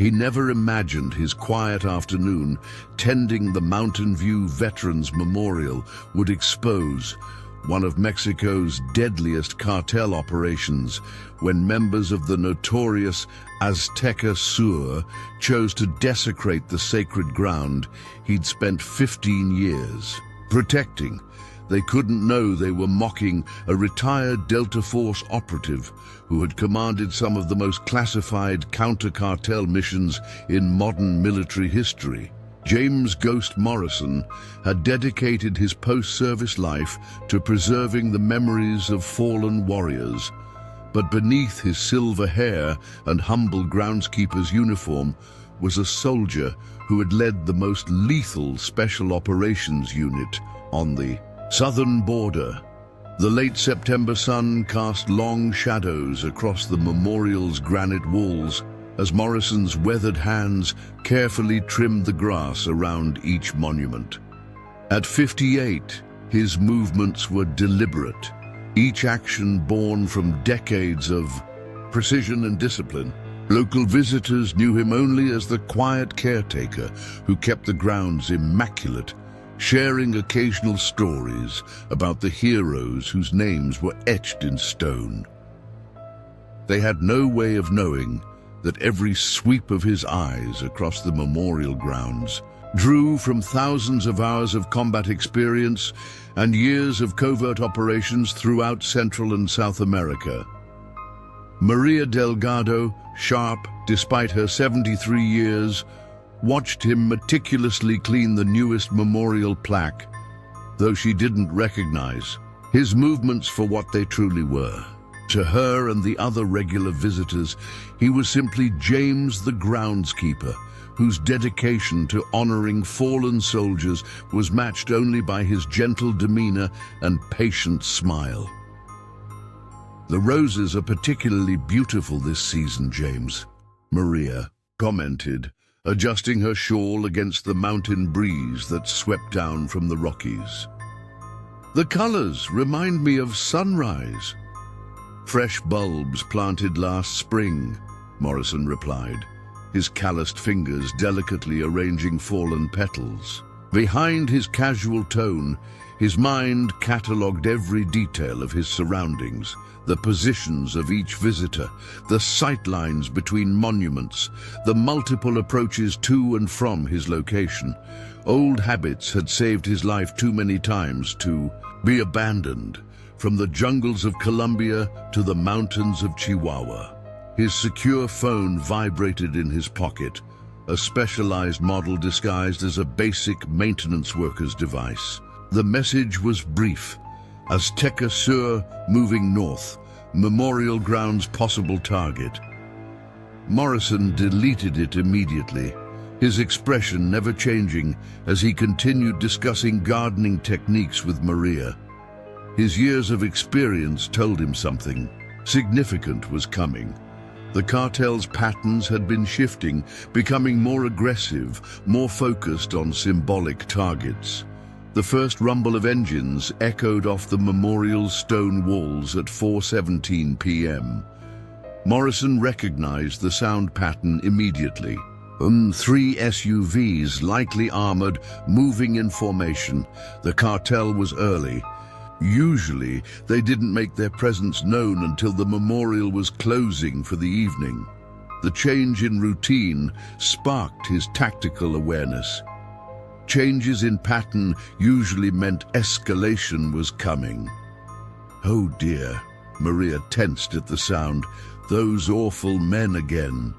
He never imagined his quiet afternoon tending the Mountain View Veterans Memorial would expose one of Mexico's deadliest cartel operations when members of the notorious Azteca Sur chose to desecrate the sacred ground he'd spent 15 years protecting. They couldn't know they were mocking a retired Delta Force operative who had commanded some of the most classified counter-cartel missions in modern military history. James "Ghost" Morrison had dedicated his post-service life to preserving the memories of fallen warriors. But beneath his silver hair and humble groundskeeper's uniform was a soldier who had led the most lethal special operations unit on the southern border. The late September sun cast long shadows across the memorial's granite walls as Morrison's weathered hands carefully trimmed the grass around each monument. At 58, his movements were deliberate, each action born from decades of precision and discipline. Local visitors knew him only as the quiet caretaker who kept the grounds immaculate, sharing occasional stories about the heroes whose names were etched in stone. They had no way of knowing that every sweep of his eyes across the memorial grounds drew from thousands of hours of combat experience and years of covert operations throughout Central and South America. Maria Delgado, sharp despite her 73 years, watched him meticulously clean the newest memorial plaque, though she didn't recognize his movements for what they truly were. To her and the other regular visitors, he was simply James the groundskeeper, whose dedication to honoring fallen soldiers was matched only by his gentle demeanor and patient smile. "The roses are particularly beautiful this season, James," Maria commented, adjusting her shawl against the mountain breeze that swept down from the Rockies. "The colors remind me of sunrise." "Fresh bulbs planted last spring," Morrison replied, his calloused fingers delicately arranging fallen petals. Behind his casual tone, his mind catalogued every detail of his surroundings, the positions of each visitor, the sightlines between monuments, the multiple approaches to and from his location. Old habits had saved his life too many times to be abandoned, from the jungles of Colombia to the mountains of Chihuahua. His secure phone vibrated in his pocket, a specialized model disguised as a basic maintenance worker's device. The message was brief: Azteca Sur moving north, memorial grounds possible target. Morrison deleted it immediately, his expression never changing as he continued discussing gardening techniques with Maria. His years of experience told him something significant was coming. The cartel's patterns had been shifting, becoming more aggressive, more focused on symbolic targets. The first rumble of engines echoed off the memorial's stone walls at 4:17 p.m. Morrison recognized the sound pattern immediately. 3 SUVs, likely armored, moving in formation. The cartel was early. Usually, they didn't make their presence known until the memorial was closing for the evening. The change in routine sparked his tactical awareness. Changes in pattern usually meant escalation was coming. Oh dear, Maria tensed at the sound. Those awful men again.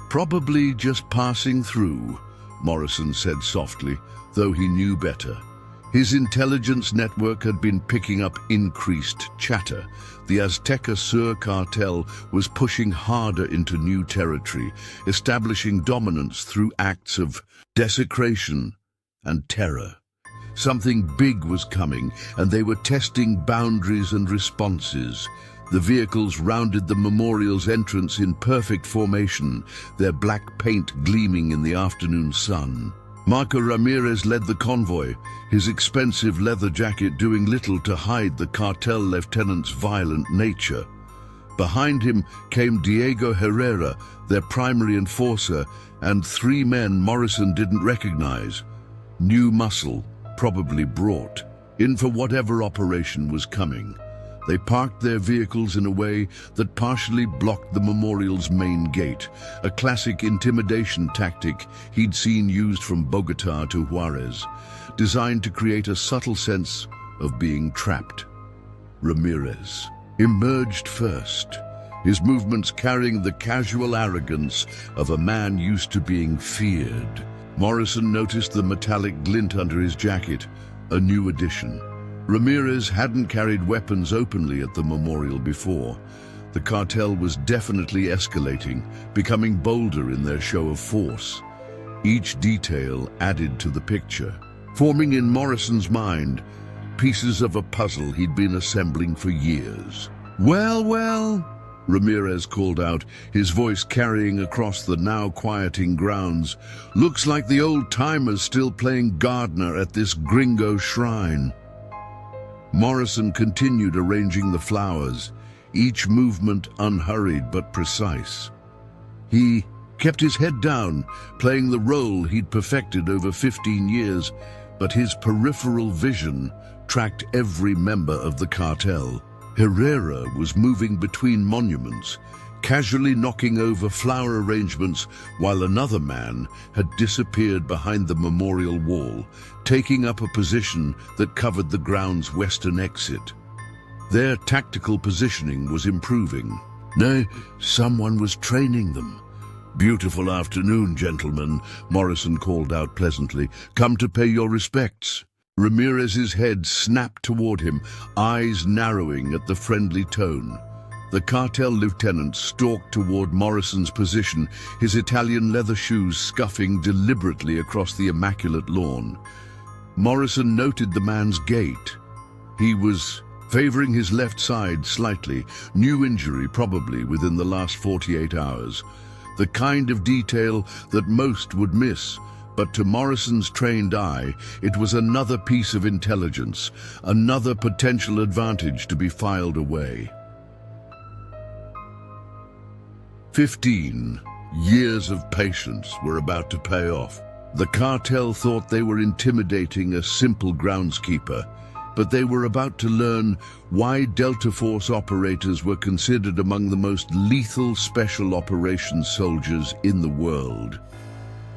"Probably just passing through," Morrison said softly, though he knew better. His intelligence network had been picking up increased chatter. The Azteca Sur cartel was pushing harder into new territory, establishing dominance through acts of desecration and terror. Something big was coming, and they were testing boundaries and responses. The vehicles rounded the memorial's entrance in perfect formation, their black paint gleaming in the afternoon sun. Marco Ramirez led the convoy, his expensive leather jacket doing little to hide the cartel lieutenant's violent nature. Behind him came Diego Herrera, their primary enforcer, and 3 men Morrison didn't recognize. New muscle, probably brought in for whatever operation was coming. They parked their vehicles in a way that partially blocked the memorial's main gate, a classic intimidation tactic he'd seen used from Bogota to Juarez, designed to create a subtle sense of being trapped. Ramirez emerged first, his movements carrying the casual arrogance of a man used to being feared. Morrison noticed the metallic glint under his jacket, a new addition. Ramirez hadn't carried weapons openly at the memorial before. The cartel was definitely escalating, becoming bolder in their show of force. Each detail added to the picture, forming in Morrison's mind pieces of a puzzle he'd been assembling for years. "Well, well," Ramirez called out, his voice carrying across the now quieting grounds. "Looks like the old-timers still playing gardener at this gringo shrine." Morrison continued arranging the flowers, each movement unhurried but precise. He kept his head down, playing the role he'd perfected over 15 years, but his peripheral vision tracked every member of the cartel. Herrera was moving between monuments, casually knocking over flower arrangements, while another man had disappeared behind the memorial wall, taking up a position that covered the ground's western exit. Their tactical positioning was improving. Nay, someone was training them. "Beautiful afternoon, gentlemen," Morrison called out pleasantly. "Come to pay your respects." Ramirez's head snapped toward him, eyes narrowing at the friendly tone. The cartel lieutenant stalked toward Morrison's position, his Italian leather shoes scuffing deliberately across the immaculate lawn. Morrison noted the man's gait. He was favoring his left side slightly, new injury probably within the last 48 hours. The kind of detail that most would miss, but to Morrison's trained eye, it was another piece of intelligence, another potential advantage to be filed away. 15 years of patience were about to pay off. The cartel thought they were intimidating a simple groundskeeper, but they were about to learn why Delta Force operators were considered among the most lethal special operations soldiers in the world.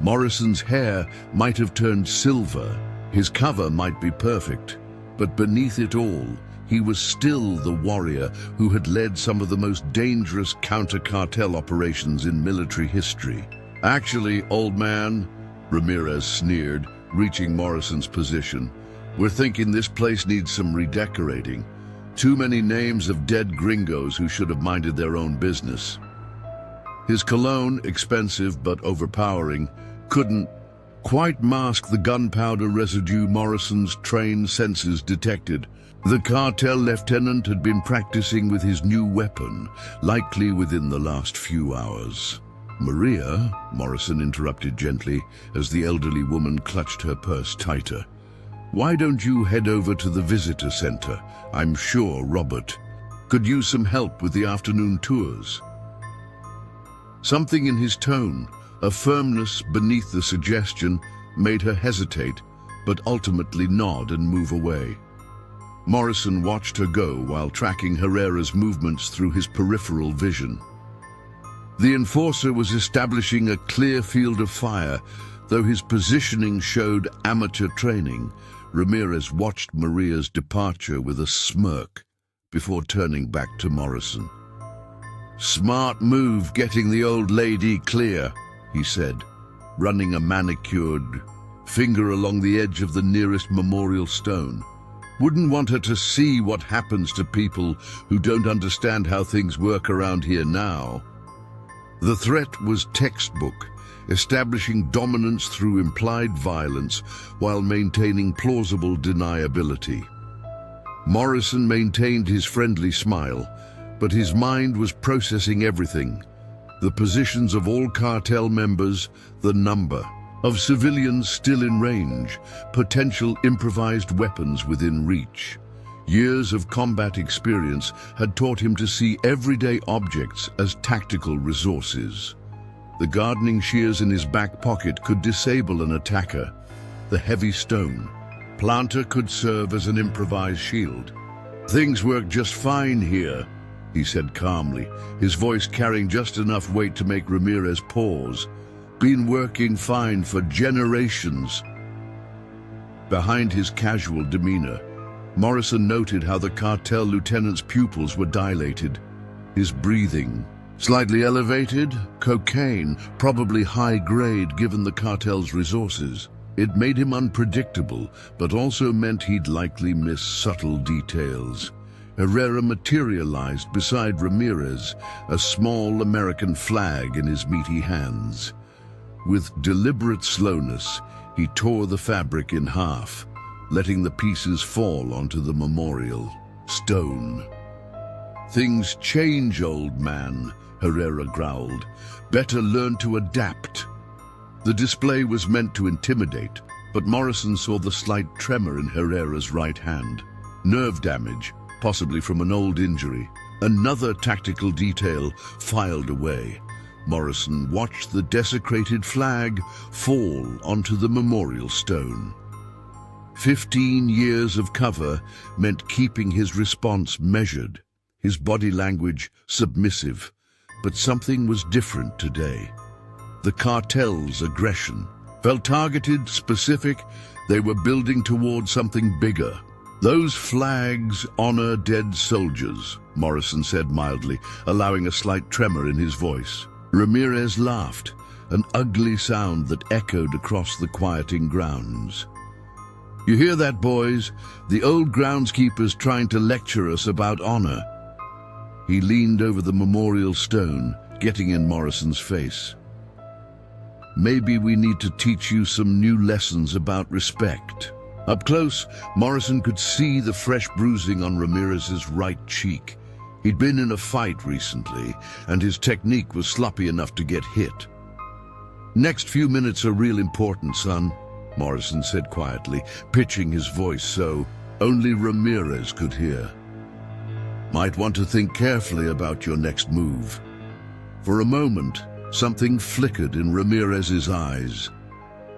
Morrison's hair might have turned silver, his cover might be perfect, but beneath it all, he was still the warrior who had led some of the most dangerous counter-cartel operations in military history. "Actually, old man," Ramirez sneered, reaching Morrison's position, "we're thinking this place needs some redecorating. Too many names of dead gringos who should have minded their own business." His cologne, expensive but overpowering, couldn't quite mask the gunpowder residue Morrison's trained senses detected. The cartel lieutenant had been practicing with his new weapon, likely within the last few hours. "Maria," Morrison interrupted gently as the elderly woman clutched her purse tighter. "Why don't you head over to the visitor center? I'm sure Robert could use some help with the afternoon tours." Something in his tone, a firmness beneath the suggestion, made her hesitate, but ultimately nod and move away. Morrison watched her go while tracking Herrera's movements through his peripheral vision. The enforcer was establishing a clear field of fire, though his positioning showed amateur training. Ramirez watched Maria's departure with a smirk before turning back to Morrison. "Smart move getting the old lady clear," he said, running a manicured finger along the edge of the nearest memorial stone. "Wouldn't want her to see what happens to people who don't understand how things work around here now." The threat was textbook, establishing dominance through implied violence while maintaining plausible deniability. Morrison maintained his friendly smile, but his mind was processing everything: the positions of all cartel members, the number of civilians still in range, potential improvised weapons within reach. Years of combat experience had taught him to see everyday objects as tactical resources. The gardening shears in his back pocket could disable an attacker. The heavy stone planter could serve as an improvised shield. "Things work just fine here," he said calmly, his voice carrying just enough weight to make Ramirez pause. "Been working fine for generations." Behind his casual demeanor, Morrison noted how the cartel lieutenant's pupils were dilated. His breathing slightly elevated. Cocaine, probably high grade given the cartel's resources. It made him unpredictable, but also meant he'd likely miss subtle details. Herrera materialized beside Ramirez, a small American flag in his meaty hands. With deliberate slowness, he tore the fabric in half, letting the pieces fall onto the memorial stone. "Things change, old man," Herrera growled. "Better learn to adapt." The display was meant to intimidate, but Morrison saw the slight tremor in Herrera's right hand. Nerve damage, possibly from an old injury. Another tactical detail filed away. Morrison watched the desecrated flag fall onto the memorial stone. 15 years of cover meant keeping his response measured, his body language submissive. But something was different today. The cartel's aggression felt targeted, specific. They were building towards something bigger. "Those flags honor dead soldiers," Morrison said mildly, allowing a slight tremor in his voice. Ramirez laughed, an ugly sound that echoed across the quieting grounds. "You hear that, boys? The old groundskeeper's trying to lecture us about honor." He leaned over the memorial stone, getting in Morrison's face. "Maybe we need to teach you some new lessons about respect." Up close, Morrison could see the fresh bruising on Ramirez's right cheek. He'd been in a fight recently, and his technique was sloppy enough to get hit. "Next few minutes are real important, son," Morrison said quietly, pitching his voice so only Ramirez could hear. "Might want to think carefully about your next move." For a moment, something flickered in Ramirez's eyes.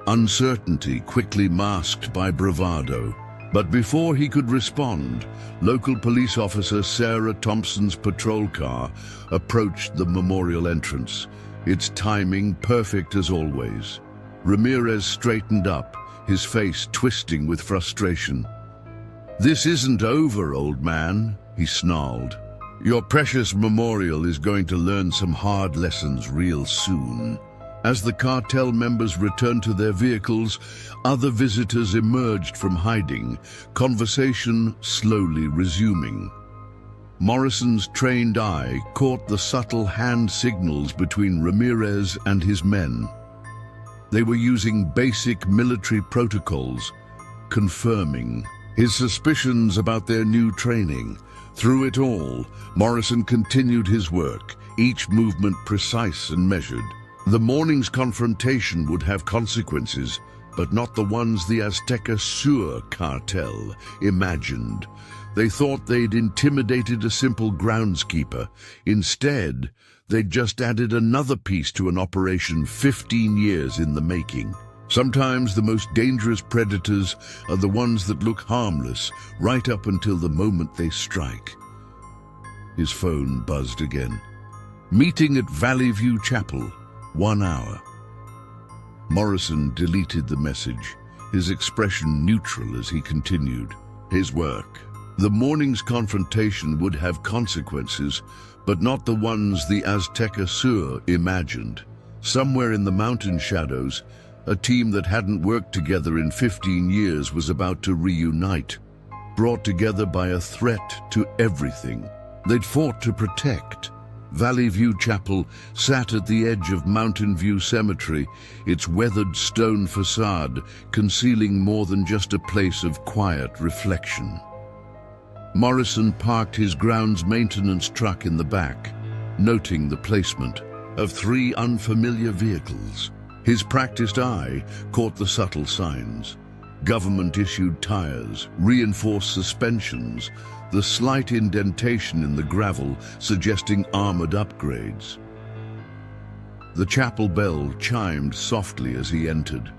Uncertainty quickly masked by bravado. But before he could respond, local police officer Sarah Thompson's patrol car approached the memorial entrance, its timing perfect as always. Ramirez straightened up, his face twisting with frustration. "This isn't over, old man," he snarled. "Your precious memorial is going to learn some hard lessons real soon." As the cartel members returned to their vehicles, other visitors emerged from hiding, conversation slowly resuming. Morrison's trained eye caught the subtle hand signals between Ramirez and his men. They were using basic military protocols, confirming his suspicions about their new training. Through it all, Morrison continued his work, each movement precise and measured. The morning's confrontation would have consequences, but not the ones the Azteca Sur cartel imagined. They thought they'd intimidated a simple groundskeeper. Instead, they'd just added another piece to an operation 15 years in the making. Sometimes the most dangerous predators are the ones that look harmless right up until the moment they strike. His phone buzzed again. "Meeting at Valley View Chapel, 1 hour. Morrison deleted the message, his expression neutral as he continued his work. The morning's confrontation would have consequences, but not the ones the Azteca Sur imagined. Somewhere in the mountain shadows, a team that hadn't worked together in 15 years was about to reunite, brought together by a threat to everything they'd fought to protect. Valley View Chapel sat at the edge of Mountain View Cemetery, its weathered stone facade concealing more than just a place of quiet reflection. Morrison parked his grounds maintenance truck in the back, noting the placement of 3 unfamiliar vehicles. His practiced eye caught the subtle signs. government-issued tires, reinforced suspensions, the slight indentation in the gravel suggesting armored upgrades. The chapel bell chimed softly as he entered.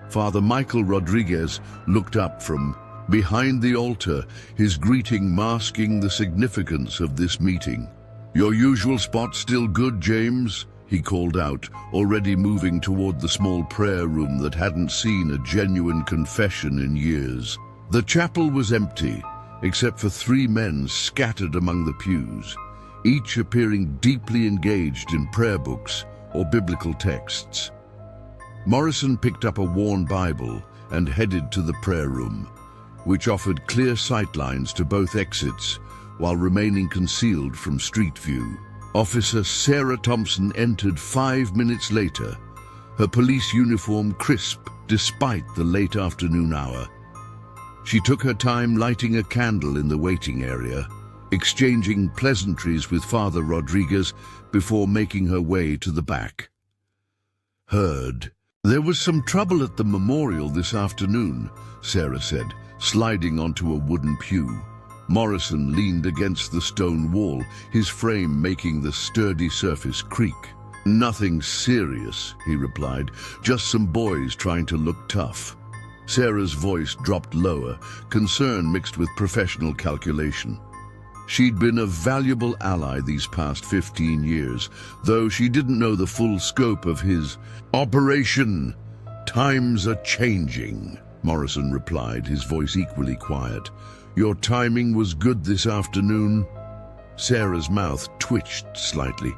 Father Michael Rodriguez looked up from behind the altar, his greeting masking the significance of this meeting. "Your usual spot still good, James?" he called out, already moving toward the small prayer room that hadn't seen a genuine confession in years. The chapel was empty, except for 3 men scattered among the pews, each appearing deeply engaged in prayer books or biblical texts. Morrison picked up a worn Bible and headed to the prayer room, which offered clear sightlines to both exits while remaining concealed from street view. Officer Sarah Thompson entered 5 minutes later, her police uniform crisp despite the late afternoon hour. She took her time lighting a candle in the waiting area, exchanging pleasantries with Father Rodriguez before making her way to the back. "Heard there was some trouble at the memorial this afternoon," Sarah said, sliding onto a wooden pew. Morrison leaned against the stone wall, his frame making the sturdy surface creak. "Nothing serious," he replied, "just some boys trying to look tough." Sarah's voice dropped lower, concern mixed with professional calculation. She'd been a valuable ally these past 15 years, though she didn't know the full scope of his operation. "Times are changing," Morrison replied, his voice equally quiet. "Your timing was good this afternoon." Sarah's mouth twitched slightly.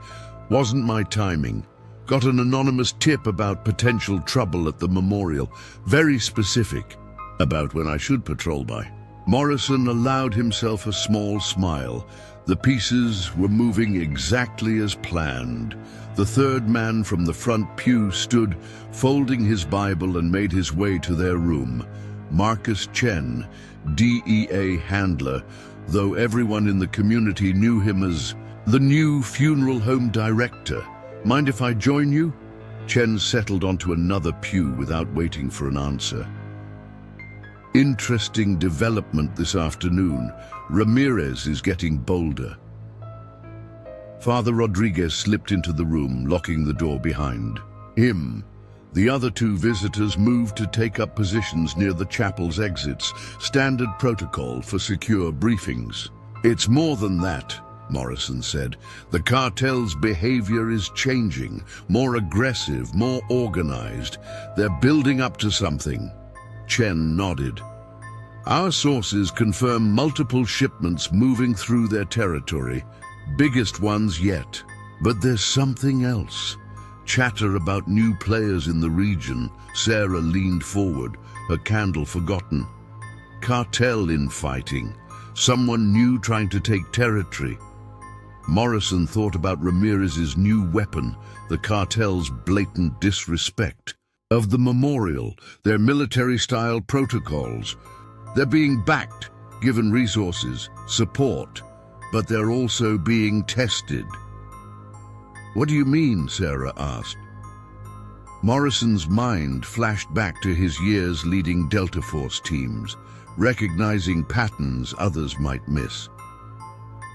"Wasn't my timing. Got an anonymous tip about potential trouble at the memorial. Very specific. About when I should patrol by." Morrison allowed himself a small smile. The pieces were moving exactly as planned. The 3rd man from the front pew stood, folding his Bible, and made his way to their room. Marcus Chen, DEA handler, though everyone in the community knew him as the new funeral home director. "Mind if I join you?" Chen settled onto another pew without waiting for an answer. "Interesting development this afternoon. Ramirez is getting bolder." Father Rodriguez slipped into the room, locking the door behind him. The other 2 visitors moved to take up positions near the chapel's exits, standard protocol for secure briefings. "It's more than that," Morrison said. "The cartel's behavior is changing, more aggressive, more organized. They're building up to something." Chen nodded. "Our sources confirm multiple shipments moving through their territory, biggest ones yet. But there's something else. Chatter about new players in the region." Sarah leaned forward, her candle forgotten. "Cartel infighting. Someone new trying to take territory." Morrison thought about Ramirez's new weapon, the cartel's blatant disrespect of the memorial, their military-style protocols. They're being backed, given resources, support, but they're also being tested. "What do you mean?" Sarah asked. Morrison's mind flashed back to his years leading Delta Force teams, recognizing patterns others might miss.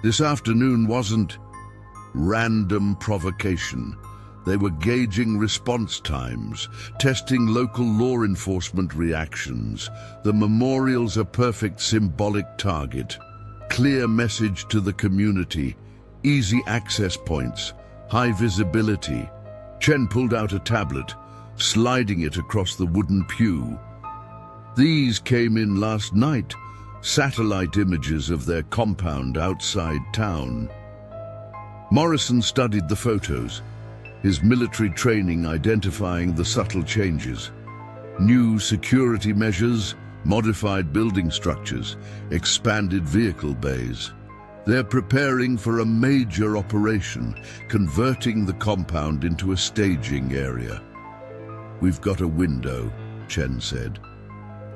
This afternoon wasn't random provocation. They were gauging response times, testing local law enforcement reactions. The memorial's a perfect symbolic target. Clear message to the community, easy access points, high visibility. Chen pulled out a tablet, sliding it across the wooden pew. "These came in last night, satellite images of their compound outside town." Morrison studied the photos, his military training identifying the subtle changes. New security measures, modified building structures, expanded vehicle bays. They're preparing for a major operation, converting the compound into a staging area. "We've got a window," Chen said.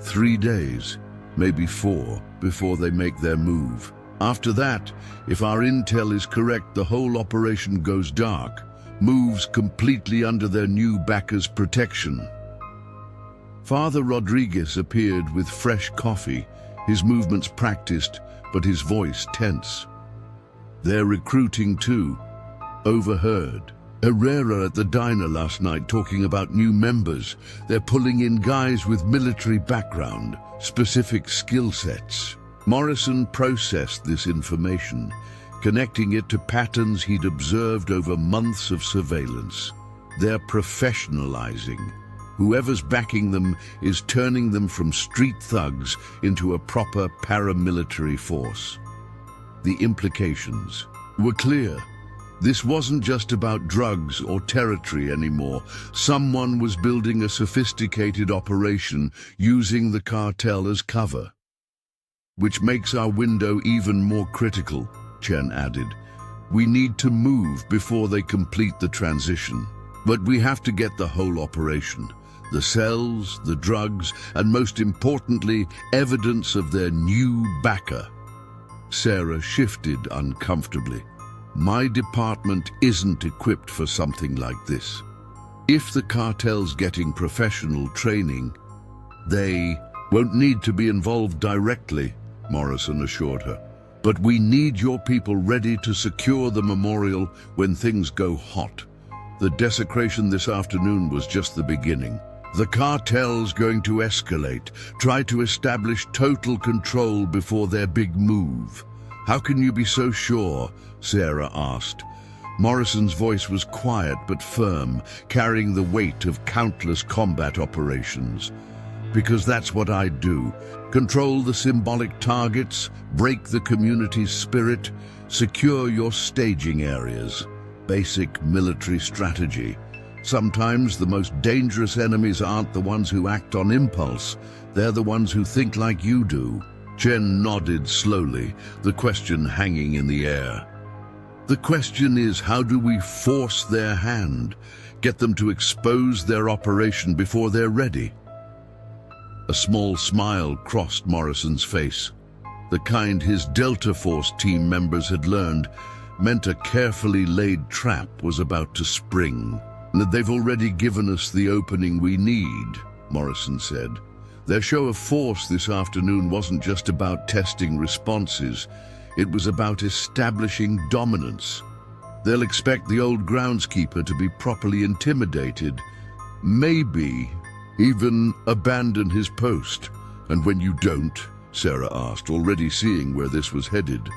3 days, maybe 4, before they make their move. After that, if our intel is correct, the whole operation goes dark, moves completely under their new backers' protection. Father Rodriguez appeared with fresh coffee, his movements practiced, but his voice tense. "They're recruiting too. Overheard Herrera at the diner last night talking about new members. They're pulling in guys with military background, specific skill sets." Morrison processed this information, connecting it to patterns he'd observed over months of surveillance. They're professionalizing. Whoever's backing them is turning them from street thugs into a proper paramilitary force. The implications were clear. This wasn't just about drugs or territory anymore. Someone was building a sophisticated operation using the cartel as cover. "Which makes our window even more critical," Chen added. "We need to move before they complete the transition. But we have to get the whole operation. The cells, the drugs, and most importantly, evidence of their new backer." Sarah shifted uncomfortably. "My department isn't equipped for something like this. If the cartel's getting professional training, they won't need to be involved directly," Morrison assured her. "But we need your people ready to secure the memorial when things go hot. The desecration this afternoon was just the beginning. The cartel's going to escalate, try to establish total control before their big move." "How can you be so sure?" Sarah asked. Morrison's voice was quiet but firm, carrying the weight of countless combat operations. "Because that's what I do. Control the symbolic targets, break the community's spirit, secure your staging areas. Basic military strategy. Sometimes the most dangerous enemies aren't the ones who act on impulse. They're the ones who think like you do." Chen nodded slowly, the question hanging in the air. "The question is, how do we force their hand? Get them to expose their operation before they're ready?" A small smile crossed Morrison's face. The kind his Delta Force team members had learned meant a carefully laid trap was about to spring. "They've already given us the opening we need," Morrison said. "Their show of force this afternoon wasn't just about testing responses. It was about establishing dominance. They'll expect the old groundskeeper to be properly intimidated, maybe even abandon his post. And when you don't," Sarah asked, already seeing where this was headed.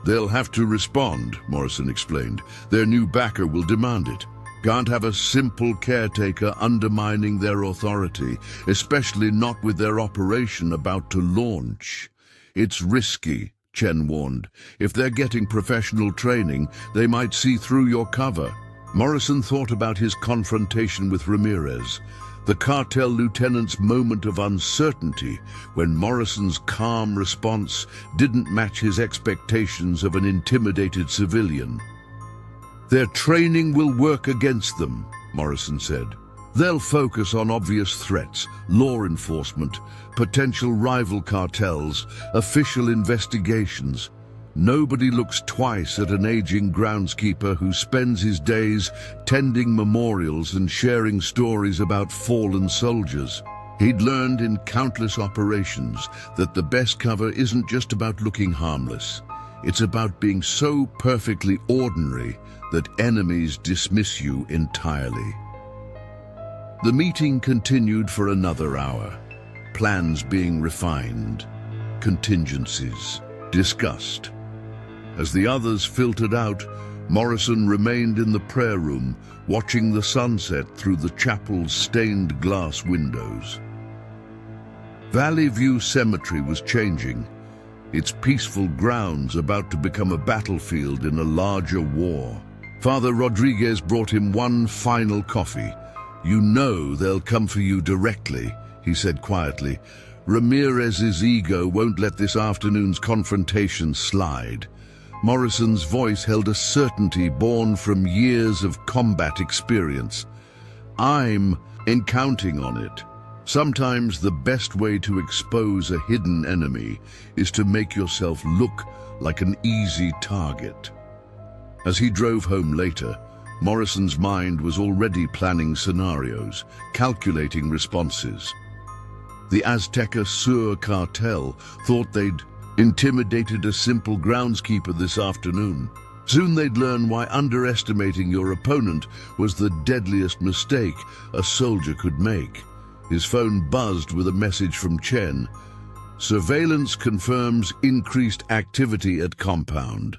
"They'll have to respond," Morrison explained. "Their new backer will demand it. Can't have a simple caretaker undermining their authority, especially not with their operation about to launch. It's risky," Chen warned. "If they're getting professional training, they might see through your cover." Morrison thought about his confrontation with Ramirez, the cartel lieutenant's moment of uncertainty when Morrison's calm response didn't match his expectations of an intimidated civilian. "Their training will work against them," Morrison said. "They'll focus on obvious threats, law enforcement, potential rival cartels, official investigations. Nobody looks twice at an aging groundskeeper who spends his days tending memorials and sharing stories about fallen soldiers. He'd learned in countless operations that the best cover isn't just about looking harmless. It's about being so perfectly ordinary that enemies dismiss you entirely." The meeting continued for another hour, plans being refined, contingencies discussed. As the others filtered out, Morrison remained in the prayer room, watching the sunset through the chapel's stained glass windows. Valley View Cemetery was changing, its peaceful grounds about to become a battlefield in a larger war. Father Rodriguez brought him one final coffee. "You know they'll come for you directly," he said quietly. "Ramirez's ego won't let this afternoon's confrontation slide." Morrison's voice held a certainty born from years of combat experience. "I'm counting on it. Sometimes the best way to expose a hidden enemy is to make yourself look like an easy target." As he drove home later, Morrison's mind was already planning scenarios, calculating responses. The Azteca Sur cartel thought they'd intimidated a simple groundskeeper this afternoon. Soon they'd learn why underestimating your opponent was the deadliest mistake a soldier could make. His phone buzzed with a message from Chen. Surveillance confirms increased activity at compound.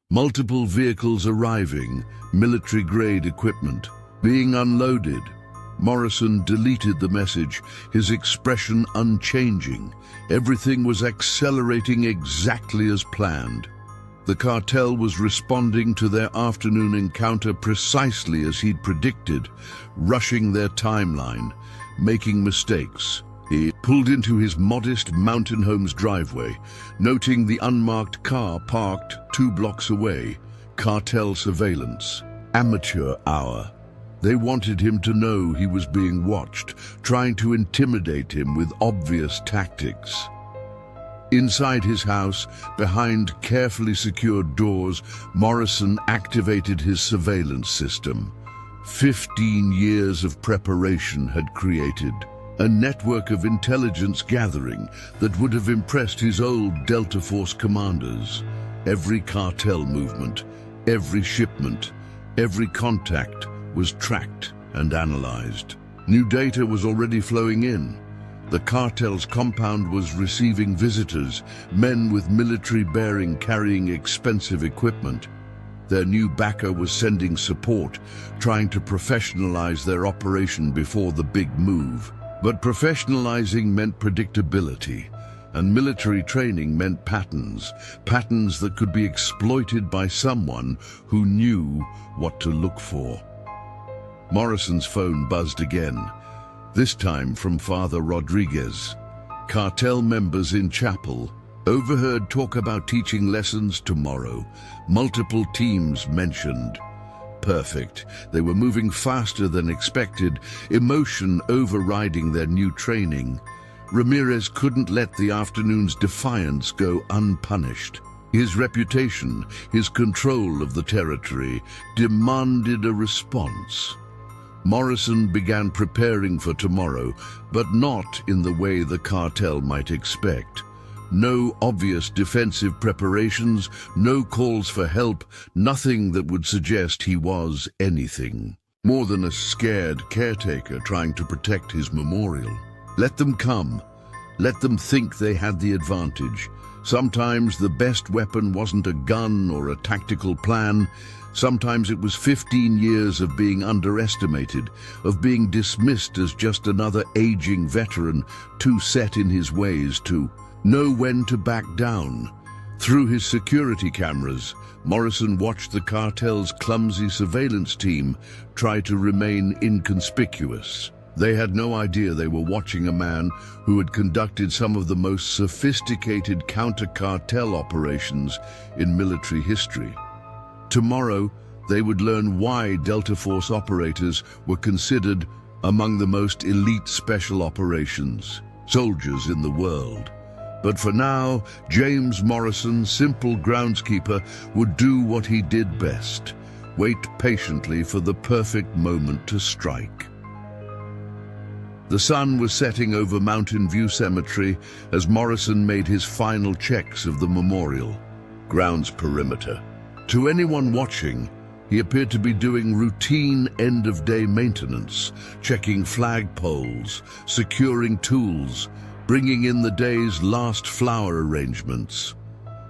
Multiple vehicles arriving, military-grade equipment being unloaded. Morrison deleted the message, his expression unchanging. Everything was accelerating exactly as planned. The cartel was responding to their afternoon encounter precisely as he'd predicted, rushing their timeline, making mistakes. He pulled into his modest mountain home's driveway, noting the unmarked car parked 2 blocks away. Cartel surveillance. Amateur hour. They wanted him to know he was being watched, trying to intimidate him with obvious tactics. Inside his house, behind carefully secured doors, Morrison activated his surveillance system. 15 years of preparation had created a network of intelligence gathering that would have impressed his old Delta Force commanders. Every cartel movement, every shipment, every contact was tracked and analyzed. New data was already flowing in. The cartel's compound was receiving visitors, men with military bearing carrying expensive equipment. Their new backer was sending support, trying to professionalize their operation before the big move. But professionalizing meant predictability, and military training meant patterns that could be exploited by someone who knew what to look for. Morrison's phone buzzed again, this time from Father Rodriguez. Cartel members in chapel overheard talk about teaching lessons tomorrow. Multiple teams mentioned. Perfect. They were moving faster than expected, emotion overriding their new training. Ramirez couldn't let the afternoon's defiance go unpunished. His reputation, his control of the territory, demanded a response. Morrison began preparing for tomorrow, but not in the way the cartel might expect. No obvious defensive preparations, no calls for help, nothing that would suggest he was anything more than a scared caretaker trying to protect his memorial. Let them come. Let them think they had the advantage. Sometimes the best weapon wasn't a gun or a tactical plan. Sometimes it was 15 years of being underestimated, of being dismissed as just another aging veteran, too set in his ways to know when to back down. Through his security cameras, Morrison watched the cartel's clumsy surveillance team try to remain inconspicuous. They had no idea they were watching a man who had conducted some of the most sophisticated counter-cartel operations in military history. Tomorrow, they would learn why Delta Force operators were considered among the most elite special operations soldiers in the world. But for now, James Morrison, simple groundskeeper, would do what he did best: wait patiently for the perfect moment to strike. The sun was setting over Mountain View Cemetery as Morrison made his final checks of the memorial. Grounds perimeter. To anyone watching, he appeared to be doing routine end-of-day maintenance, checking flagpoles, securing tools, bringing in the day's last flower arrangements.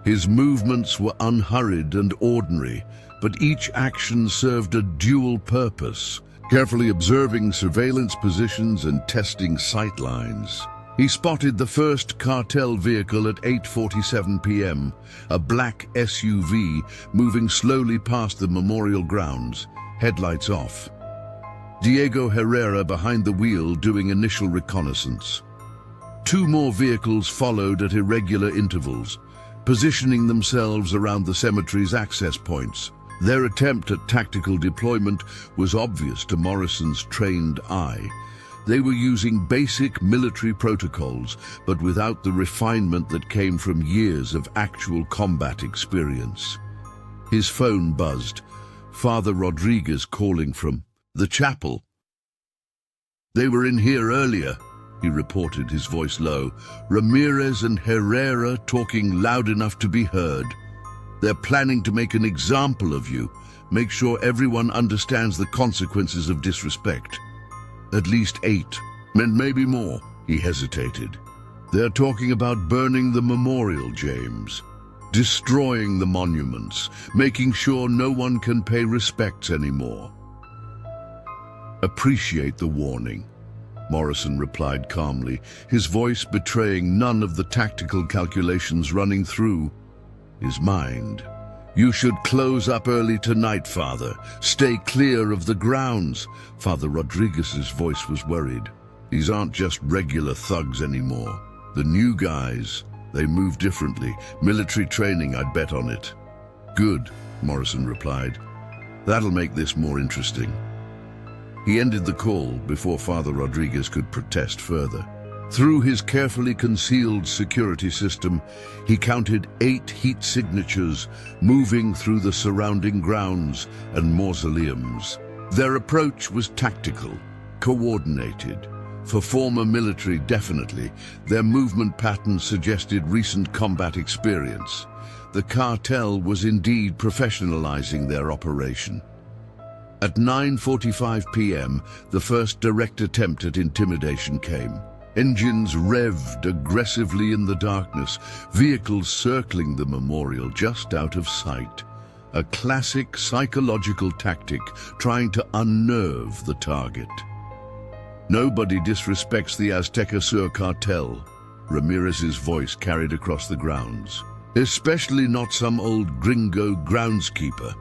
His movements were unhurried and ordinary, but each action served a dual purpose, carefully observing surveillance positions and testing sightlines. He spotted the first cartel vehicle at 8:47 p.m., a black SUV moving slowly past the memorial grounds, headlights off. Diego Herrera behind the wheel doing initial reconnaissance. 2 more vehicles followed at irregular intervals, positioning themselves around the cemetery's access points. Their attempt at tactical deployment was obvious to Morrison's trained eye. They were using basic military protocols, but without the refinement that came from years of actual combat experience. His phone buzzed. Father Rodriguez calling from the chapel. "They were in here earlier," he reported, his voice low. "Ramirez and Herrera talking loud enough to be heard. They're planning to make an example of you. Make sure everyone understands the consequences of disrespect." "At least 8, and maybe more," he hesitated. "They're talking about burning the memorial, James. Destroying the monuments, making sure no one can pay respects anymore." "Appreciate the warning," Morrison replied calmly, his voice betraying none of the tactical calculations running through his mind. "You should close up early tonight, Father. Stay clear of the grounds." Father Rodriguez's voice was worried. "These aren't just regular thugs anymore. The new guys, they move differently. Military training, I'd bet on it." "Good," Morrison replied. "That'll make this more interesting." He ended the call before Father Rodriguez could protest further. Through his carefully concealed security system, he counted 8 heat signatures moving through the surrounding grounds and mausoleums. Their approach was tactical, coordinated. For former military, definitely, their movement patterns suggested recent combat experience. The cartel was indeed professionalizing their operation. At 9:45 p.m., the first direct attempt at intimidation came. Engines revved aggressively in the darkness, vehicles circling the memorial just out of sight. A classic psychological tactic trying to unnerve the target. "Nobody disrespects the Azteca Sur cartel," Ramirez's voice carried across the grounds. "Especially not some old gringo groundskeeper."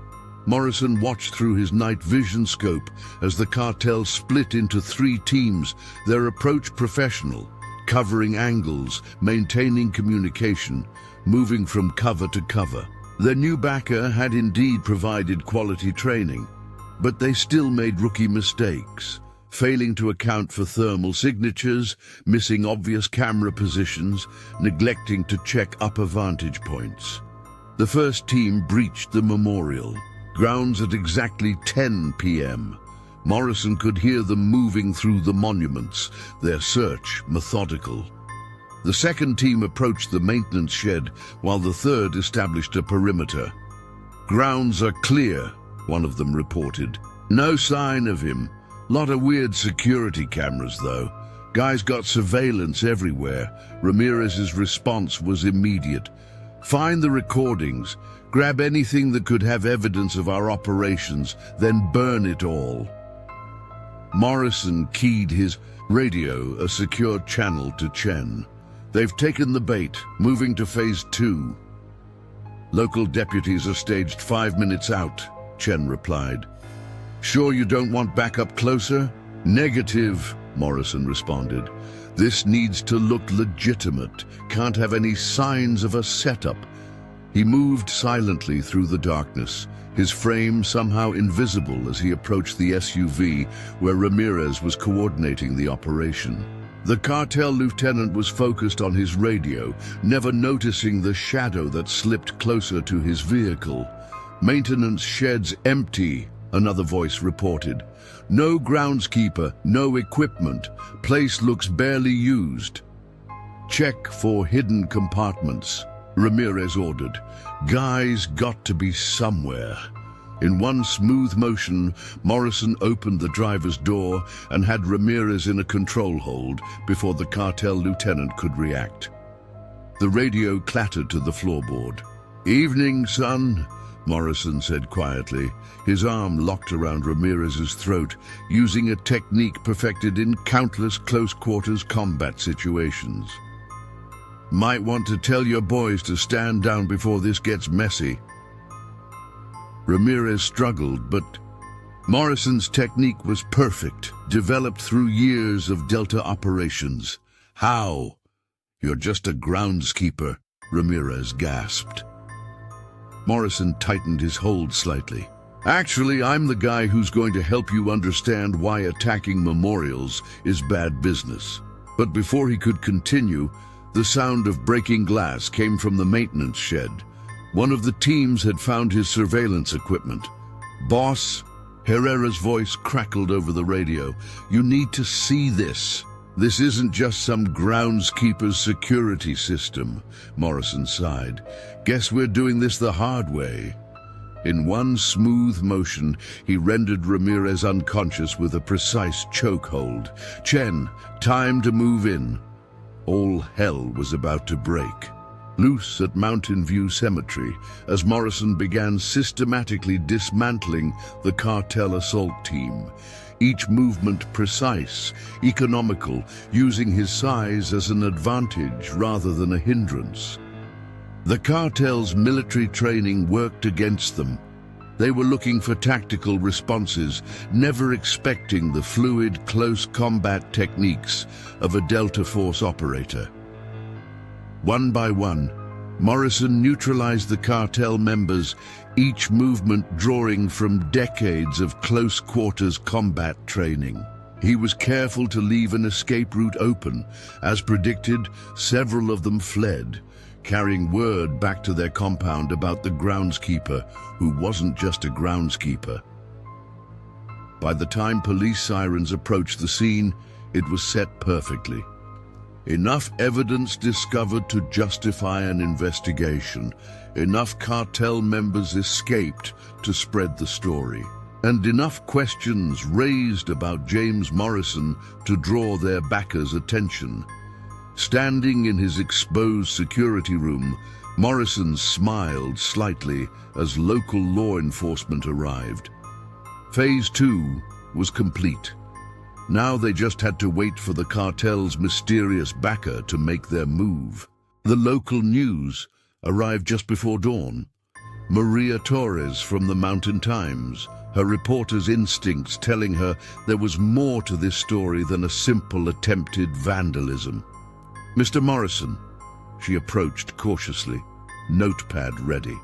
Morrison watched through his night vision scope as the cartel split into 3 teams, their approach professional, covering angles, maintaining communication, moving from cover to cover. Their new backer had indeed provided quality training, but they still made rookie mistakes, failing to account for thermal signatures, missing obvious camera positions, neglecting to check upper vantage points. The first team breached the memorial grounds at exactly 10 p.m. Morrison could hear them moving through the monuments, their search methodical. The second team approached the maintenance shed, while the third established a perimeter. "Grounds are clear," one of them reported. "No sign of him. Lot of weird security cameras, though. Guys got surveillance everywhere." Ramirez's response was immediate. "Find the recordings. Grab anything that could have evidence of our operations, then burn it all." Morrison keyed his radio, a secure channel, to Chen. "They've taken the bait, moving to phase 2. Local deputies are staged 5 minutes out," Chen replied. "Sure you don't want backup closer?" "Negative," Morrison responded. "This needs to look legitimate. Can't have any signs of a setup." He moved silently through the darkness, his frame somehow invisible as he approached the SUV where Ramirez was coordinating the operation. The cartel lieutenant was focused on his radio, never noticing the shadow that slipped closer to his vehicle. "Maintenance sheds empty," another voice reported. "No groundskeeper, no equipment. Place looks barely used." "Check for hidden compartments," Ramirez ordered. "Guys got to be somewhere." In one smooth motion, Morrison opened the driver's door and had Ramirez in a control hold before the cartel lieutenant could react. The radio clattered to the floorboard. "Evening, son," Morrison said quietly, his arm locked around Ramirez's throat, using a technique perfected in countless close-quarters combat situations. "Might want to tell your boys to stand down before this gets messy." Ramirez struggled, but Morrison's technique was perfect, developed through years of Delta operations. "How?" "You're just a groundskeeper," Ramirez gasped. Morrison tightened his hold slightly. "Actually, I'm the guy who's going to help you understand why attacking memorials is bad business." But before he could continue, the sound of breaking glass came from the maintenance shed. One of the teams had found his surveillance equipment. "Boss," Herrera's voice crackled over the radio, "you need to see this. This isn't just some groundskeeper's security system, Morrison sighed. Guess we're doing this the hard way. In one smooth motion, he rendered Ramirez unconscious with a precise chokehold. Chen, time to move in. All hell was about to break. Loose at Mountain View Cemetery, as Morrison began systematically dismantling the cartel assault team. Each movement precise, economical, using his size as an advantage rather than a hindrance. The cartel's military training worked against them. They were looking for tactical responses, never expecting the fluid, close combat techniques of a Delta Force operator. One by one, Morrison neutralized the cartel members, each movement drawing from decades of close-quarters combat training. He was careful to leave an escape route open. As predicted, several of them fled, carrying word back to their compound about the groundskeeper, who wasn't just a groundskeeper. By the time police sirens approached the scene, it was set perfectly. Enough evidence discovered to justify an investigation. Enough cartel members escaped to spread the story. And enough questions raised about James Morrison to draw their backers' attention. Standing in his exposed security room, Morrison smiled slightly as local law enforcement arrived. Phase 2 was complete. Now they just had to wait for the cartel's mysterious backer to make their move. The local news arrived just before dawn. Maria Torres from the Mountain Times, her reporter's instincts telling her there was more to this story than a simple attempted vandalism. Mr. Morrison, she approached cautiously, notepad ready.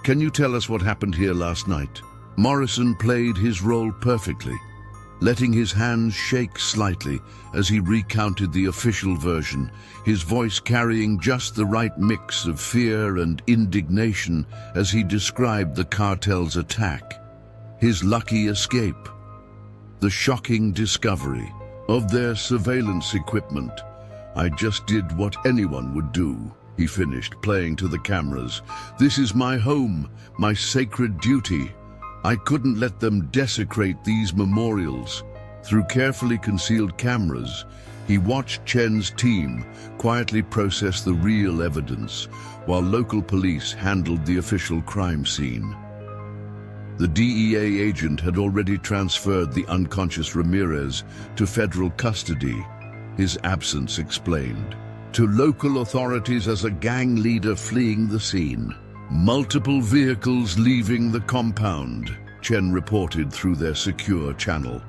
Can you tell us what happened here last night? Morrison played his role perfectly, letting his hands shake slightly as he recounted the official version, his voice carrying just the right mix of fear and indignation as he described the cartel's attack, his lucky escape, the shocking discovery of their surveillance equipment. I just did what anyone would do, he finished, playing to the cameras. This is my home, my sacred duty. I couldn't let them desecrate these memorials. Through carefully concealed cameras, he watched Chen's team quietly process the real evidence, while local police handled the official crime scene. The DEA agent had already transferred the unconscious Ramirez to federal custody, his absence explained, to local authorities as a gang leader fleeing the scene. Multiple vehicles leaving the compound, Chen reported through their secure channel.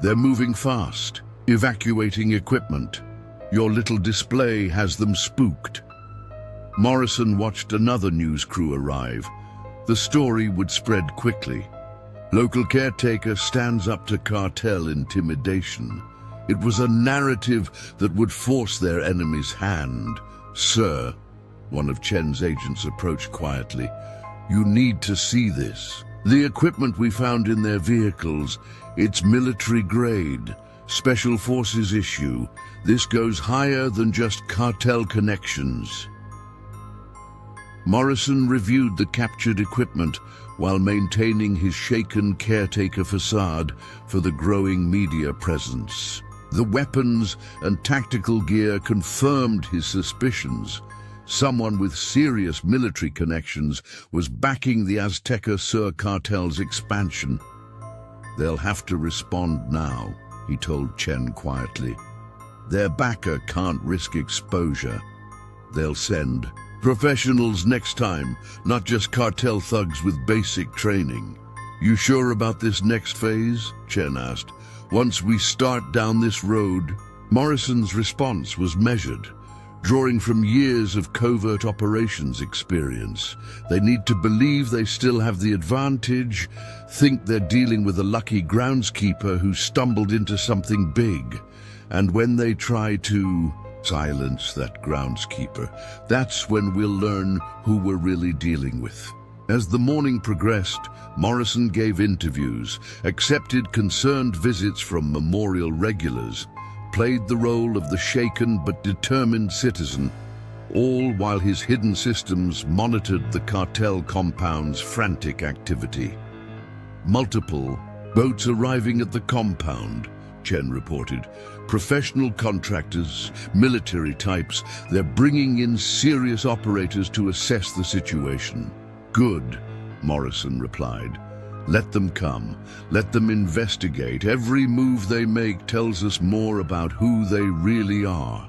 They're moving fast, evacuating equipment. Your little display has them spooked. Morrison watched another news crew arrive. The story would spread quickly. Local caretaker stands up to cartel intimidation. It was a narrative that would force their enemy's hand. Sir, one of Chen's agents approached quietly. You need to see this. The equipment we found in their vehicles, it's military grade, special forces issue. This goes higher than just cartel connections. Morrison reviewed the captured equipment while maintaining his shaken caretaker facade for the growing media presence. The weapons and tactical gear confirmed his suspicions. Someone with serious military connections was backing the Azteca Sur cartel's expansion. They'll have to respond now, he told Chen quietly. Their backer can't risk exposure. They'll send professionals next time, not just cartel thugs with basic training. You sure about this next phase? Chen asked. Once we start down this road. Morrison's response was measured, drawing from years of covert operations experience. They need to believe they still have the advantage, think they're dealing with a lucky groundskeeper who stumbled into something big. And when they try to silence that groundskeeper, that's when we'll learn who we're really dealing with. As the morning progressed, Morrison gave interviews, accepted concerned visits from memorial regulars, played the role of the shaken but determined citizen, all while his hidden systems monitored the cartel compound's frantic activity. Multiple boats arriving at the compound, Chen reported. Professional contractors, military types, they're bringing in serious operators to assess the situation. Good, Morrison replied. Let them come. Let them investigate. Every move they make tells us more about who they really are.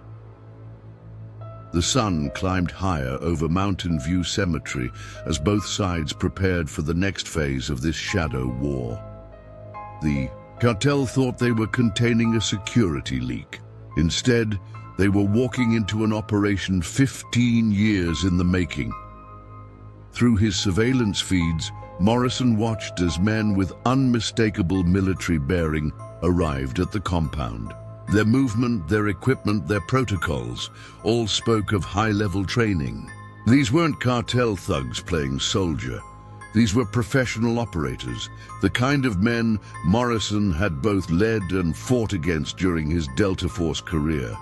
The sun climbed higher over Mountain View Cemetery as both sides prepared for the next phase of this shadow war. The cartel thought they were containing a security leak. Instead, they were walking into an operation 15 years in the making. Through his surveillance feeds, Morrison watched as men with unmistakable military bearing arrived at the compound. Their movement, their equipment, their protocols all spoke of high-level training. These weren't cartel thugs playing soldier. These were professional operators, the kind of men Morrison had both led and fought against during his Delta Force career.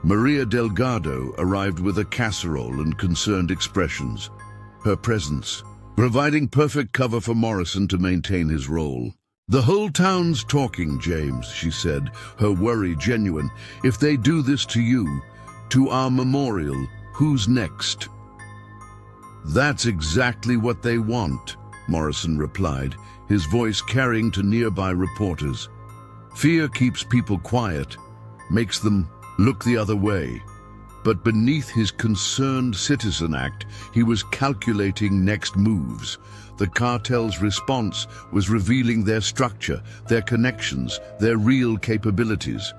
Maria Delgado arrived with a casserole and concerned expressions. Her presence, providing perfect cover for Morrison to maintain his role. The whole town's talking, James, she said, her worry genuine. If they do this to you, to our memorial, who's next? That's exactly what they want, Morrison replied, his voice carrying to nearby reporters. Fear keeps people quiet, makes them look the other way. But beneath his concerned citizen act, he was calculating next moves. The cartel's response was revealing their structure, their connections, their real capabilities.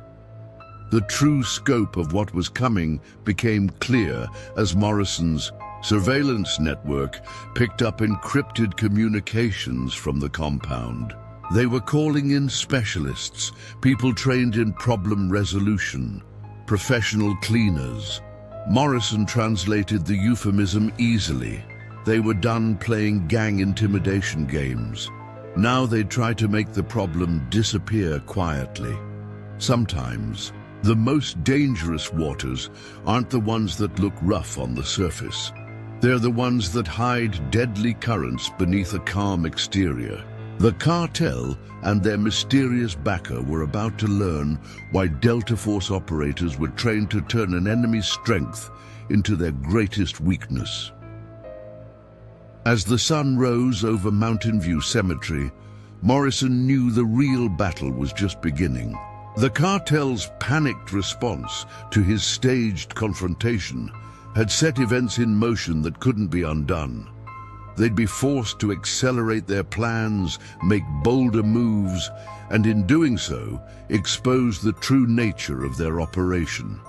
The true scope of what was coming became clear as Morrison's surveillance network picked up encrypted communications from the compound. They were calling in specialists, people trained in problem resolution, professional cleaners. Morrison translated the euphemism easily. They were done playing gang intimidation games. Now they'd try to make the problem disappear quietly. Sometimes, the most dangerous waters aren't the ones that look rough on the surface. They're the ones that hide deadly currents beneath a calm exterior. The cartel and their mysterious backer were about to learn why Delta Force operators were trained to turn an enemy's strength into their greatest weakness. As the sun rose over Mountain View Cemetery, Morrison knew the real battle was just beginning. The cartel's panicked response to his staged confrontation had set events in motion that couldn't be undone. They'd be forced to accelerate their plans, make bolder moves, and in doing so, expose the true nature of their operation.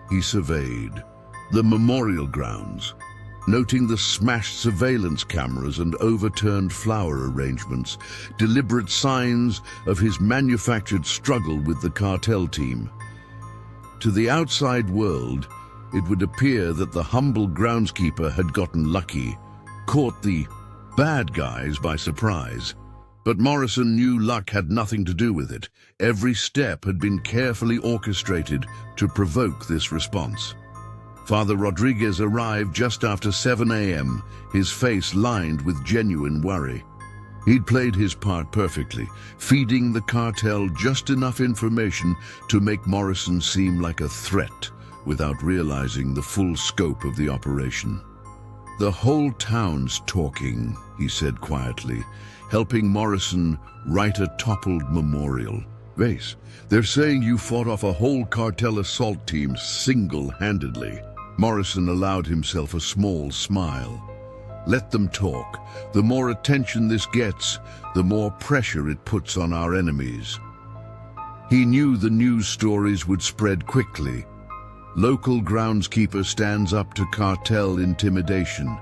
He surveyed the memorial grounds, noting the smashed surveillance cameras and overturned flower arrangements, deliberate signs of his manufactured struggle with the cartel team. To the outside world, it would appear that the humble groundskeeper had gotten lucky, caught the bad guys by surprise. But Morrison knew luck had nothing to do with it. Every step had been carefully orchestrated to provoke this response. Father Rodriguez arrived just after 7 a.m., his face lined with genuine worry. He'd played his part perfectly, feeding the cartel just enough information to make Morrison seem like a threat without realizing the full scope of the operation. The whole town's talking, he said quietly, helping Morrison write a toppled memorial. Vase, they're saying you fought off a whole cartel assault team single-handedly. Morrison allowed himself a small smile. Let them talk. The more attention this gets, the more pressure it puts on our enemies. He knew the news stories would spread quickly. Local groundskeeper stands up to cartel intimidation.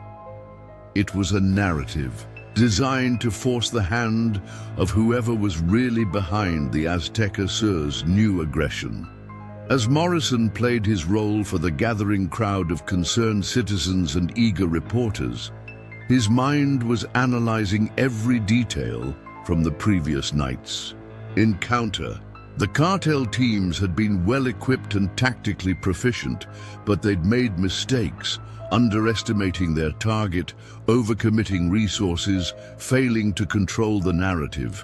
It was a narrative designed to force the hand of whoever was really behind the Azteca Sur's new aggression. As Morrison played his role for the gathering crowd of concerned citizens and eager reporters, his mind was analyzing every detail from the previous night's encounter. The cartel teams had been well-equipped and tactically proficient, but they'd made mistakes, underestimating their target, overcommitting resources, failing to control the narrative.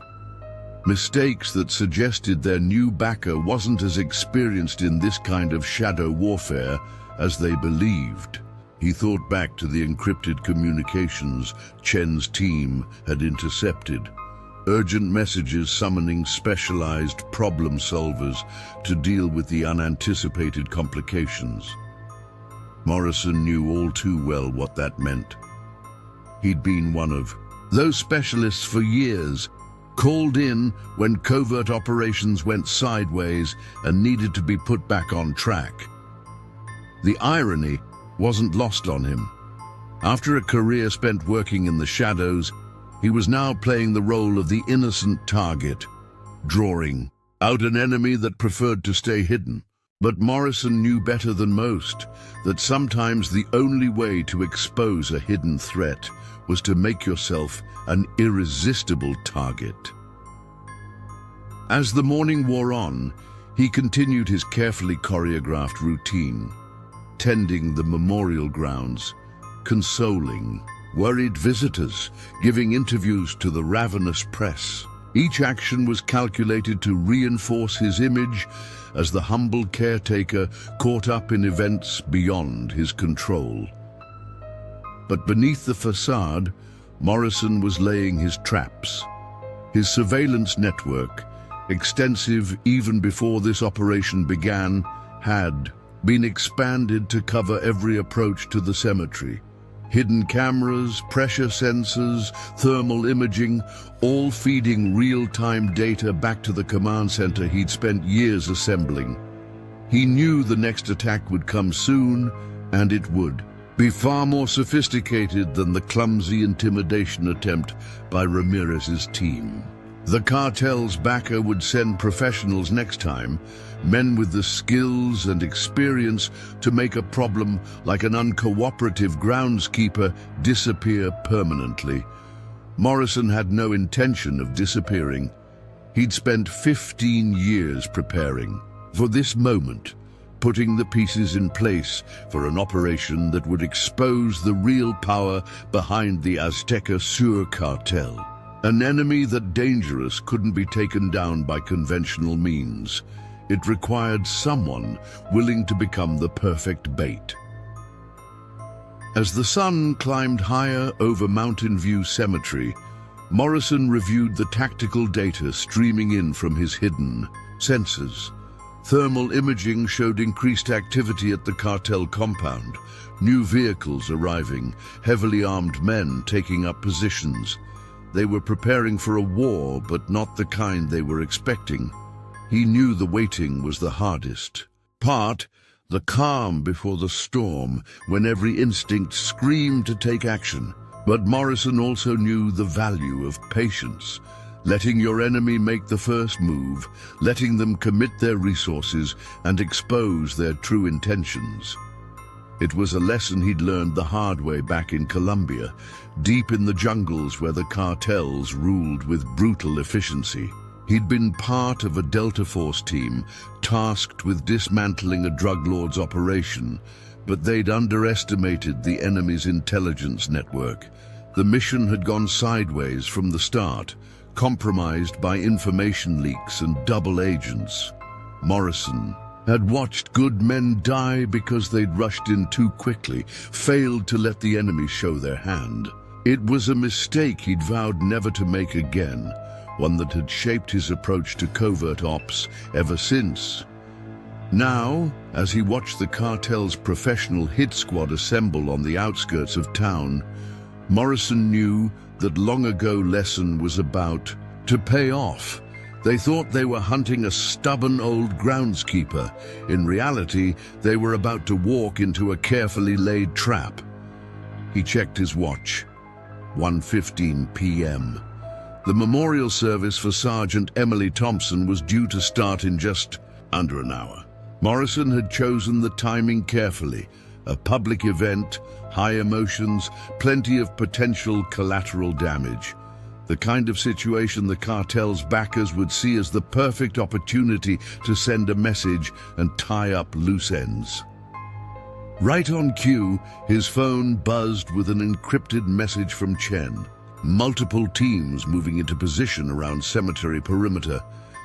Mistakes that suggested their new backer wasn't as experienced in this kind of shadow warfare as they believed. He thought back to the encrypted communications Chen's team had intercepted. Urgent messages summoning specialized problem solvers to deal with the unanticipated complications. Morrison knew all too well what that meant. He'd been one of those specialists for years, called in when covert operations went sideways and needed to be put back on track. The irony wasn't lost on him. After a career spent working in the shadows, he was now playing the role of the innocent target, drawing out an enemy that preferred to stay hidden. But Morrison knew better than most that sometimes the only way to expose a hidden threat was to make yourself an irresistible target. As the morning wore on, he continued his carefully choreographed routine, tending the memorial grounds, consoling worried visitors, giving interviews to the ravenous press. Each action was calculated to reinforce his image as the humble caretaker caught up in events beyond his control. But beneath the facade, Morrison was laying his traps. His surveillance network, extensive even before this operation began, had been expanded to cover every approach to the cemetery. Hidden cameras, pressure sensors, thermal imaging, all feeding real-time data back to the command center he'd spent years assembling. He knew the next attack would come soon, and it would be far more sophisticated than the clumsy intimidation attempt by Ramirez's team. The cartel's backer would send professionals next time, men with the skills and experience to make a problem like an uncooperative groundskeeper disappear permanently. Morrison had no intention of disappearing. He'd spent 15 years preparing for this moment, putting the pieces in place for an operation that would expose the real power behind the Azteca Sur cartel. An enemy that dangerous couldn't be taken down by conventional means. It required someone willing to become the perfect bait. As the sun climbed higher over Mountain View Cemetery, Morrison reviewed the tactical data streaming in from his hidden sensors. Thermal imaging showed increased activity at the cartel compound, new vehicles arriving, heavily armed men taking up positions. They were preparing for a war, but not the kind they were expecting. He knew the waiting was the hardest part, the calm before the storm, when every instinct screamed to take action. But Morrison also knew the value of patience, letting your enemy make the first move, letting them commit their resources and expose their true intentions. It was a lesson he'd learned the hard way back in Colombia, deep in the jungles where the cartels ruled with brutal efficiency. He'd been part of a Delta Force team tasked with dismantling a drug lord's operation, but they'd underestimated the enemy's intelligence network. The mission had gone sideways from the start, compromised by information leaks and double agents. Morrison had watched good men die because they'd rushed in too quickly, failed to let the enemy show their hand. It was a mistake he'd vowed never to make again, one that had shaped his approach to covert ops ever since. Now, as he watched the cartel's professional hit squad assemble on the outskirts of town, Morrison knew that long ago lesson was about to pay off. They thought they were hunting a stubborn old groundskeeper. In reality, they were about to walk into a carefully laid trap. He checked his watch. 1:15 p.m. The memorial service for Sergeant Emily Thompson was due to start in just under an hour. Morrison had chosen the timing carefully. A public event, high emotions, plenty of potential collateral damage. The kind of situation the cartel's backers would see as the perfect opportunity to send a message and tie up loose ends. Right on cue, his phone buzzed with an encrypted message from Chen. Multiple teams moving into position around cemetery perimeter.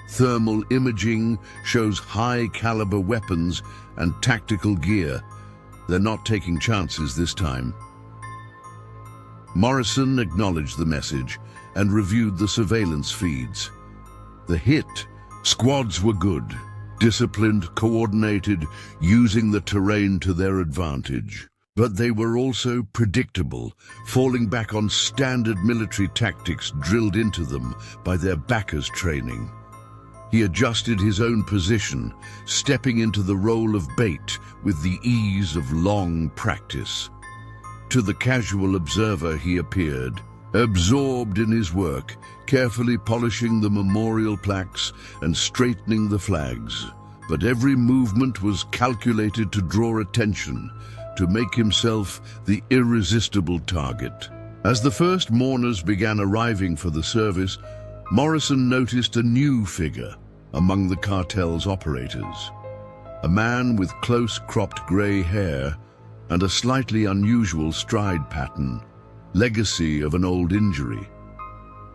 Thermal imaging shows high-caliber weapons and tactical gear. They're not taking chances this time. Morrison acknowledged the message and reviewed the surveillance feeds. The hit squads were good, disciplined, coordinated, using the terrain to their advantage. But they were also predictable, falling back on standard military tactics drilled into them by their backers' training. He adjusted his own position, stepping into the role of bait with the ease of long practice. To the casual observer he appeared, absorbed in his work, carefully polishing the memorial plaques and straightening the flags. But every movement was calculated to draw attention, to make himself the irresistible target. As the first mourners began arriving for the service, Morrison noticed a new figure among the cartel's operators. A man with close-cropped grey hair and a slightly unusual stride pattern, legacy of an old injury.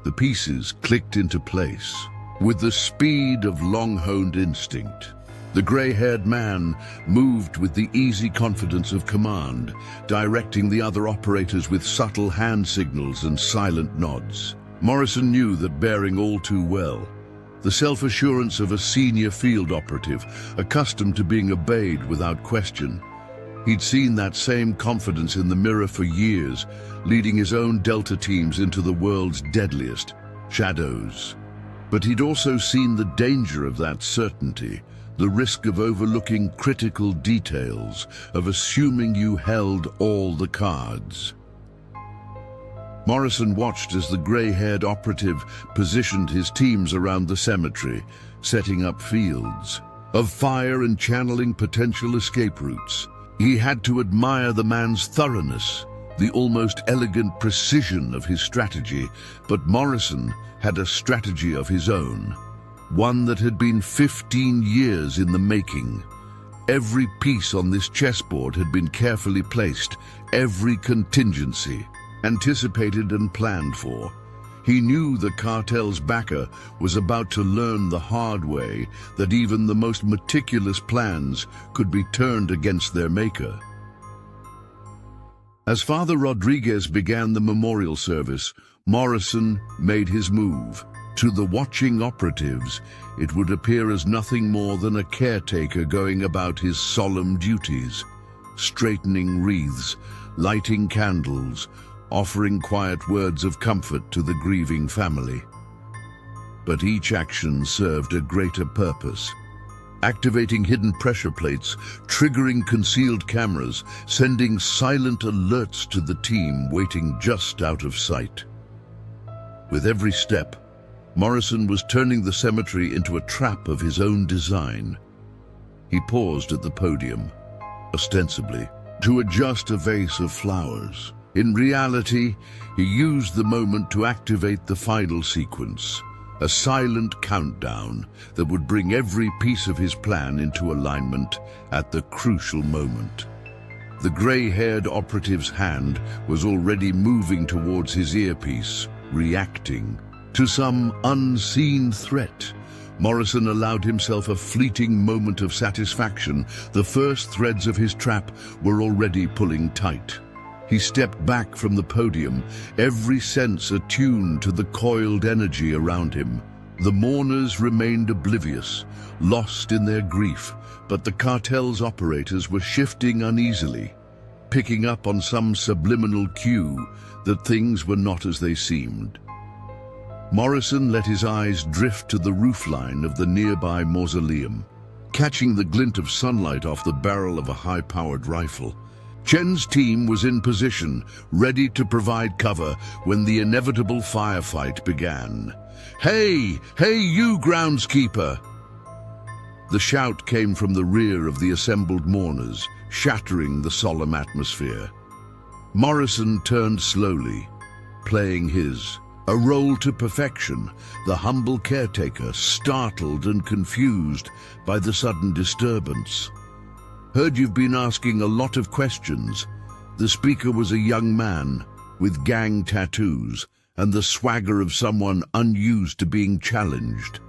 The pieces clicked into place with the speed of long-honed instinct. The grey-haired man moved with the easy confidence of command, directing the other operators with subtle hand signals and silent nods. Morrison knew that bearing all too well, the self-assurance of a senior field operative, accustomed to being obeyed without question. He'd seen that same confidence in the mirror for years, leading his own Delta teams into the world's deadliest, shadows. But he'd also seen the danger of that certainty, the risk of overlooking critical details, of assuming you held all the cards. Morrison watched as the grey-haired operative positioned his teams around the cemetery, setting up fields of fire and channeling potential escape routes. He had to admire the man's thoroughness, the almost elegant precision of his strategy, but Morrison had a strategy of his own, one that had been 15 years in the making. Every piece on this chessboard had been carefully placed, every contingency anticipated and planned for. He knew the cartel's backer was about to learn the hard way that even the most meticulous plans could be turned against their maker. As Father Rodriguez began the memorial service, Morrison made his move. To the watching operatives, it would appear as nothing more than a caretaker going about his solemn duties, straightening wreaths, lighting candles, offering quiet words of comfort to the grieving family. But each action served a greater purpose. Activating hidden pressure plates, triggering concealed cameras, sending silent alerts to the team waiting just out of sight. With every step, Morrison was turning the cemetery into a trap of his own design. He paused at the podium, ostensibly, to adjust a vase of flowers. In reality, he used the moment to activate the final sequence, a silent countdown that would bring every piece of his plan into alignment at the crucial moment. The grey-haired operative's hand was already moving towards his earpiece, reacting to some unseen threat. Morrison allowed himself a fleeting moment of satisfaction. The first threads of his trap were already pulling tight. He stepped back from the podium, every sense attuned to the coiled energy around him. The mourners remained oblivious, lost in their grief, but the cartel's operators were shifting uneasily, picking up on some subliminal cue that things were not as they seemed. Morrison let his eyes drift to the roofline of the nearby mausoleum, catching the glint of sunlight off the barrel of a high-powered rifle. Chen's team was in position, ready to provide cover when the inevitable firefight began. "Hey! Hey, you groundskeeper!" The shout came from the rear of the assembled mourners, shattering the solemn atmosphere. Morrison turned slowly, playing his A role to perfection, the humble caretaker, startled and confused by the sudden disturbance. Heard you've been asking a lot of questions. The speaker was a young man with gang tattoos and the swagger of someone unused to being challenged.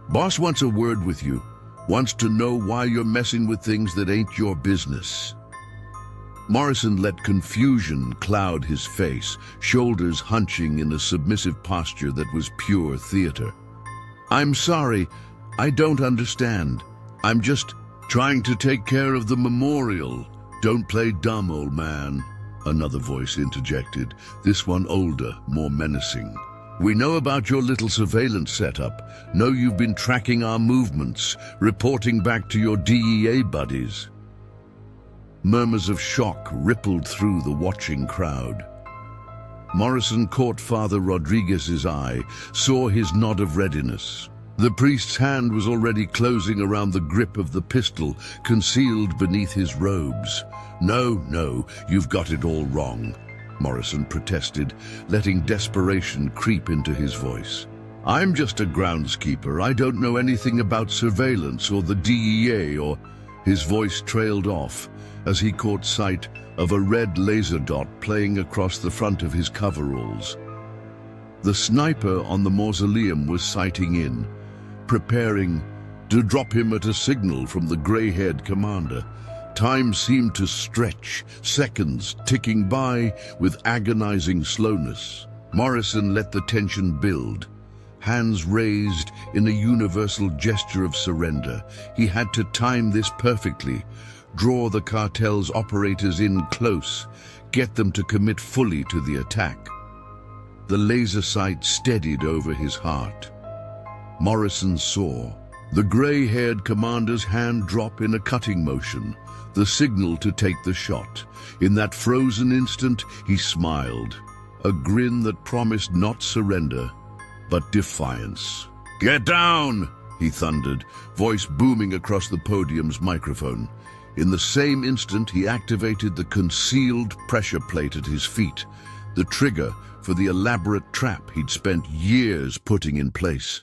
Boss wants a word with you, wants to know why you're messing with things that ain't your business. Morrison let confusion cloud his face, shoulders hunching in a submissive posture that was pure theater. I'm sorry, I don't understand. I'm just trying to take care of the memorial. Don't play dumb, old man, another voice interjected, this one older, more menacing. We know about your little surveillance setup, know you've been tracking our movements, reporting back to your DEA buddies. Murmurs of shock rippled through the watching crowd. Morrison caught Father Rodriguez's eye, saw his nod of readiness. The priest's hand was already closing around the grip of the pistol, concealed beneath his robes. No, you've got it all wrong, Morrison protested, letting desperation creep into his voice. I'm just a groundskeeper. I don't know anything about surveillance or the DEA or... His voice trailed off as he caught sight of a red laser dot playing across the front of his coveralls. The sniper on the mausoleum was sighting in, preparing to drop him at a signal from the gray-haired commander. Time seemed to stretch, seconds ticking by with agonizing slowness. Morrison let the tension build, hands raised in a universal gesture of surrender. He had to time this perfectly, draw the cartel's operators in close, get them to commit fully to the attack. The laser sight steadied over his heart. Morrison saw the gray-haired commander's hand drop in a cutting motion, the signal to take the shot. In that frozen instant, he smiled, a grin that promised not surrender, but defiance. "Get down!" he thundered, voice booming across the podium's microphone. In the same instant, he activated the concealed pressure plate at his feet, the trigger for the elaborate trap he'd spent years putting in place.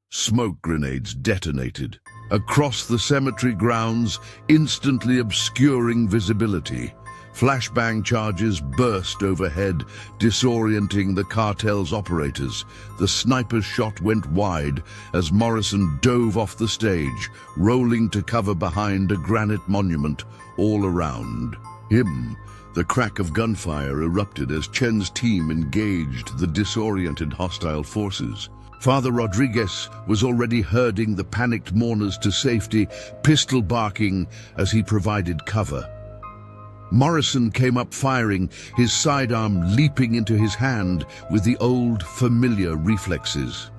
Smoke grenades detonated across the cemetery grounds, instantly obscuring visibility. Flashbang charges burst overhead, disorienting the cartel's operators. The sniper's shot went wide as Morrison dove off the stage, rolling to cover behind a granite monument all around him. The crack of gunfire erupted as Chen's team engaged the disoriented hostile forces. Father Rodriguez was already herding the panicked mourners to safety, pistol barking as he provided cover. Morrison came up firing, his sidearm leaping into his hand with the old, familiar reflexes.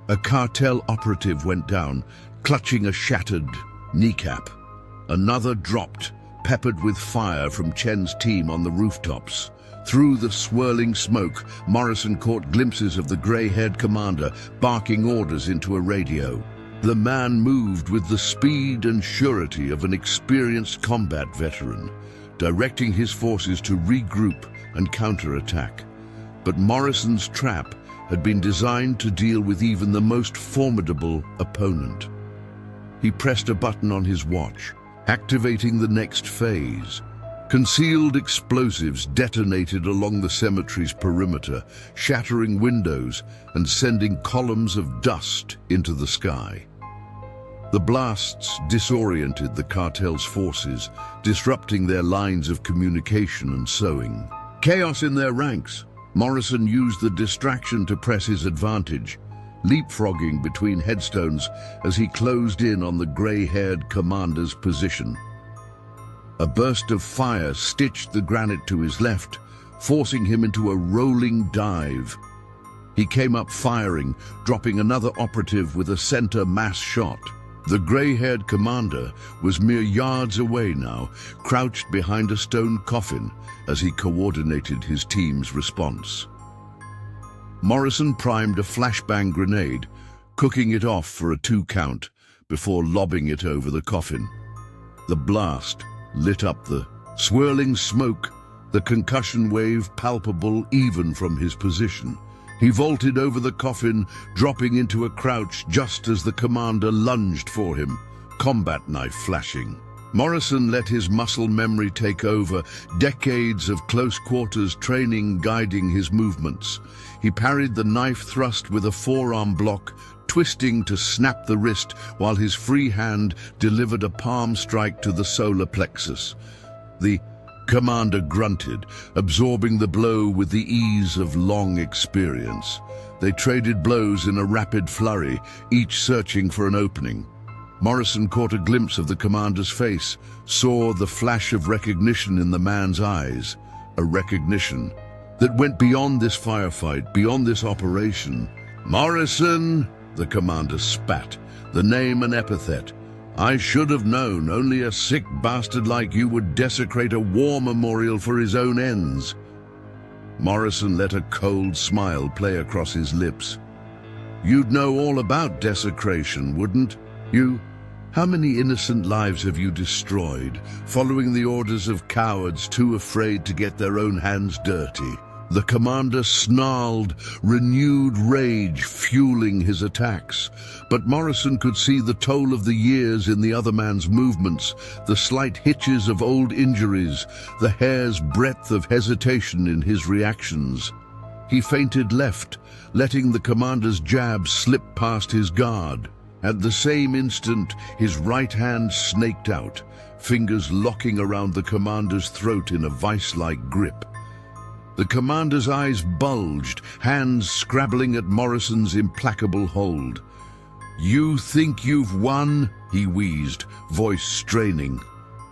A cartel operative went down, clutching a shattered kneecap. Another dropped, peppered with fire from Chen's team on the rooftops. Through the swirling smoke, Morrison caught glimpses of the gray-haired commander barking orders into a radio. The man moved with the speed and surety of an experienced combat veteran, directing his forces to regroup and counterattack. But Morrison's trap had been designed to deal with even the most formidable opponent. He pressed a button on his watch, activating the next phase. Concealed explosives detonated along the cemetery's perimeter, shattering windows and sending columns of dust into the sky. The blasts disoriented the cartel's forces, disrupting their lines of communication and sewing. Chaos in their ranks. Morrison used the distraction to press his advantage, leapfrogging between headstones as he closed in on the gray-haired commander's position. A burst of fire stitched the granite to his left, forcing him into a rolling dive. He came up firing, dropping another operative with a center mass shot. The gray-haired commander was mere yards away now, crouched behind a stone coffin as he coordinated his team's response. Morrison primed a flashbang grenade, cooking it off for a 2 count before lobbing it over the coffin. The blast lit up the swirling smoke the concussion wave palpable even from his position. He vaulted over the coffin, dropping into a crouch just as the commander lunged for him, combat knife flashing. Morrison let his muscle memory take over, decades of close-quarters training guiding his movements. He parried the knife thrust with a forearm block, twisting to snap the wrist while his free hand delivered a palm strike to the solar plexus. The commander grunted, absorbing the blow with the ease of long experience. They traded blows in a rapid flurry, each searching for an opening. Morrison caught a glimpse of the commander's face, saw the flash of recognition in the man's eyes, a recognition that went beyond this firefight, beyond this operation. "Morrison," the commander spat, the name an epithet. "I should have known only a sick bastard like you would desecrate a war memorial for his own ends." Morrison let a cold smile play across his lips. "You'd know all about desecration, wouldn't you? How many innocent lives have you destroyed, following the orders of cowards too afraid to get their own hands dirty?" The commander snarled, renewed rage fueling his attacks. But Morrison could see the toll of the years in the other man's movements, the slight hitches of old injuries, the hair's breadth of hesitation in his reactions. He feinted left, letting the commander's jab slip past his guard. At the same instant, his right hand snaked out, fingers locking around the commander's throat in a vice-like grip. The commander's eyes bulged, hands scrabbling at Morrison's implacable hold. "You think you've won?" he wheezed, voice straining.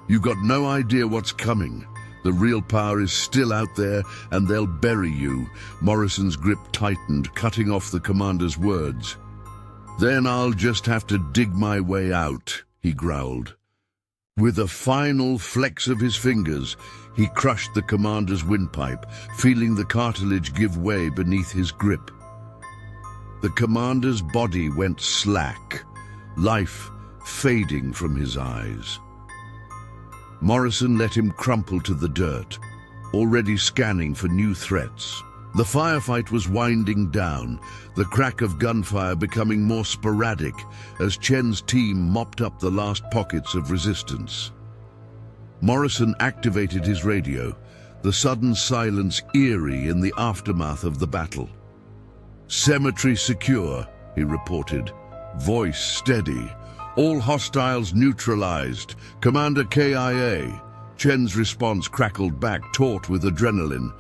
"You got no idea what's coming. The real power is still out there, and they'll bury you." Morrison's grip tightened, cutting off the commander's words. "Then I'll just have to dig my way out," he growled. With a final flex of his fingers, he crushed the commander's windpipe, feeling the cartilage give way beneath his grip. The commander's body went slack, life fading from his eyes. Morrison let him crumple to the dirt, already scanning for new threats. The firefight was winding down, the crack of gunfire becoming more sporadic as Chen's team mopped up the last pockets of resistance. Morrison activated his radio, the sudden silence eerie in the aftermath of the battle. "Cemetery secure," he reported, voice steady. "All hostiles neutralized. Commander KIA." Chen's response crackled back, taut with adrenaline.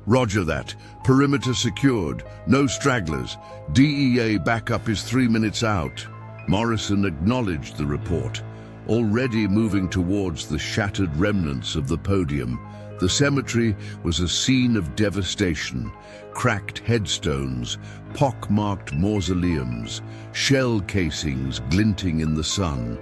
"Roger that. Perimeter secured. No stragglers. DEA backup is 3 minutes out." Morrison acknowledged the report, already moving towards the shattered remnants of the podium. The cemetery was a scene of devastation. Cracked headstones, pock-marked mausoleums, shell casings glinting in the sun.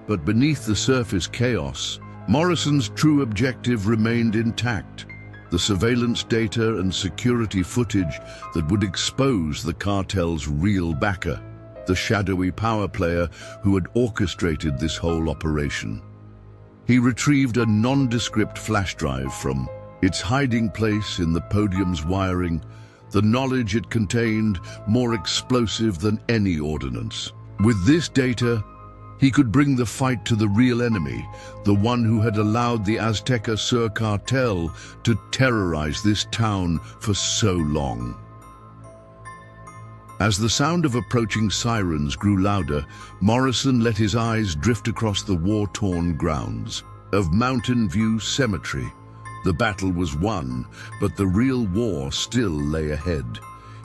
But beneath the surface chaos, Morrison's true objective remained intact. The surveillance data and security footage that would expose the cartel's real backer, the shadowy power player who had orchestrated this whole operation. He retrieved a nondescript flash drive from its hiding place in the podium's wiring, the knowledge it contained more explosive than any ordnance. With this data, he could bring the fight to the real enemy, the one who had allowed the Azteca Sur cartel to terrorize this town for so long. As the sound of approaching sirens grew louder, Morrison let his eyes drift across the war-torn grounds of Mountain View Cemetery. The battle was won, but the real war still lay ahead.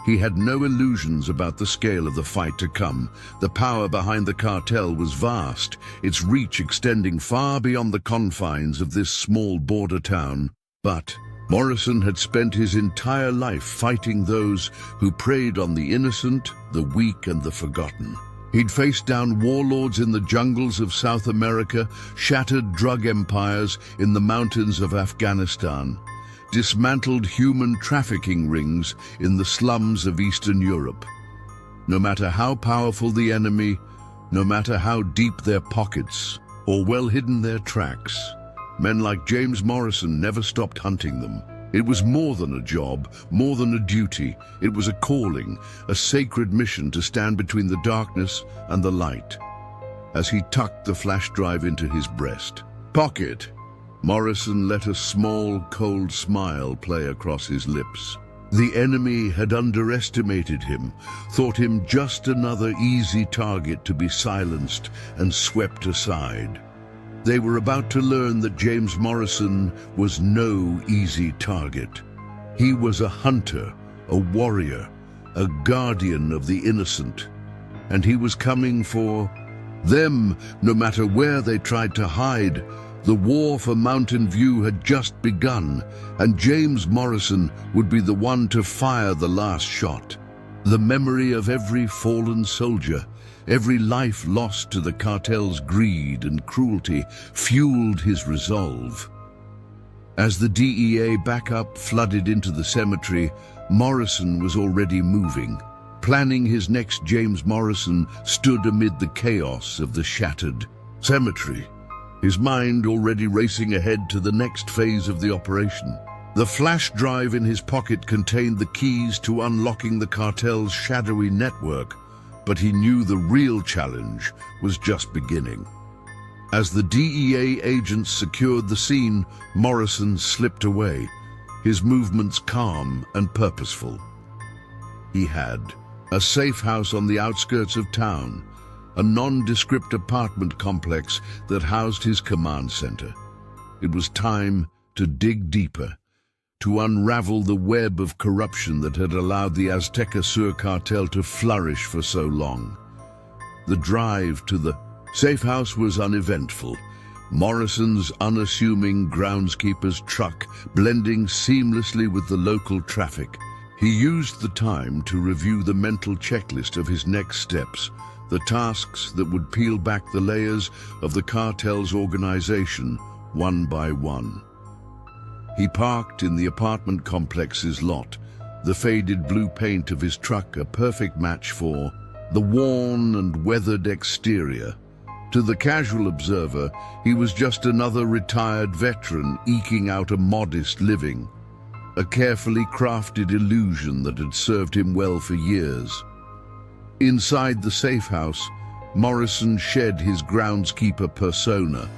He had no illusions about the scale of the fight to come. The power behind the cartel was vast, its reach extending far beyond the confines of this small border town. But Morrison had spent his entire life fighting those who preyed on the innocent, the weak, and the forgotten. He'd faced down warlords in the jungles of South America, shattered drug empires in the mountains of Afghanistan, dismantled human trafficking rings in the slums of Eastern Europe. No matter how powerful the enemy, no matter how deep their pockets or well hidden their tracks, Men like James Morrison never stopped hunting them. It was more than a job, more than a duty. It was a calling, a sacred mission to stand between the darkness and the light. As he tucked the flash drive into his breast pocket, Morrison let a small, cold smile play across his lips. The enemy had underestimated him, thought him just another easy target to be silenced and swept aside. They were about to learn that James Morrison was no easy target. He was a hunter, a warrior, a guardian of the innocent, and he was coming for them, no matter where they tried to hide. The war for Mountain View had just begun, and James Morrison would be the one to fire the last shot. The memory of every fallen soldier, every life lost to the cartel's greed and cruelty, fueled his resolve. As the DEA backup flooded into the cemetery, Morrison was already moving. Planning his next James Morrison stood amid the chaos of the shattered cemetery, his mind already racing ahead to the next phase of the operation. The flash drive in his pocket contained the keys to unlocking the cartel's shadowy network, but he knew the real challenge was just beginning. As the DEA agents secured the scene, Morrison slipped away, his movements calm and purposeful. He had a safe house on the outskirts of town, a nondescript apartment complex that housed his command center. It was time to dig deeper, to unravel the web of corruption that had allowed the Azteca Sur cartel to flourish for so long. The drive to the safe house was uneventful, Morrison's unassuming groundskeeper's truck blending seamlessly with the local traffic. He used the time to review the mental checklist of his next steps, the tasks that would peel back the layers of the cartel's organization one by one. He parked in the apartment complex's lot, the faded blue paint of his truck a perfect match for the worn and weathered exterior. To the casual observer, he was just another retired veteran eking out a modest living, a carefully crafted illusion that had served him well for years. Inside the safe house, Morrison shed his groundskeeper persona,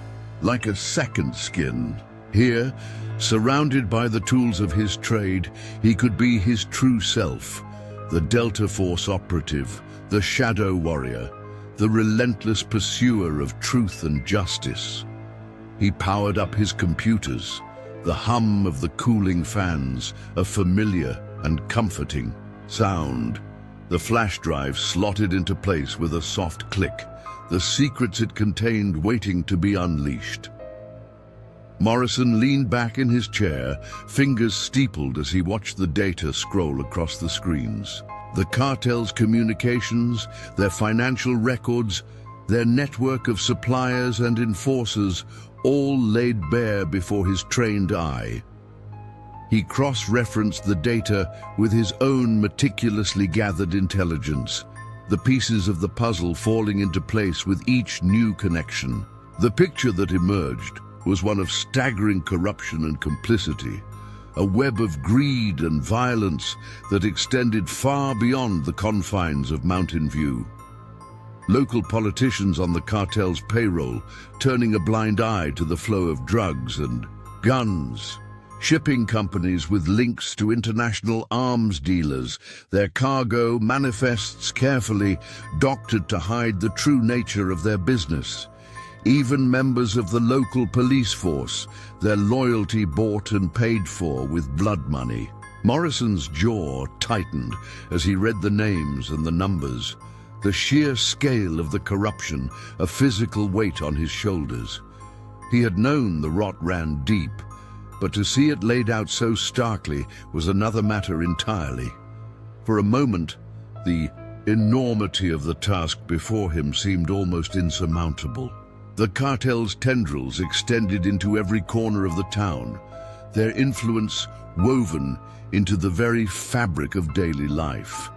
like a second skin. Here, surrounded by the tools of his trade, he could be his true self, the Delta Force operative, the shadow warrior, the relentless pursuer of truth and justice. He powered up his computers, the hum of the cooling fans, a familiar and comforting sound. The flash drive slotted into place with a soft click, the secrets it contained waiting to be unleashed. Morrison leaned back in his chair, fingers steepled as he watched the data scroll across the screens. The cartel's communications, their financial records, their network of suppliers and enforcers, all laid bare before his trained eye. He cross-referenced the data with his own meticulously gathered intelligence, the pieces of the puzzle falling into place with each new connection. The picture that emerged was one of staggering corruption and complicity, a web of greed and violence that extended far beyond the confines of Mountain View. Local politicians on the cartel's payroll, turning a blind eye to the flow of drugs and guns. Shipping companies with links to international arms dealers, their cargo manifests carefully doctored to hide the true nature of their business. Even members of the local police force, their loyalty bought and paid for with blood money. Morrison's jaw tightened as he read the names and the numbers. The sheer scale of the corruption, a physical weight on his shoulders. He had known the rot ran deep, but to see it laid out so starkly was another matter entirely. For a moment, the enormity of the task before him seemed almost insurmountable. The cartel's tendrils extended into every corner of the town, their influence woven into the very fabric of daily life.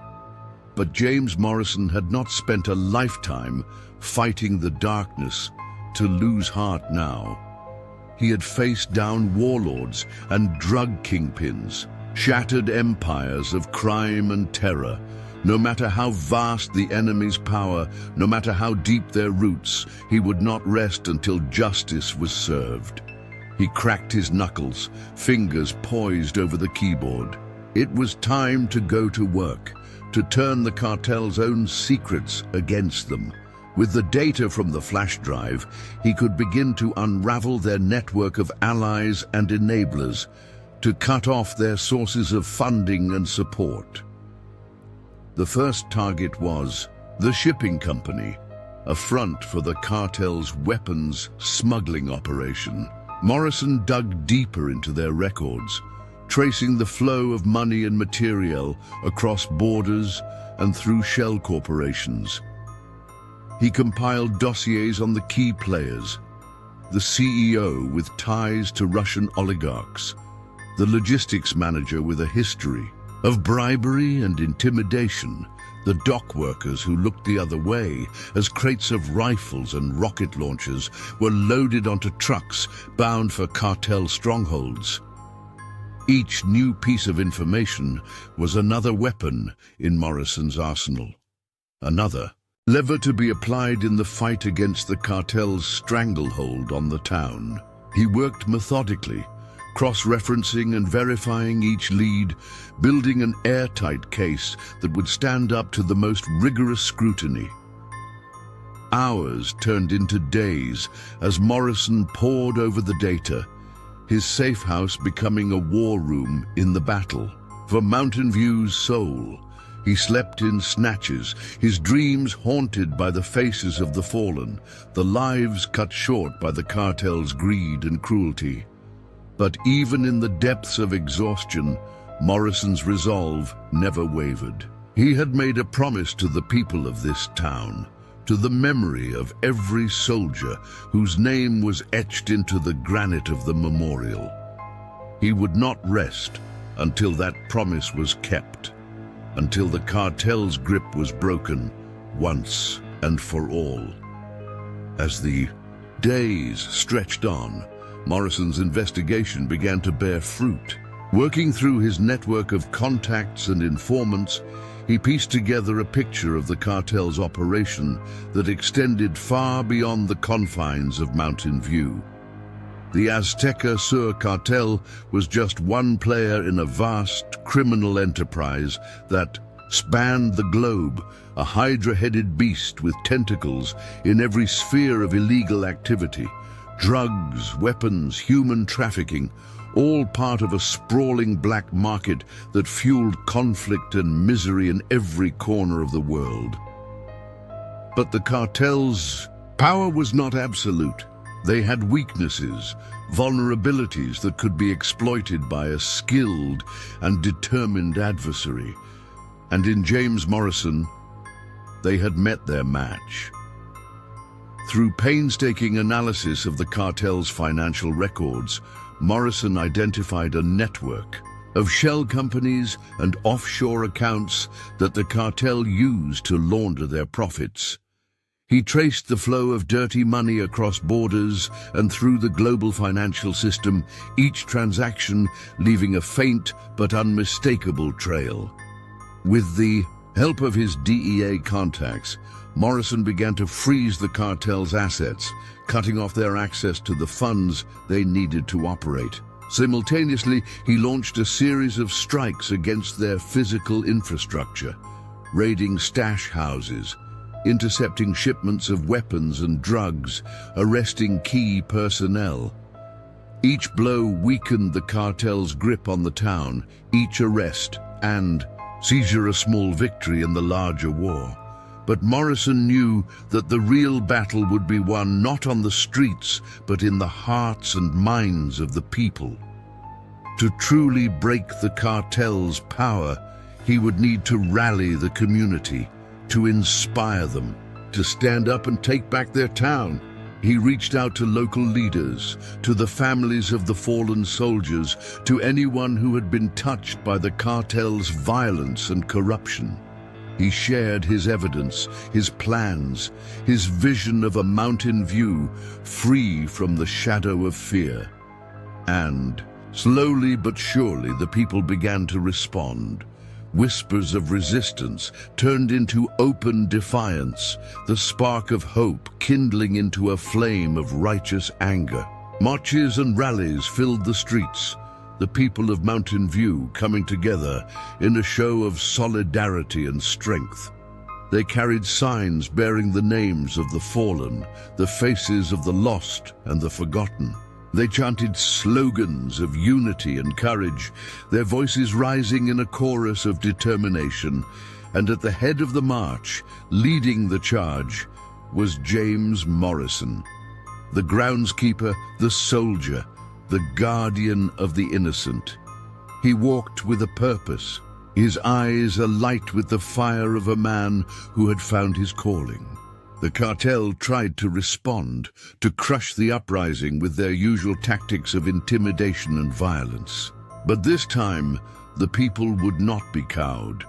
But James Morrison had not spent a lifetime fighting the darkness to lose heart now. he had faced down warlords and drug kingpins, shattered empires of crime and terror. No matter how vast the enemy's power, no matter how deep their roots, he would not rest until justice was served. He cracked his knuckles, fingers poised over the keyboard. It was time to go to work, to turn the cartel's own secrets against them. With the data from the flash drive, he could begin to unravel their network of allies and enablers, to cut off their sources of funding and support. The first target was the shipping company, a front for the cartel's weapons smuggling operation. Morrison dug deeper into their records, tracing the flow of money and material across borders and through shell corporations. He compiled dossiers on the key players, the CEO with ties to Russian oligarchs, the logistics manager with a history of bribery and intimidation, the dock workers who looked the other way as crates of rifles and rocket launchers were loaded onto trucks bound for cartel strongholds. Each new piece of information was another weapon in Morrison's arsenal. Another lever to be applied in the fight against the cartel's stranglehold on the town. He worked methodically, cross-referencing and verifying each lead, building an airtight case that would stand up to the most rigorous scrutiny. Hours turned into days as Morrison pored over the data, his safe house becoming a war room in the battle. For Mountain View's soul, he slept in snatches, his dreams haunted by the faces of the fallen, the lives cut short by the cartel's greed and cruelty. But even in the depths of exhaustion, Morrison's resolve never wavered. He had made a promise to the people of this town, to the memory of every soldier whose name was etched into the granite of the memorial. He would not rest until that promise was kept, until the cartel's grip was broken once and for all. As the days stretched on, Morrison's investigation began to bear fruit. Working through his network of contacts and informants, he pieced together a picture of the cartel's operation that extended far beyond the confines of Mountain View. The Azteca Sur cartel was just one player in a vast criminal enterprise that spanned the globe, a hydra-headed beast with tentacles in every sphere of illegal activity. Drugs, weapons, human trafficking, all part of a sprawling black market that fueled conflict and misery in every corner of the world. But the cartel's power was not absolute. They had weaknesses, vulnerabilities that could be exploited by a skilled and determined adversary. And in James Morrison, they had met their match. Through painstaking analysis of the cartel's financial records, Morrison identified a network of shell companies and offshore accounts that the cartel used to launder their profits. He traced the flow of dirty money across borders and through the global financial system, each transaction leaving a faint but unmistakable trail. With the help of his DEA contacts, Morrison began to freeze the cartel's assets, cutting off their access to the funds they needed to operate. Simultaneously, he launched a series of strikes against their physical infrastructure, raiding stash houses, intercepting shipments of weapons and drugs, arresting key personnel. Each blow weakened the cartel's grip on the town, each arrest and seizure a small victory in the larger war. But Morrison knew that the real battle would be won not on the streets, but in the hearts and minds of the people. To truly break the cartel's power, he would need to rally the community, to inspire them, to stand up and take back their town. He reached out to local leaders, to the families of the fallen soldiers, to anyone who had been touched by the cartel's violence and corruption. He shared his evidence, his plans, his vision of a mountain view free from the shadow of fear. And, slowly but surely, the people began to respond. Whispers of resistance turned into open defiance, the spark of hope kindling into a flame of righteous anger. Marches and rallies filled the streets, the people of Mountain View coming together in a show of solidarity and strength. They carried signs bearing the names of the fallen, the faces of the lost and the forgotten. They chanted slogans of unity and courage, their voices rising in a chorus of determination. And at the head of the march, leading the charge, was James Morrison, the groundskeeper, the soldier, the guardian of the innocent. He walked with a purpose, his eyes alight with the fire of a man who had found his calling. The cartel tried to respond, to crush the uprising with their usual tactics of intimidation and violence. But this time, the people would not be cowed.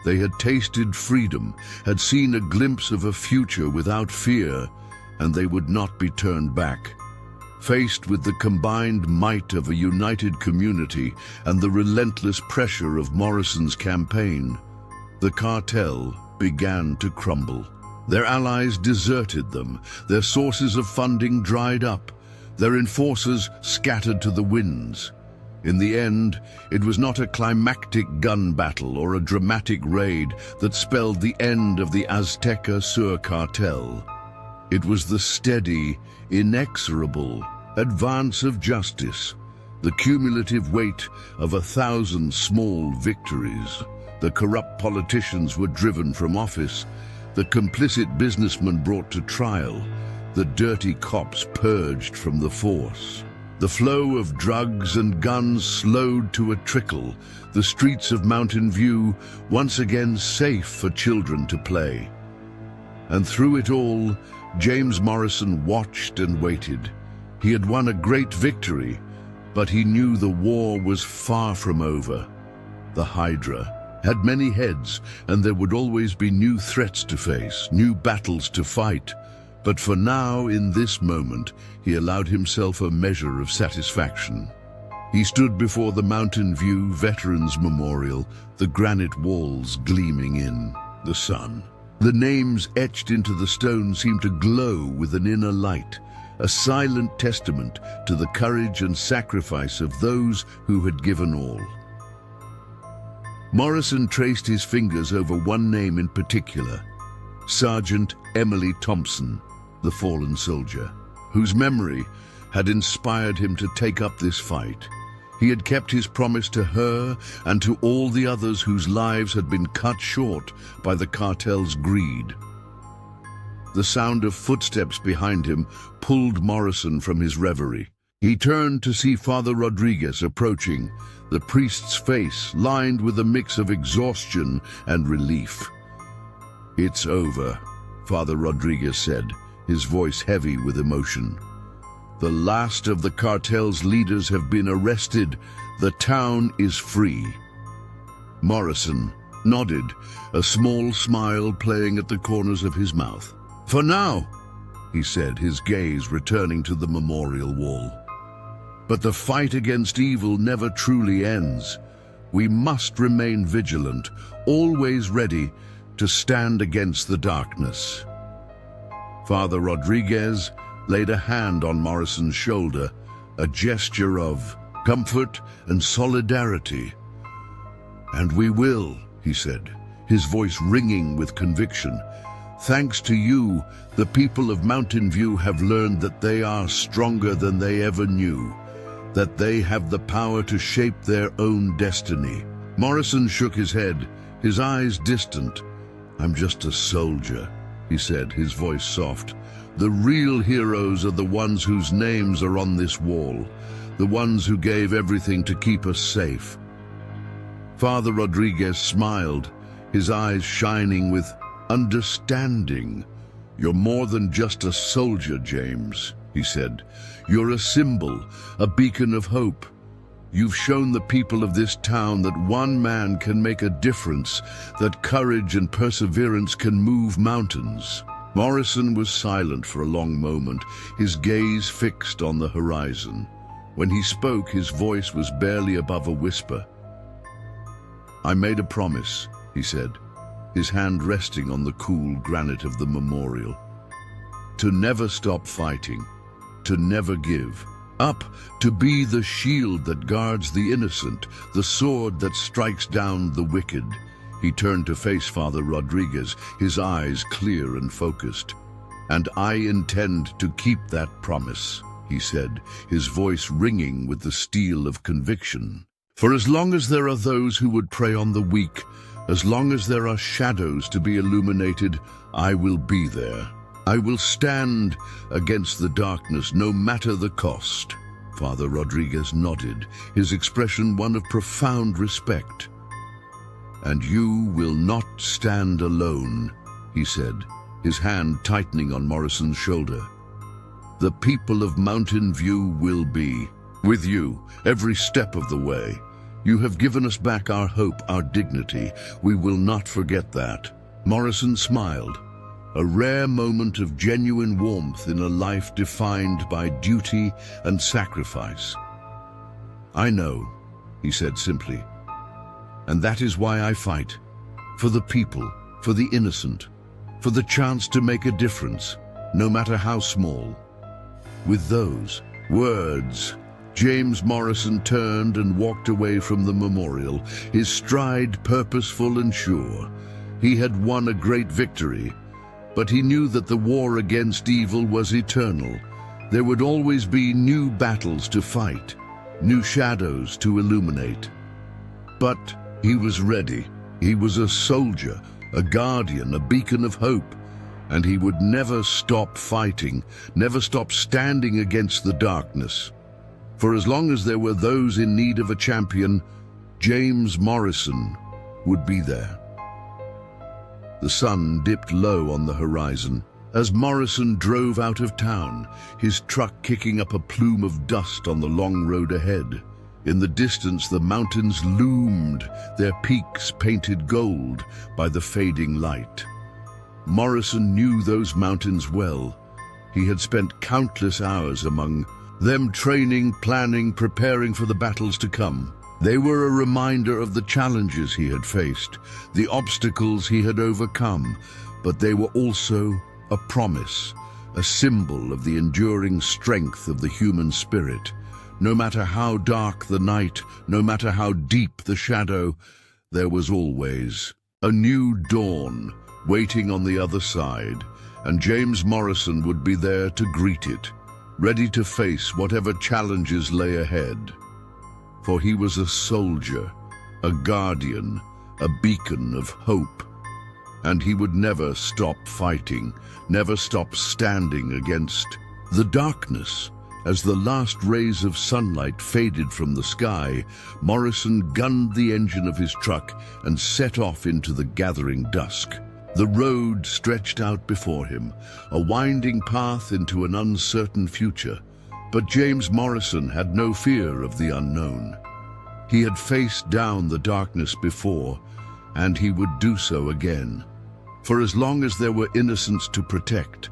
They had tasted freedom, had seen a glimpse of a future without fear, and they would not be turned back. Faced with the combined might of a united community and the relentless pressure of Morrison's campaign, the cartel began to crumble. Their allies deserted them, their sources of funding dried up, their enforcers scattered to the winds. In the end, it was not a climactic gun battle or a dramatic raid that spelled the end of the Azteca Sur cartel. It was the steady, inexorable advance of justice, the cumulative weight of 1,000 small victories. The corrupt politicians were driven from office, the complicit businessmen brought to trial, the dirty cops purged from the force. The flow of drugs and guns slowed to a trickle, the streets of Mountain View once again safe for children to play. And through it all, James Morrison watched and waited. He had won a great victory, but he knew the war was far from over. The Hydra had many heads, and there would always be new threats to face, new battles to fight. But for now, in this moment, he allowed himself a measure of satisfaction. He stood before the Mountain View Veterans Memorial, the granite walls gleaming in the sun. The names etched into the stone seemed to glow with an inner light, a silent testament to the courage and sacrifice of those who had given all. Morrison traced his fingers over one name in particular, Sergeant Emily Thompson, the fallen soldier, whose memory had inspired him to take up this fight. He had kept his promise to her and to all the others whose lives had been cut short by the cartel's greed. The sound of footsteps behind him pulled Morrison from his reverie. He turned to see Father Rodriguez approaching, the priest's face lined with a mix of exhaustion and relief. "It's over," Father Rodriguez said, his voice heavy with emotion. "The last of the cartel's leaders have been arrested. The town is free." Morrison nodded, a small smile playing at the corners of his mouth. "For now," he said, his gaze returning to the memorial wall. "But the fight against evil never truly ends. We must remain vigilant, always ready to stand against the darkness." Father Rodriguez laid a hand on Morrison's shoulder, a gesture of comfort and solidarity. "And we will," he said, his voice ringing with conviction. "Thanks to you, the people of Mountain View have learned that they are stronger than they ever knew, that they have the power to shape their own destiny." Morrison shook his head, his eyes distant. "I'm just a soldier," he said, his voice soft. "The real heroes are the ones whose names are on this wall, the ones who gave everything to keep us safe." Father Rodriguez smiled, his eyes shining with understanding. "You're more than just a soldier, James," he said. "You're a symbol, a beacon of hope. You've shown the people of this town that one man can make a difference, that courage and perseverance can move mountains." Morrison was silent for a long moment, his gaze fixed on the horizon. When he spoke, his voice was barely above a whisper. "I made a promise," he said, his hand resting on the cool granite of the memorial. "To never stop fighting, to never give up, to be the shield that guards the innocent, the sword that strikes down the wicked." He turned to face Father Rodriguez, his eyes clear and focused. "And I intend to keep that promise," he said, his voice ringing with the steel of conviction. "For as long as there are those who would prey on the weak, as long as there are shadows to be illuminated, I will be there. I will stand against the darkness, no matter the cost." Father Rodriguez nodded, his expression one of profound respect. "And you will not stand alone," he said, his hand tightening on Morrison's shoulder. "The people of Mountain View will be with you every step of the way. You have given us back our hope, our dignity. We will not forget that." Morrison smiled, a rare moment of genuine warmth in a life defined by duty and sacrifice. "I know," he said simply, "and that is why I fight. For the people, for the innocent, for the chance to make a difference, no matter how small." With those words, James Morrison turned and walked away from the memorial, his stride purposeful and sure. He had won a great victory, but he knew that the war against evil was eternal. There would always be new battles to fight, new shadows to illuminate. But he was ready. He was a soldier, a guardian, a beacon of hope, and he would never stop fighting, never stop standing against the darkness. For as long as there were those in need of a champion, James Morrison would be there. The sun dipped low on the horizon as Morrison drove out of town, his truck kicking up a plume of dust on the long road ahead. In the distance, the mountains loomed, their peaks painted gold by the fading light. Morrison knew those mountains well. He had spent countless hours among them, training, planning, preparing for the battles to come. They were a reminder of the challenges he had faced, the obstacles he had overcome, but they were also a promise, a symbol of the enduring strength of the human spirit. No matter how dark the night, no matter how deep the shadow, there was always a new dawn waiting on the other side, and James Morrison would be there to greet it, ready to face whatever challenges lay ahead. For he was a soldier, a guardian, a beacon of hope, and he would never stop fighting, never stop standing against the darkness. As the last rays of sunlight faded from the sky, Morrison gunned the engine of his truck and set off into the gathering dusk. The road stretched out before him, a winding path into an uncertain future. But James Morrison had no fear of the unknown. He had faced down the darkness before, and he would do so again. For as long as there were innocents to protect,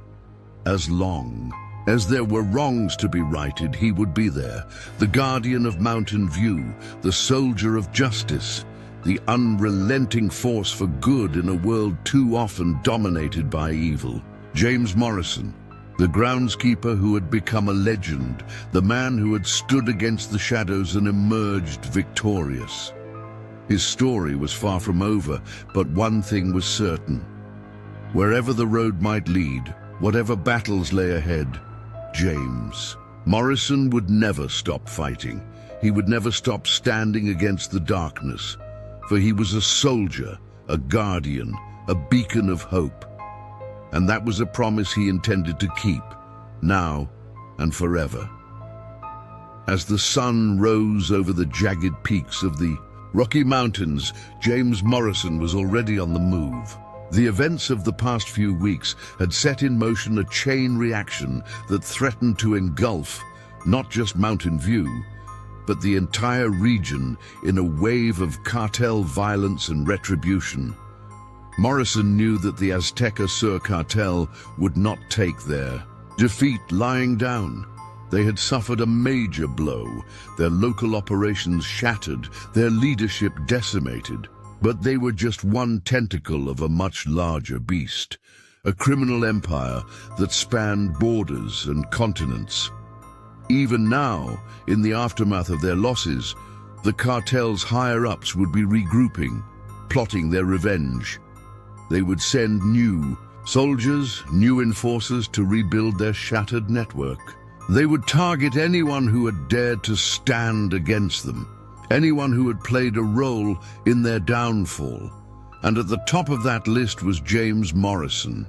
as long as there were wrongs to be righted, he would be there, the guardian of Mountain View, the soldier of justice, the unrelenting force for good in a world too often dominated by evil. James Morrison, the groundskeeper who had become a legend, the man who had stood against the shadows and emerged victorious. His story was far from over, but one thing was certain. Wherever the road might lead, whatever battles lay ahead, James Morrison would never stop fighting. He would never stop standing against the darkness, for he was a soldier, a guardian, a beacon of hope. And that was a promise he intended to keep, now and forever. As the sun rose over the jagged peaks of the Rocky Mountains, James Morrison was already on the move. The events of the past few weeks had set in motion a chain reaction that threatened to engulf not just Mountain View, but the entire region in a wave of cartel violence and retribution. Morrison knew that the Azteca Sur cartel would not take their defeat lying down. They had suffered a major blow, their local operations shattered, their leadership decimated. But they were just one tentacle of a much larger beast, a criminal empire that spanned borders and continents. Even now, in the aftermath of their losses, the cartel's higher-ups would be regrouping, plotting their revenge. They would send new soldiers, new enforcers to rebuild their shattered network. They would target anyone who had dared to stand against them, anyone who had played a role in their downfall. And at the top of that list was James Morrison.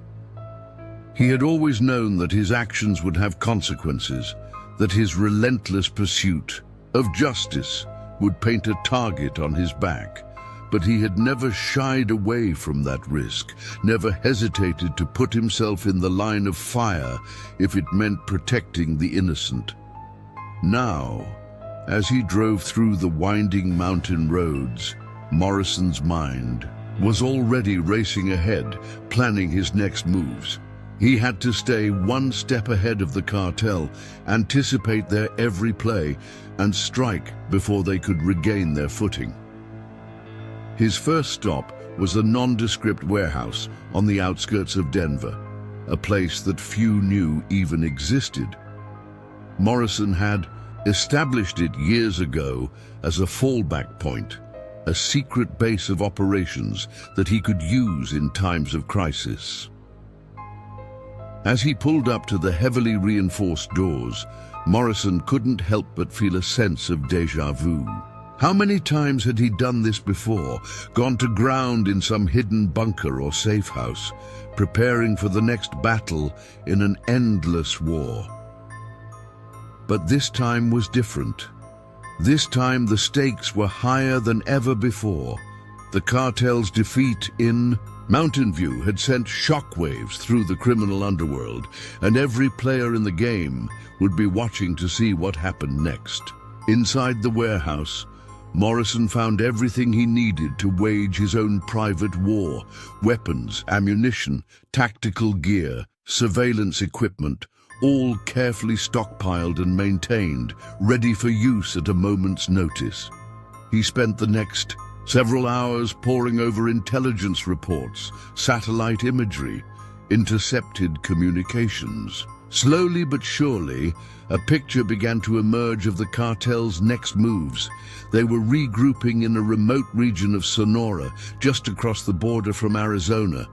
He had always known that his actions would have consequences, that his relentless pursuit of justice would paint a target on his back. But he had never shied away from that risk, never hesitated to put himself in the line of fire if it meant protecting the innocent. Now, as he drove through the winding mountain roads, Morrison's mind was already racing ahead, planning his next moves. He had to stay one step ahead of the cartel, anticipate their every play, and strike before they could regain their footing. His first stop was a nondescript warehouse on the outskirts of Denver, a place that few knew even existed. Morrison had established it years ago as a fallback point, a secret base of operations that he could use in times of crisis. As he pulled up to the heavily reinforced doors, Morrison couldn't help but feel a sense of déjà vu. How many times had he done this before, gone to ground in some hidden bunker or safe house, preparing for the next battle in an endless war? But this time was different. This time the stakes were higher than ever before. The cartel's defeat in Mountain View had sent shockwaves through the criminal underworld, and every player in the game would be watching to see what happened next. Inside the warehouse, Morrison found everything he needed to wage his own private war: weapons, ammunition, tactical gear, surveillance equipment, all carefully stockpiled and maintained, ready for use at a moment's notice. He spent the next several hours poring over intelligence reports, satellite imagery, intercepted communications. Slowly but surely, a picture began to emerge of the cartel's next moves. They were regrouping in a remote region of Sonora, just across the border from Arizona.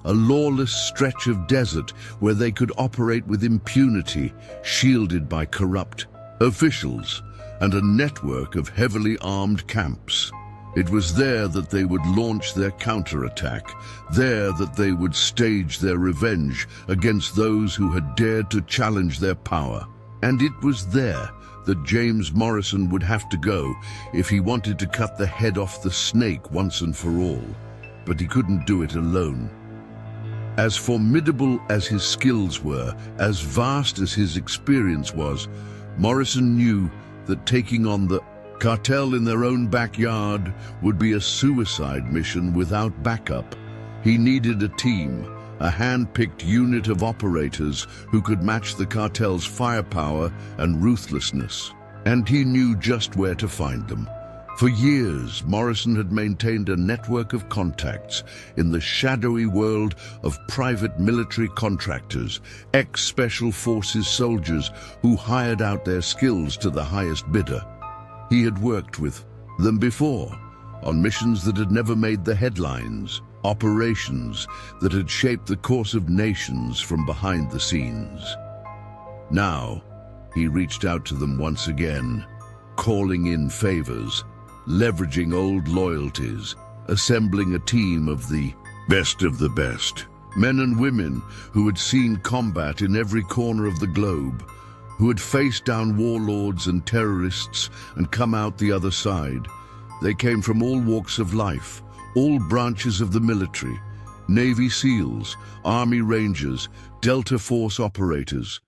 A lawless stretch of desert where they could operate with impunity, shielded by corrupt officials and a network of heavily armed camps. It was there that they would launch their counterattack, there that they would stage their revenge against those who had dared to challenge their power. And it was there that James Morrison would have to go if he wanted to cut the head off the snake once and for all. But he couldn't do it alone. As formidable as his skills were, as vast as his experience was, Morrison knew that taking on the cartel in their own backyard would be a suicide mission without backup. He needed a team, a hand-picked unit of operators who could match the cartel's firepower and ruthlessness. And he knew just where to find them. For years, Morrison had maintained a network of contacts in the shadowy world of private military contractors, ex-special forces soldiers who hired out their skills to the highest bidder. He had worked with them before, on missions that had never made the headlines, operations that had shaped the course of nations from behind the scenes. Now, he reached out to them once again, calling in favors, leveraging old loyalties, assembling a team of the best, men and women who had seen combat in every corner of the globe, who had faced down warlords and terrorists and come out the other side. They came from all walks of life, all branches of the military: Navy SEALs, Army Rangers, Delta Force operators,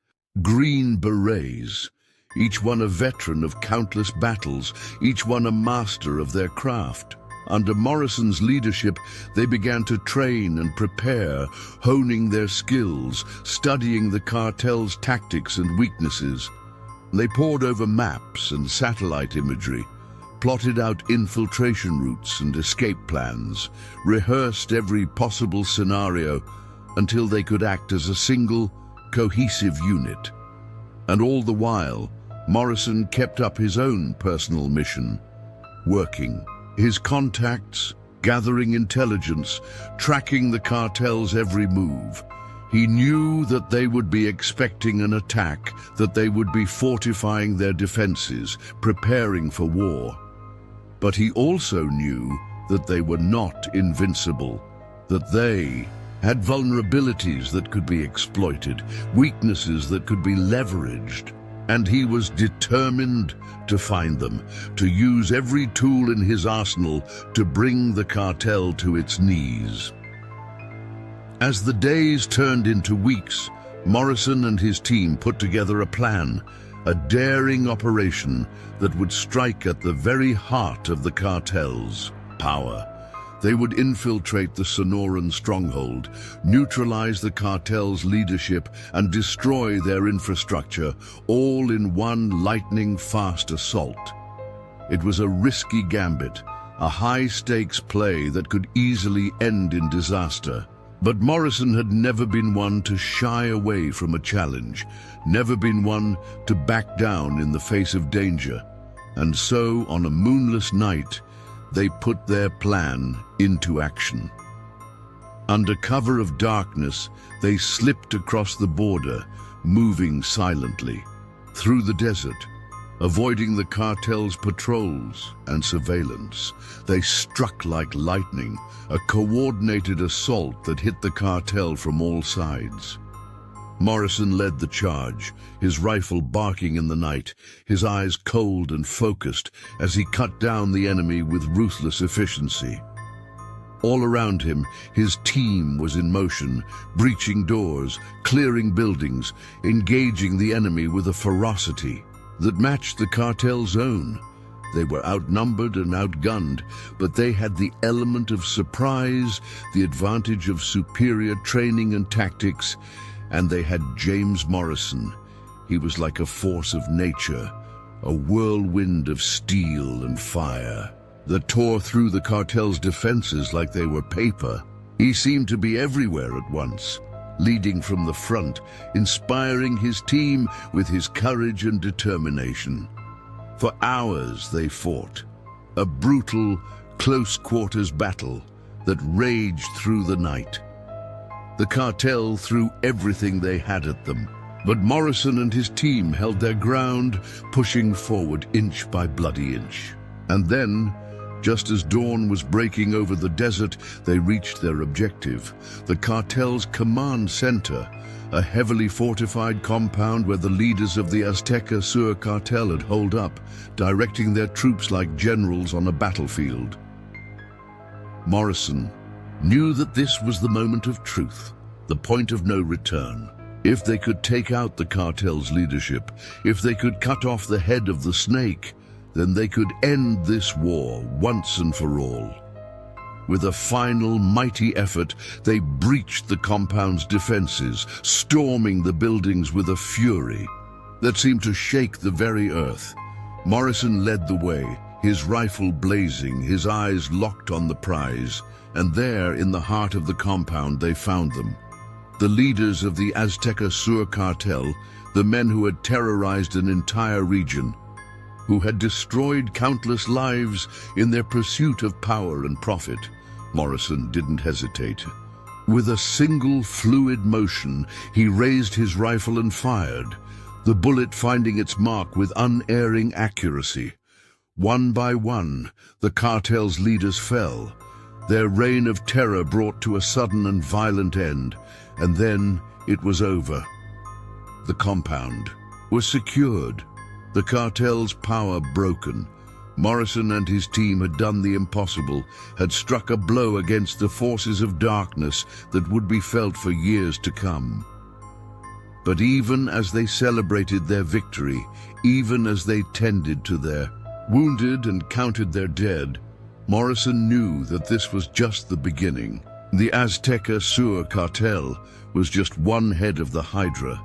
Green Berets. each one a veteran of countless battles, each one a master of their craft. Under Morrison's leadership, they began to train and prepare, honing their skills, studying the cartel's tactics and weaknesses. They pored over maps and satellite imagery, plotted out infiltration routes and escape plans, rehearsed every possible scenario until they could act as a single, cohesive unit. And all the while, Morrison kept up his own personal mission, working his contacts, gathering intelligence, tracking the cartel's every move. He knew that they would be expecting an attack, that they would be fortifying their defenses, preparing for war. But he also knew that they were not invincible, that they had vulnerabilities that could be exploited, weaknesses that could be leveraged. And he was determined to find them, to use every tool in his arsenal to bring the cartel to its knees. As the days turned into weeks, Morrison and his team put together a plan, a daring operation that would strike at the very heart of the cartel's power. They would infiltrate the Sonoran stronghold, neutralize the cartel's leadership, and destroy their infrastructure, all in one lightning-fast assault. It was a risky gambit, a high-stakes play that could easily end in disaster. But Morrison had never been one to shy away from a challenge, never been one to back down in the face of danger. And so, on a moonless night, they put their plan into action. Under cover of darkness, they slipped across the border, moving silently through the desert, avoiding the cartel's patrols and surveillance. They struck like lightning, a coordinated assault that hit the cartel from all sides. Morrison led the charge, his rifle barking in the night, his eyes cold and focused as he cut down the enemy with ruthless efficiency. All around him, his team was in motion, breaching doors, clearing buildings, engaging the enemy with a ferocity that matched the cartel's own. They were outnumbered and outgunned, but they had the element of surprise, the advantage of superior training and tactics, and they had James Morrison. He was like a force of nature, a whirlwind of steel and fire that tore through the cartel's defenses like they were paper. He seemed to be everywhere at once, leading from the front, inspiring his team with his courage and determination. For hours they fought, a brutal, close-quarters battle that raged through the night. The cartel threw everything they had at them, but Morrison and his team held their ground, pushing forward inch by bloody inch. And then, just as dawn was breaking over the desert, they reached their objective, the cartel's command center, a heavily fortified compound where the leaders of the Azteca Sur cartel had holed up, directing their troops like generals on a battlefield. Morrison knew that this was the moment of truth, the point of no return. If they could take out the cartel's leadership, if they could cut off the head of the snake, then they could end this war once and for all. With a final mighty effort, they breached the compound's defenses, storming the buildings with a fury that seemed to shake the very earth. Morrison led the way, his rifle blazing, his eyes locked on the prize, and there, in the heart of the compound, they found them. The leaders of the Azteca Sur cartel, the men who had terrorized an entire region, who had destroyed countless lives in their pursuit of power and profit. Morrison didn't hesitate. With a single fluid motion, he raised his rifle and fired, the bullet finding its mark with unerring accuracy. One by one, the cartel's leaders fell, their reign of terror brought to a sudden and violent end, and then it was over. The compound was secured, the cartel's power broken. Morrison and his team had done the impossible, had struck a blow against the forces of darkness that would be felt for years to come. But even as they celebrated their victory, even as they tended to their wounded and counted their dead, Morrison knew that this was just the beginning. The Azteca Sur cartel was just one head of the Hydra,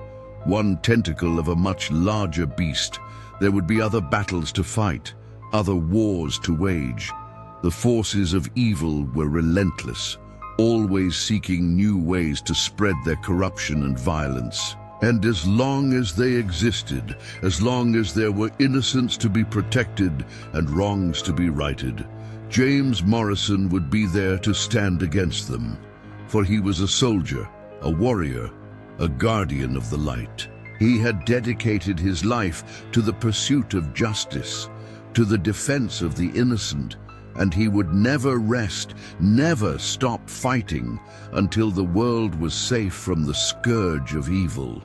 one tentacle of a much larger beast. There would be other battles to fight, other wars to wage. The forces of evil were relentless, always seeking new ways to spread their corruption and violence. And as long as they existed, as long as there were innocents to be protected and wrongs to be righted, James Morrison would be there to stand against them. For he was a soldier, a warrior, a guardian of the light. He had dedicated his life to the pursuit of justice, to the defense of the innocent, and he would never rest, never stop fighting until the world was safe from the scourge of evil.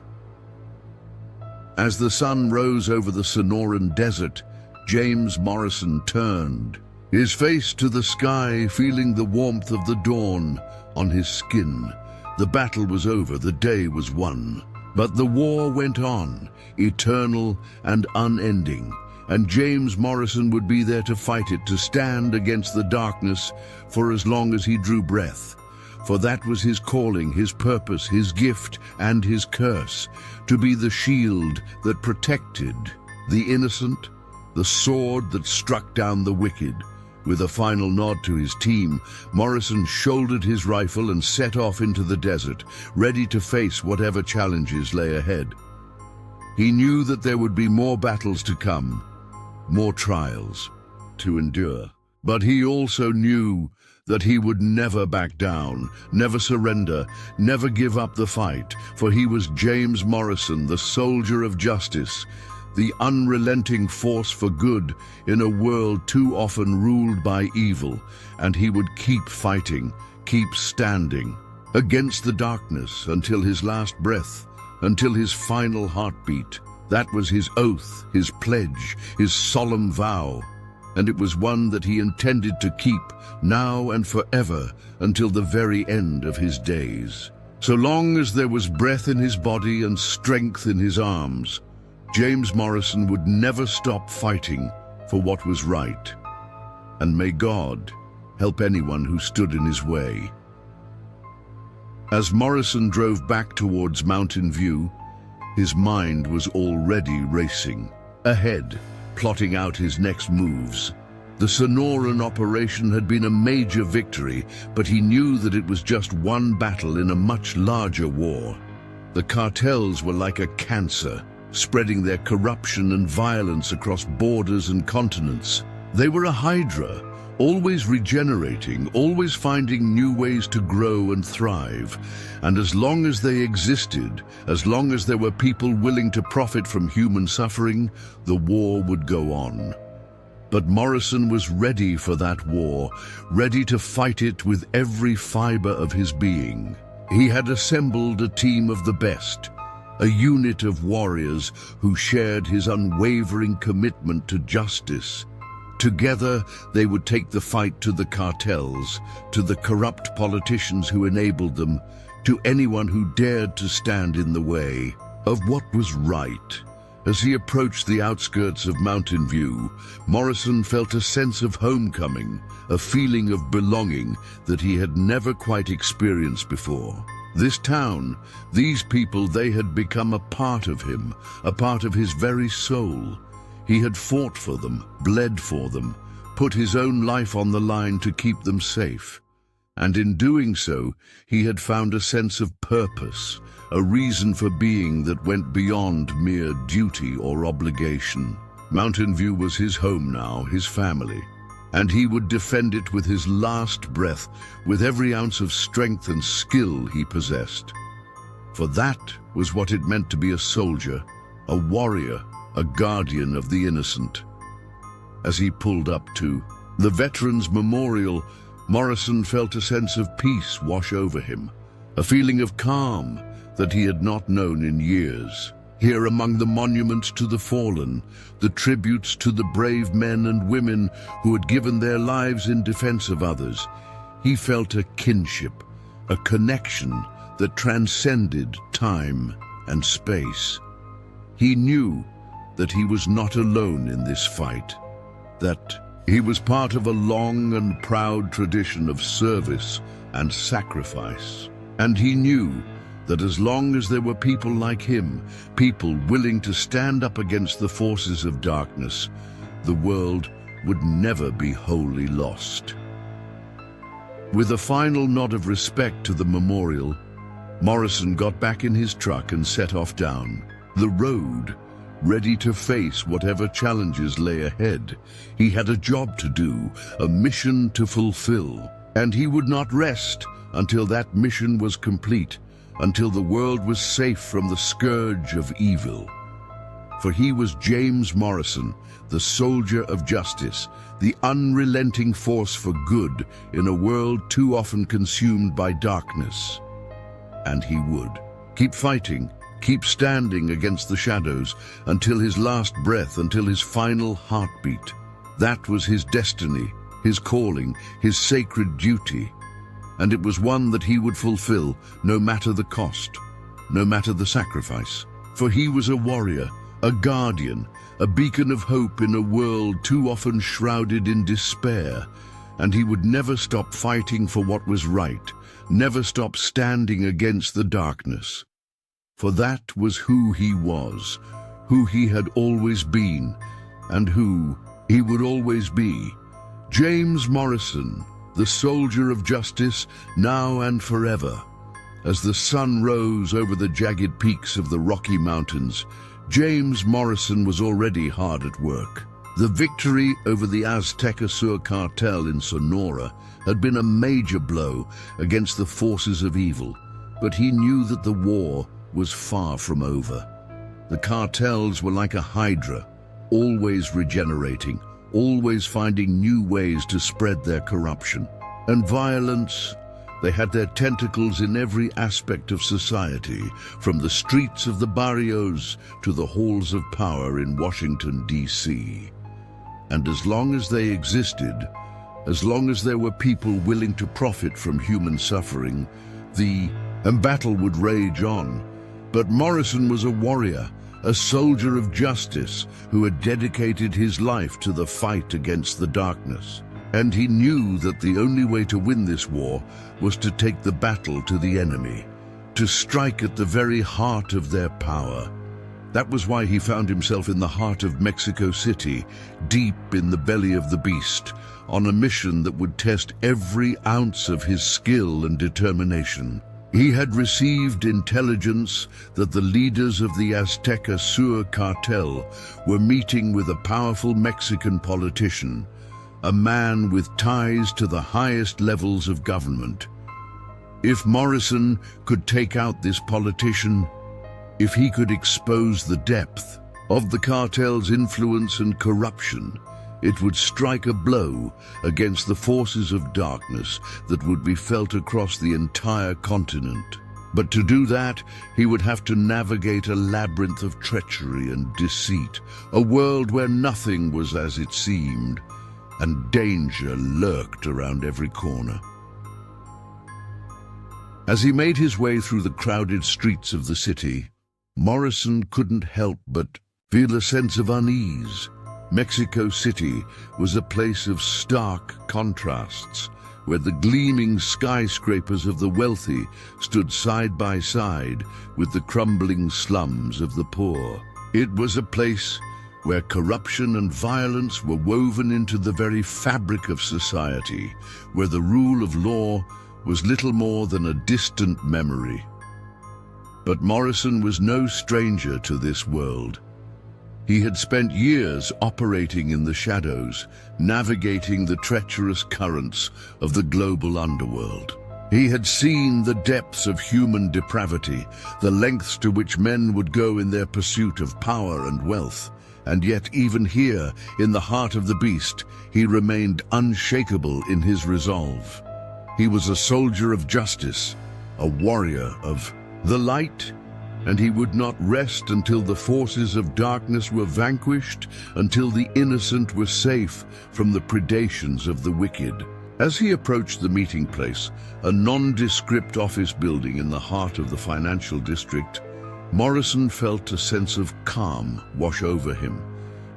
As the sun rose over the Sonoran desert, James Morrison turned, his face to the sky, feeling the warmth of the dawn on his skin. The battle was over, the day was won. But the war went on, eternal and unending, and James Morrison would be there to fight it, to stand against the darkness for as long as he drew breath. For that was his calling, his purpose, his gift, and his curse, to be the shield that protected the innocent, the sword that struck down the wicked. With a final nod to his team, Morrison shouldered his rifle and set off into the desert, ready to face whatever challenges lay ahead. He knew that there would be more battles to come, more trials to endure. But he also knew that he would never back down, never surrender, never give up the fight, for he was James Morrison, the soldier of justice, the unrelenting force for good in a world too often ruled by evil, and he would keep fighting, keep standing against the darkness until his last breath, until his final heartbeat. That was his oath, his pledge, his solemn vow, and it was one that he intended to keep now and forever until the very end of his days. So long as there was breath in his body and strength in his arms, James Morrison would never stop fighting for what was right. And may God help anyone who stood in his way. As Morrison drove back towards Mountain View, his mind was already racing. Ahead, plotting out his next moves. The Sonoran operation had been a major victory, but he knew that it was just one battle in a much larger war. The cartels were like a cancer, spreading their corruption and violence across borders and continents. They were a hydra, always regenerating, always finding new ways to grow and thrive. And as long as they existed, as long as there were people willing to profit from human suffering, the war would go on. But Morrison was ready for that war, ready to fight it with every fiber of his being. He had assembled a team of the best, a unit of warriors who shared his unwavering commitment to justice. Together, they would take the fight to the cartels, to the corrupt politicians who enabled them, to anyone who dared to stand in the way of what was right. As he approached the outskirts of Mountain View, Morrison felt a sense of homecoming, a feeling of belonging that he had never quite experienced before. This town, these people, they had become a part of him, a part of his very soul. He had fought for them, bled for them, put his own life on the line to keep them safe. And in doing so, he had found a sense of purpose, a reason for being that went beyond mere duty or obligation. Mountain View was his home now, his family, and he would defend it with his last breath, with every ounce of strength and skill he possessed. For that was what it meant to be a soldier, a warrior, a guardian of the innocent. As he pulled up to the Veterans Memorial, Morrison felt a sense of peace wash over him, a feeling of calm that he had not known in years. Here among the monuments to the fallen, the tributes to the brave men and women who had given their lives in defense of others, he felt a kinship, a connection that transcended time. and space. He knew that he was not alone in this fight, that he was part of a long and proud tradition of service and sacrifice. And he knew that as long as there were people like him, people willing to stand up against the forces of darkness, the world would never be wholly lost. With a final nod of respect to the memorial, Morrison got back in his truck and set off down the road, ready to face whatever challenges lay ahead. He had a job to do, a mission to fulfill, and he would not rest until that mission was complete, until the world was safe from the scourge of evil. For he was James Morrison, the soldier of justice, the unrelenting force for good in a world too often consumed by darkness. And he would keep fighting, keep standing against the shadows until his last breath, until his final heartbeat. That was his destiny, his calling, his sacred duty. And it was one that he would fulfill no matter the cost, no matter the sacrifice. For he was a warrior, a guardian, a beacon of hope in a world too often shrouded in despair. And he would never stop fighting for what was right, never stop standing against the darkness. For that was who he was, who he had always been, and who he would always be. James Morrison, the soldier of justice, now and forever. As the sun rose over the jagged peaks of the Rocky Mountains, James Morrison was already hard at work. The victory over the Azteca Sur cartel in Sonora had been a major blow against the forces of evil, but he knew that the war was far from over. The cartels were like a hydra, always regenerating, always finding new ways to spread their corruption and violence. They had their tentacles in every aspect of society, from the streets of the barrios to the halls of power in Washington, D.C. And as long as they existed, as long as there were people willing to profit from human suffering, the battle would rage on. But Morrison was a warrior, a soldier of justice who had dedicated his life to the fight against the darkness. And he knew that the only way to win this war was to take the battle to the enemy, to strike at the very heart of their power. That was why he found himself in the heart of Mexico City, deep in the belly of the beast, on a mission that would test every ounce of his skill and determination. He had received intelligence that the leaders of the Azteca Sur cartel were meeting with a powerful Mexican politician, a man with ties to the highest levels of government. If Morrison could take out this politician, if he could expose the depth of the cartel's influence and corruption, it would strike a blow against the forces of darkness that would be felt across the entire continent. But to do that, he would have to navigate a labyrinth of treachery and deceit, a world where nothing was as it seemed, and danger lurked around every corner. As he made his way through the crowded streets of the city, Morrison couldn't help but feel a sense of unease. Mexico City was a place of stark contrasts, where the gleaming skyscrapers of the wealthy stood side by side with the crumbling slums of the poor. It was a place where corruption and violence were woven into the very fabric of society, where the rule of law was little more than a distant memory. But Morrison was no stranger to this world. He had spent years operating in the shadows, navigating the treacherous currents of the global underworld. He had seen the depths of human depravity, the lengths to which men would go in their pursuit of power and wealth. And yet, even here, in the heart of the beast, he remained unshakable in his resolve. He was a soldier of justice, a warrior of the light, and he would not rest until the forces of darkness were vanquished, until the innocent were safe from the predations of the wicked. As he approached the meeting place, a nondescript office building in the heart of the financial district, Morrison felt a sense of calm wash over him.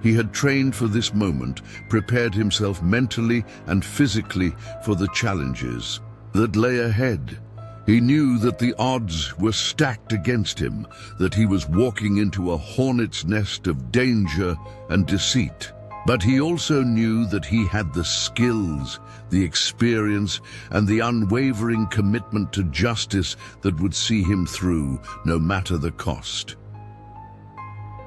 He had trained for this moment, prepared himself mentally and physically for the challenges that lay ahead. He knew that the odds were stacked against him, that he was walking into a hornet's nest of danger and deceit. But he also knew that he had the skills, the experience, and the unwavering commitment to justice that would see him through, no matter the cost.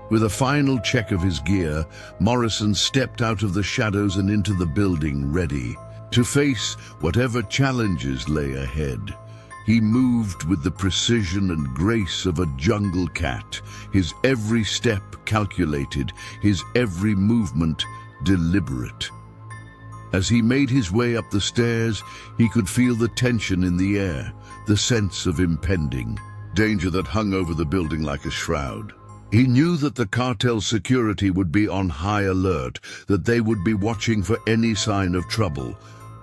With a final check of his gear, Morrison stepped out of the shadows and into the building, ready to face whatever challenges lay ahead. He moved with the precision and grace of a jungle cat, his every step calculated, his every movement deliberate. As he made his way up the stairs, he could feel the tension in the air, the sense of impending danger that hung over the building like a shroud. He knew that the cartel security would be on high alert, that they would be watching for any sign of trouble.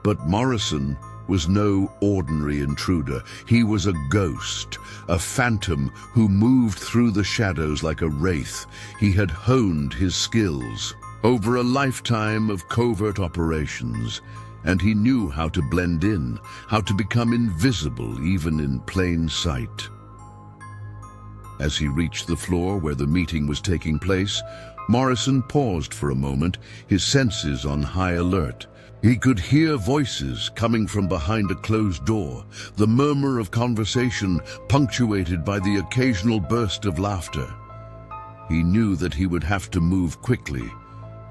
But Morrison was no ordinary intruder. He was a ghost, a phantom who moved through the shadows like a wraith. He had honed his skills over a lifetime of covert operations, and he knew how to blend in, how to become invisible even in plain sight. As he reached the floor where the meeting was taking place, Morrison paused for a moment, his senses on high alert. He could hear voices coming from behind a closed door, the murmur of conversation punctuated by the occasional burst of laughter. He knew that he would have to move quickly,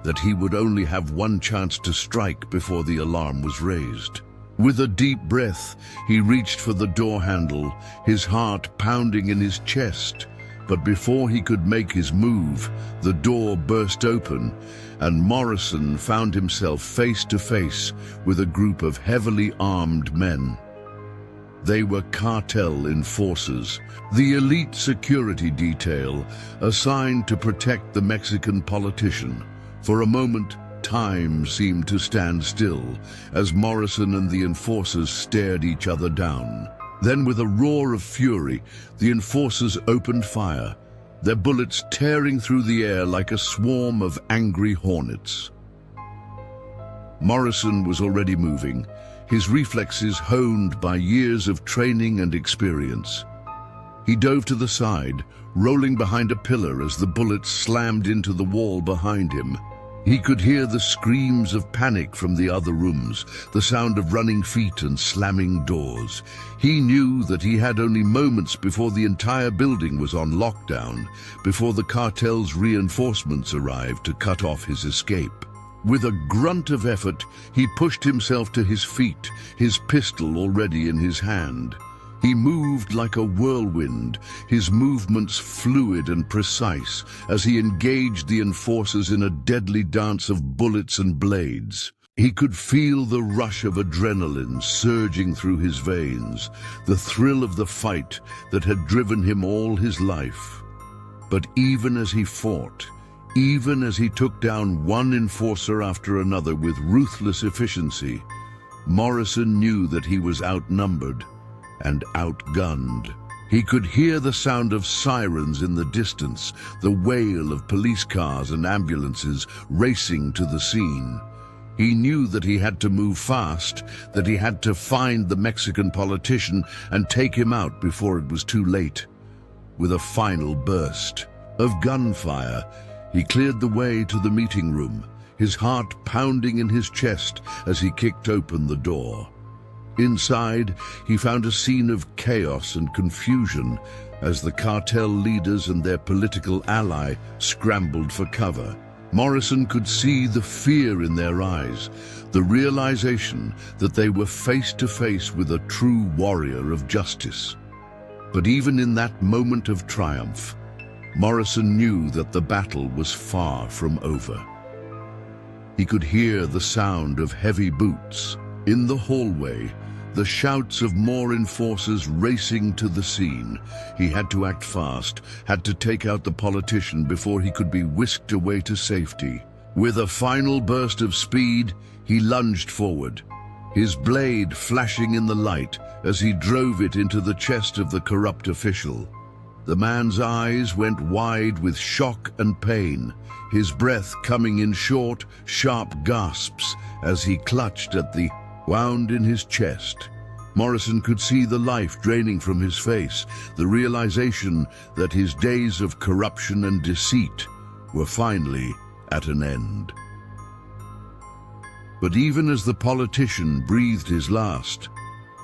that he would only have one chance to strike before the alarm was raised. With a deep breath, he reached for the door handle, his heart pounding in his chest. But before he could make his move, the door burst open, and Morrison found himself face to face with a group of heavily armed men. They were cartel enforcers, the elite security detail assigned to protect the Mexican politician. For a moment, time seemed to stand still as Morrison and the enforcers stared each other down. Then, with a roar of fury, the enforcers opened fire, their bullets tearing through the air like a swarm of angry hornets. Morrison was already moving, his reflexes honed by years of training and experience. He dove to the side, rolling behind a pillar as the bullets slammed into the wall behind him. He could hear the screams of panic from the other rooms, the sound of running feet and slamming doors. He knew that he had only moments before the entire building was on lockdown, before the cartel's reinforcements arrived to cut off his escape. With a grunt of effort, he pushed himself to his feet, his pistol already in his hand. He moved like a whirlwind, his movements fluid and precise as he engaged the enforcers in a deadly dance of bullets and blades. He could feel the rush of adrenaline surging through his veins, the thrill of the fight that had driven him all his life. But even as he fought, even as he took down one enforcer after another with ruthless efficiency, Morrison knew that he was outnumbered and outgunned. He could hear the sound of sirens in the distance, the wail of police cars and ambulances racing to the scene. He knew that he had to move fast, that he had to find the Mexican politician and take him out before it was too late. With a final burst of gunfire, he cleared the way to the meeting room, his heart pounding in his chest as he kicked open the door. Inside, he found a scene of chaos and confusion as the cartel leaders and their political ally scrambled for cover. Morrison could see the fear in their eyes, the realization that they were face to face with a true warrior of justice. But even in that moment of triumph, Morrison knew that the battle was far from over. He could hear the sound of heavy boots in the hallway, the shouts of more enforcers racing to the scene. He had to act fast, had to take out the politician before he could be whisked away to safety. With a final burst of speed, he lunged forward, his blade flashing in the light as he drove it into the chest of the corrupt official. The man's eyes went wide with shock and pain, his breath coming in short, sharp gasps as he clutched at the wound in his chest. Morrison could see the life draining from his face, the realization that his days of corruption and deceit were finally at an end. But even as the politician breathed his last,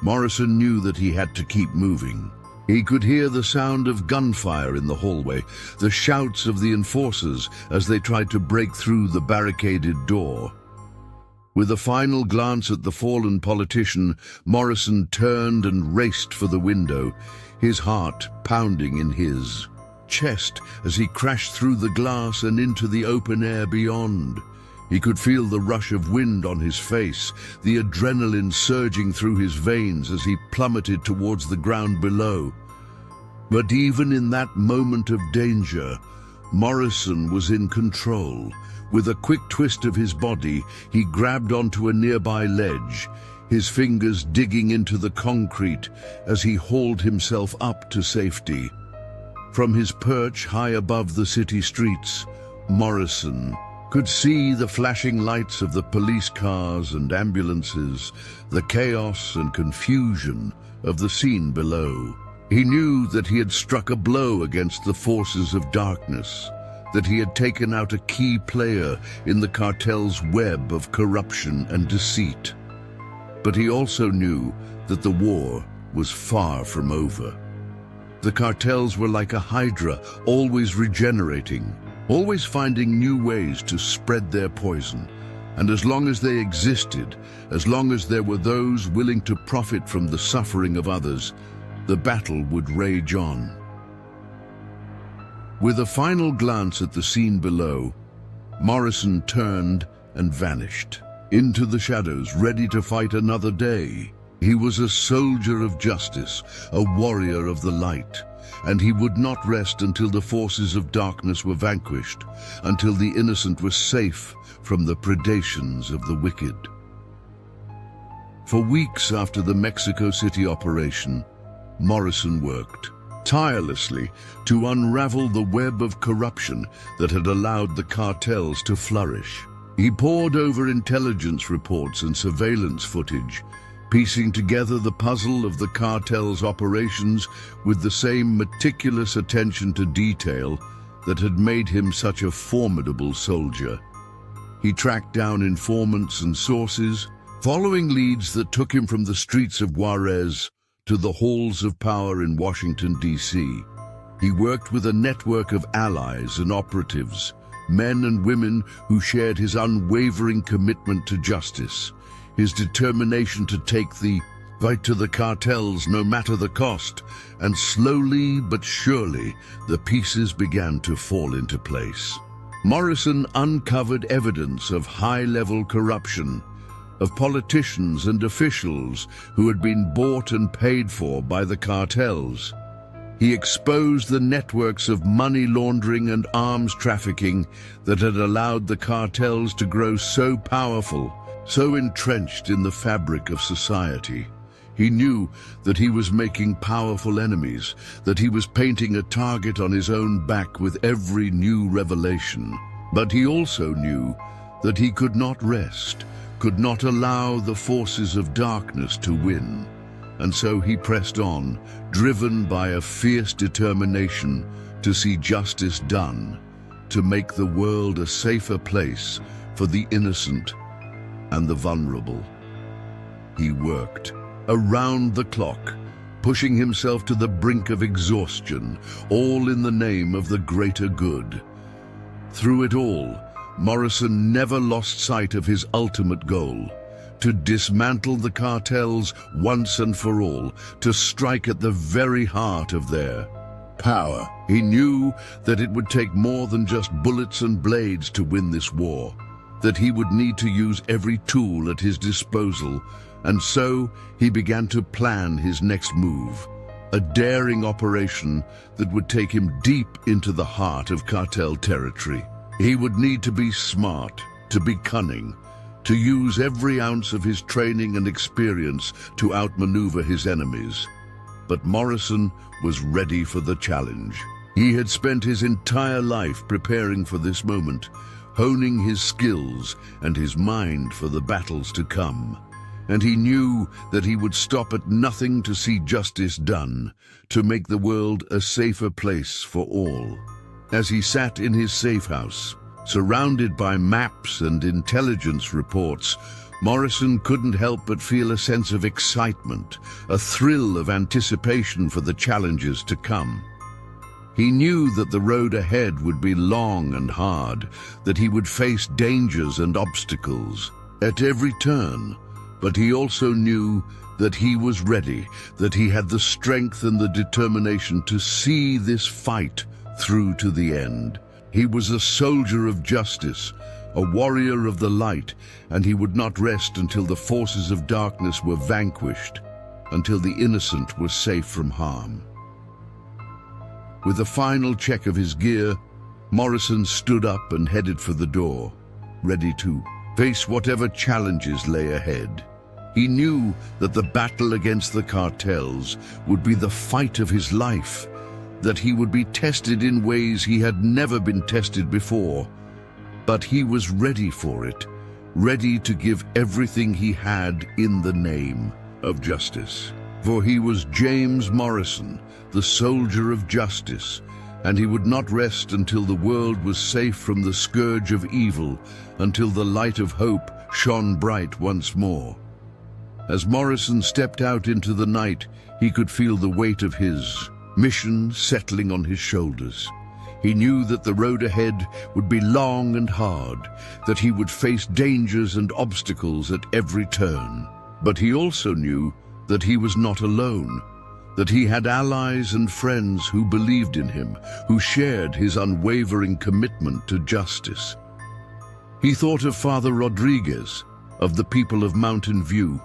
Morrison knew that he had to keep moving. He could hear the sound of gunfire in the hallway, the shouts of the enforcers as they tried to break through the barricaded door. With a final glance at the fallen politician, Morrison turned and raced for the window, his heart pounding in his chest as he crashed through the glass and into the open air beyond. He could feel the rush of wind on his face, the adrenaline surging through his veins as he plummeted towards the ground below. But even in that moment of danger, Morrison was in control. With a quick twist of his body, he grabbed onto a nearby ledge, his fingers digging into the concrete as he hauled himself up to safety. From his perch high above the city streets, Morrison could see the flashing lights of the police cars and ambulances, the chaos and confusion of the scene below. He knew that he had struck a blow against the forces of darkness, that he had taken out a key player in the cartel's web of corruption and deceit. But he also knew that the war was far from over. The cartels were like a hydra, always regenerating, always finding new ways to spread their poison. And as long as they existed, as long as there were those willing to profit from the suffering of others, the battle would rage on. With a final glance at the scene below, Morrison turned and vanished into the shadows, ready to fight another day. He was a soldier of justice, a warrior of the light, and he would not rest until the forces of darkness were vanquished, until the innocent were safe from the predations of the wicked. For weeks after the Mexico City operation, Morrison worked tirelessly to unravel the web of corruption that had allowed the cartels to flourish. He pored over intelligence reports and surveillance footage, piecing together the puzzle of the cartel's operations with the same meticulous attention to detail that had made him such a formidable soldier. He tracked down informants and sources, following leads that took him from the streets of Juarez to the halls of power in Washington, D.C. He worked with a network of allies and operatives, men and women who shared his unwavering commitment to justice, his determination to take the fight to the cartels no matter the cost, and slowly but surely the pieces began to fall into place. Morrison uncovered evidence of high-level corruption, of politicians and officials who had been bought and paid for by the cartels. He exposed the networks of money laundering and arms trafficking that had allowed the cartels to grow so powerful, so entrenched in the fabric of society. He knew that he was making powerful enemies, that he was painting a target on his own back with every new revelation. But he also knew that he could not rest, could not allow the forces of darkness to win. And so he pressed on, driven by a fierce determination to see justice done, to make the world a safer place for the innocent and the vulnerable. He worked around the clock, pushing himself to the brink of exhaustion, all in the name of the greater good. Through it all, Morrison never lost sight of his ultimate goal: to dismantle the cartels once and for all, to strike at the very heart of their power. He knew that it would take more than just bullets and blades to win this war, that he would need to use every tool at his disposal, and so he began to plan his next move, a daring operation that would take him deep into the heart of cartel territory. He would need to be smart, to be cunning, to use every ounce of his training and experience to outmaneuver his enemies. But Morrison was ready for the challenge. He had spent his entire life preparing for this moment, honing his skills and his mind for the battles to come. And he knew that he would stop at nothing to see justice done, to make the world a safer place for all. As he sat in his safe house, surrounded by maps and intelligence reports, Morrison couldn't help but feel a sense of excitement, a thrill of anticipation for the challenges to come. He knew that the road ahead would be long and hard, that he would face dangers and obstacles at every turn, but he also knew that he was ready, that he had the strength and the determination to see this fight through to the end. He was a soldier of justice, a warrior of the light, and he would not rest until the forces of darkness were vanquished, until the innocent were safe from harm. With a final check of his gear, Morrison stood up and headed for the door, ready to face whatever challenges lay ahead. He knew that the battle against the cartels would be the fight of his life, that he would be tested in ways he had never been tested before. But he was ready for it, ready to give everything he had in the name of justice. For he was James Morrison, the soldier of justice, and he would not rest until the world was safe from the scourge of evil, until the light of hope shone bright once more. As Morrison stepped out into the night, he could feel the weight of his mission settling on his shoulders. He knew that the road ahead would be long and hard, that he would face dangers and obstacles at every turn. But he also knew that he was not alone, that he had allies and friends who believed in him, who shared his unwavering commitment to justice. He thought of Father Rodriguez, of the people of Mountain View,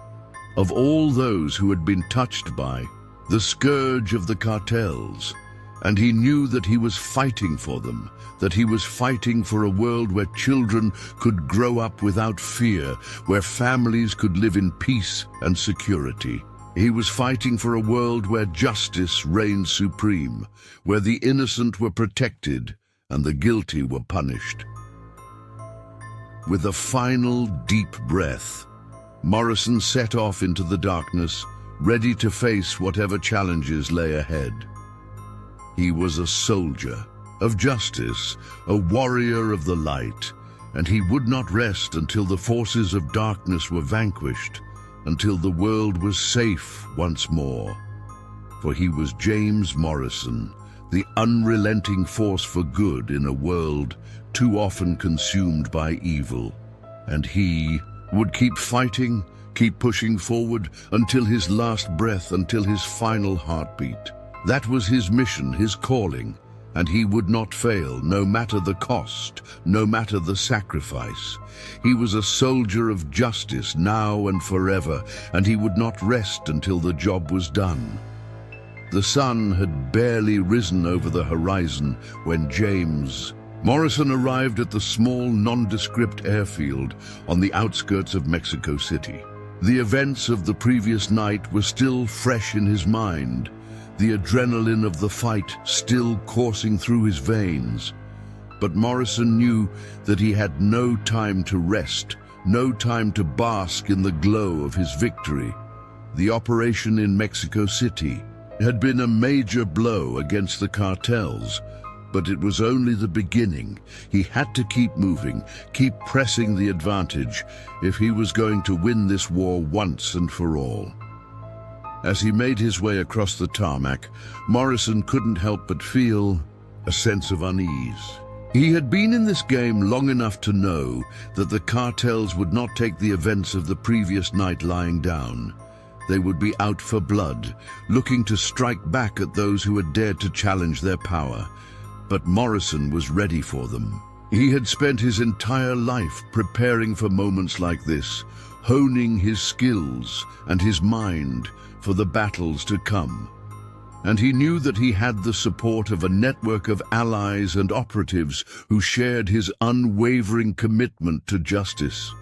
of all those who had been touched by the scourge of the cartels, and he knew that he was fighting for them, that he was fighting for a world where children could grow up without fear, where families could live in peace and security. He was fighting for a world where justice reigned supreme, where the innocent were protected and the guilty were punished. With a final deep breath, Morrison set off into the darkness, ready to face whatever challenges lay ahead. He was a soldier of justice, a warrior of the light, and he would not rest until the forces of darkness were vanquished, until the world was safe once more. For he was James Morrison, the unrelenting force for good in a world too often consumed by evil. And he would keep fighting, keep pushing forward until his last breath, until his final heartbeat. That was his mission, his calling, and he would not fail, no matter the cost, no matter the sacrifice. He was a soldier of justice now and forever, and he would not rest until the job was done. The sun had barely risen over the horizon when James Morrison arrived at the small, nondescript airfield on the outskirts of Mexico City. The events of the previous night were still fresh in his mind, the adrenaline of the fight still coursing through his veins. But Morrison knew that he had no time to rest, no time to bask in the glow of his victory. The operation in Mexico City had been a major blow against the cartels, but it was only the beginning. He had to keep moving, keep pressing the advantage, if he was going to win this war once and for all. As he made his way across the tarmac, Morrison couldn't help but feel a sense of unease. He had been in this game long enough to know that the cartels would not take the events of the previous night lying down. They would be out for blood, looking to strike back at those who had dared to challenge their power. But Morrison was ready for them. He had spent his entire life preparing for moments like this, honing his skills and his mind for the battles to come. And he knew that he had the support of a network of allies and operatives who shared his unwavering commitment to justice.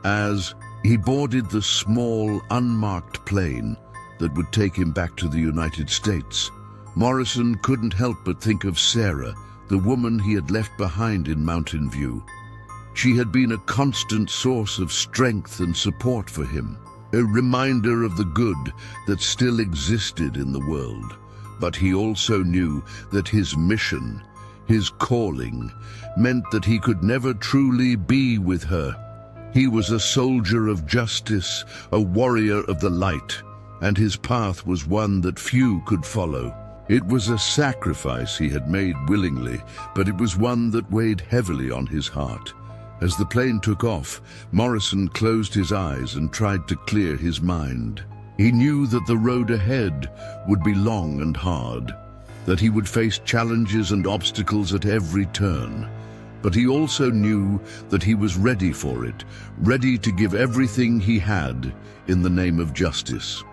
As he boarded the small, unmarked plane, that would take him back to the United States. Morrison couldn't help but think of Sarah, the woman he had left behind in Mountain View. She had been a constant source of strength and support for him, a reminder of the good that still existed in the world. But he also knew that his mission, his calling, meant that he could never truly be with her. He was a soldier of justice, a warrior of the light, and his path was one that few could follow. It was a sacrifice he had made willingly, but it was one that weighed heavily on his heart. As the plane took off, Morrison closed his eyes and tried to clear his mind. He knew that the road ahead would be long and hard, that he would face challenges and obstacles at every turn. But he also knew that he was ready for it, ready to give everything he had in the name of justice.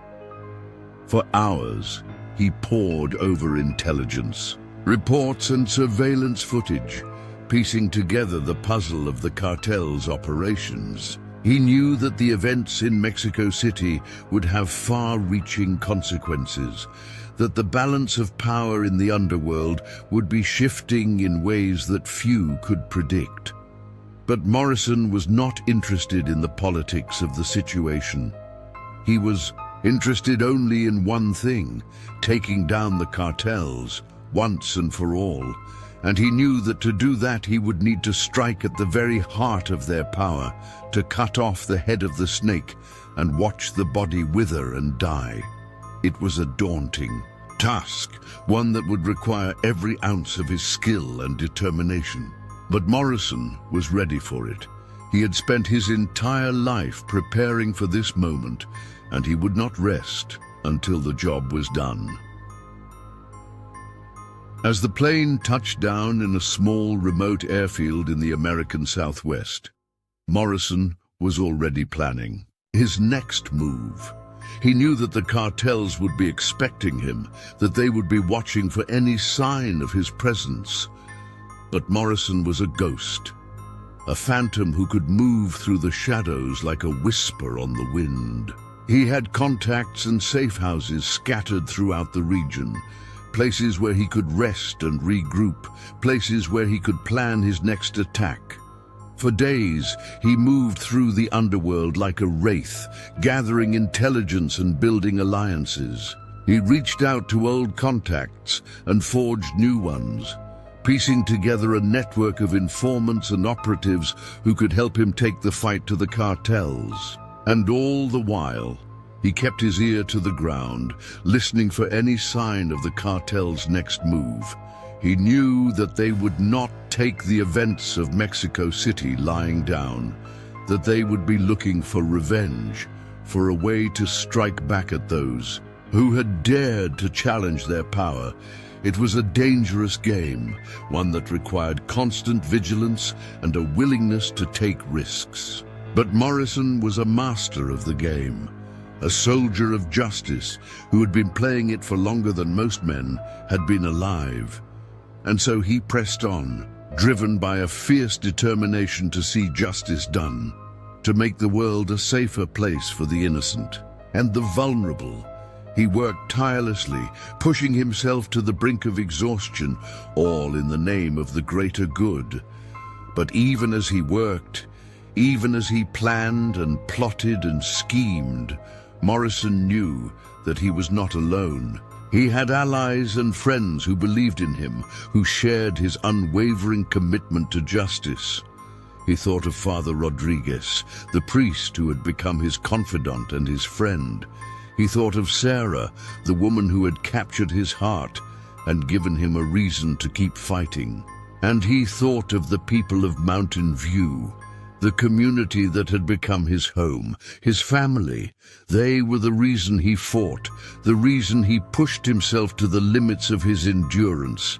For hours, he pored over intelligence, reports and surveillance footage, piecing together the puzzle of the cartel's operations. He knew that the events in Mexico City would have far-reaching consequences, that the balance of power in the underworld would be shifting in ways that few could predict. But Morrison was not interested in the politics of the situation. He was interested only in one thing: taking down the cartels once and for all. And he knew that to do that he would need to strike at the very heart of their power, to cut off the head of the snake and watch the body wither and die. It was a daunting task, one that would require every ounce of his skill and determination. But Morrison was ready for it. He had spent his entire life preparing for this moment, and he would not rest until the job was done. As the plane touched down in a small, remote airfield in the American Southwest, Morrison was already planning his next move. He knew that the cartels would be expecting him, that they would be watching for any sign of his presence. But Morrison was a ghost, a phantom who could move through the shadows like a whisper on the wind. He had contacts and safe houses scattered throughout the region, places where he could rest and regroup, places where he could plan his next attack. For days, he moved through the underworld like a wraith, gathering intelligence and building alliances. He reached out to old contacts and forged new ones, piecing together a network of informants and operatives who could help him take the fight to the cartels. And all the while, he kept his ear to the ground, listening for any sign of the cartel's next move. He knew that they would not take the events of Mexico City lying down, that they would be looking for revenge, for a way to strike back at those who had dared to challenge their power. It was a dangerous game, one that required constant vigilance and a willingness to take risks. But Morrison was a master of the game, a soldier of justice who had been playing it for longer than most men had been alive. And so he pressed on, driven by a fierce determination to see justice done, to make the world a safer place for the innocent and the vulnerable. He worked tirelessly, pushing himself to the brink of exhaustion, all in the name of the greater good. But even as he worked, even as he planned and plotted and schemed, Morrison knew that he was not alone. He had allies and friends who believed in him, who shared his unwavering commitment to justice. He thought of Father Rodriguez, the priest who had become his confidant and his friend. He thought of Sarah, the woman who had captured his heart and given him a reason to keep fighting. And he thought of the people of Mountain View, the community that had become his home, his family. They were the reason he fought, the reason he pushed himself to the limits of his endurance.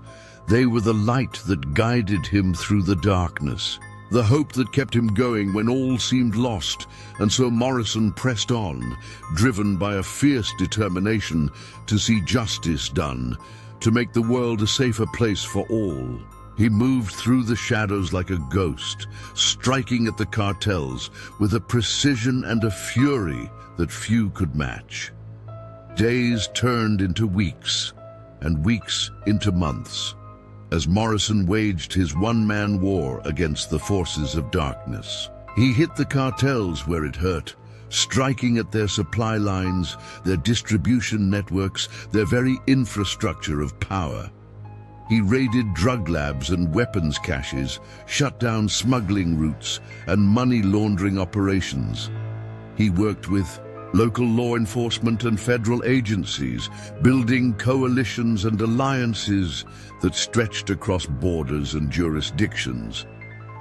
They were the light that guided him through the darkness, the hope that kept him going when all seemed lost. And so Morrison pressed on, driven by a fierce determination to see justice done, to make the world a safer place for all. He moved through the shadows like a ghost, striking at the cartels with a precision and a fury that few could match. Days turned into weeks, and weeks into months, as Morrison waged his one-man war against the forces of darkness. He hit the cartels where it hurt, striking at their supply lines, their distribution networks, their very infrastructure of power. He raided drug labs and weapons caches, shut down smuggling routes and money laundering operations. He worked with local law enforcement and federal agencies, building coalitions and alliances that stretched across borders and jurisdictions.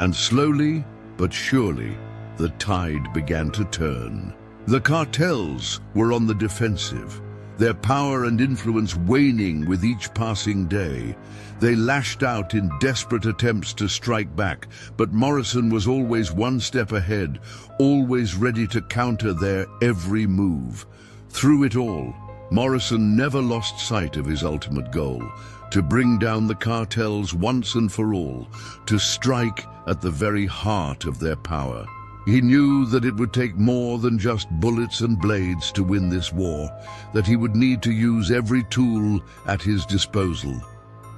And slowly but surely, the tide began to turn. The cartels were on the defensive, their power and influence waning with each passing day. They lashed out in desperate attempts to strike back, but Morrison was always one step ahead, always ready to counter their every move. Through it all, Morrison never lost sight of his ultimate goal: to bring down the cartels once and for all, to strike at the very heart of their power. He knew that it would take more than just bullets and blades to win this war, that he would need to use every tool at his disposal.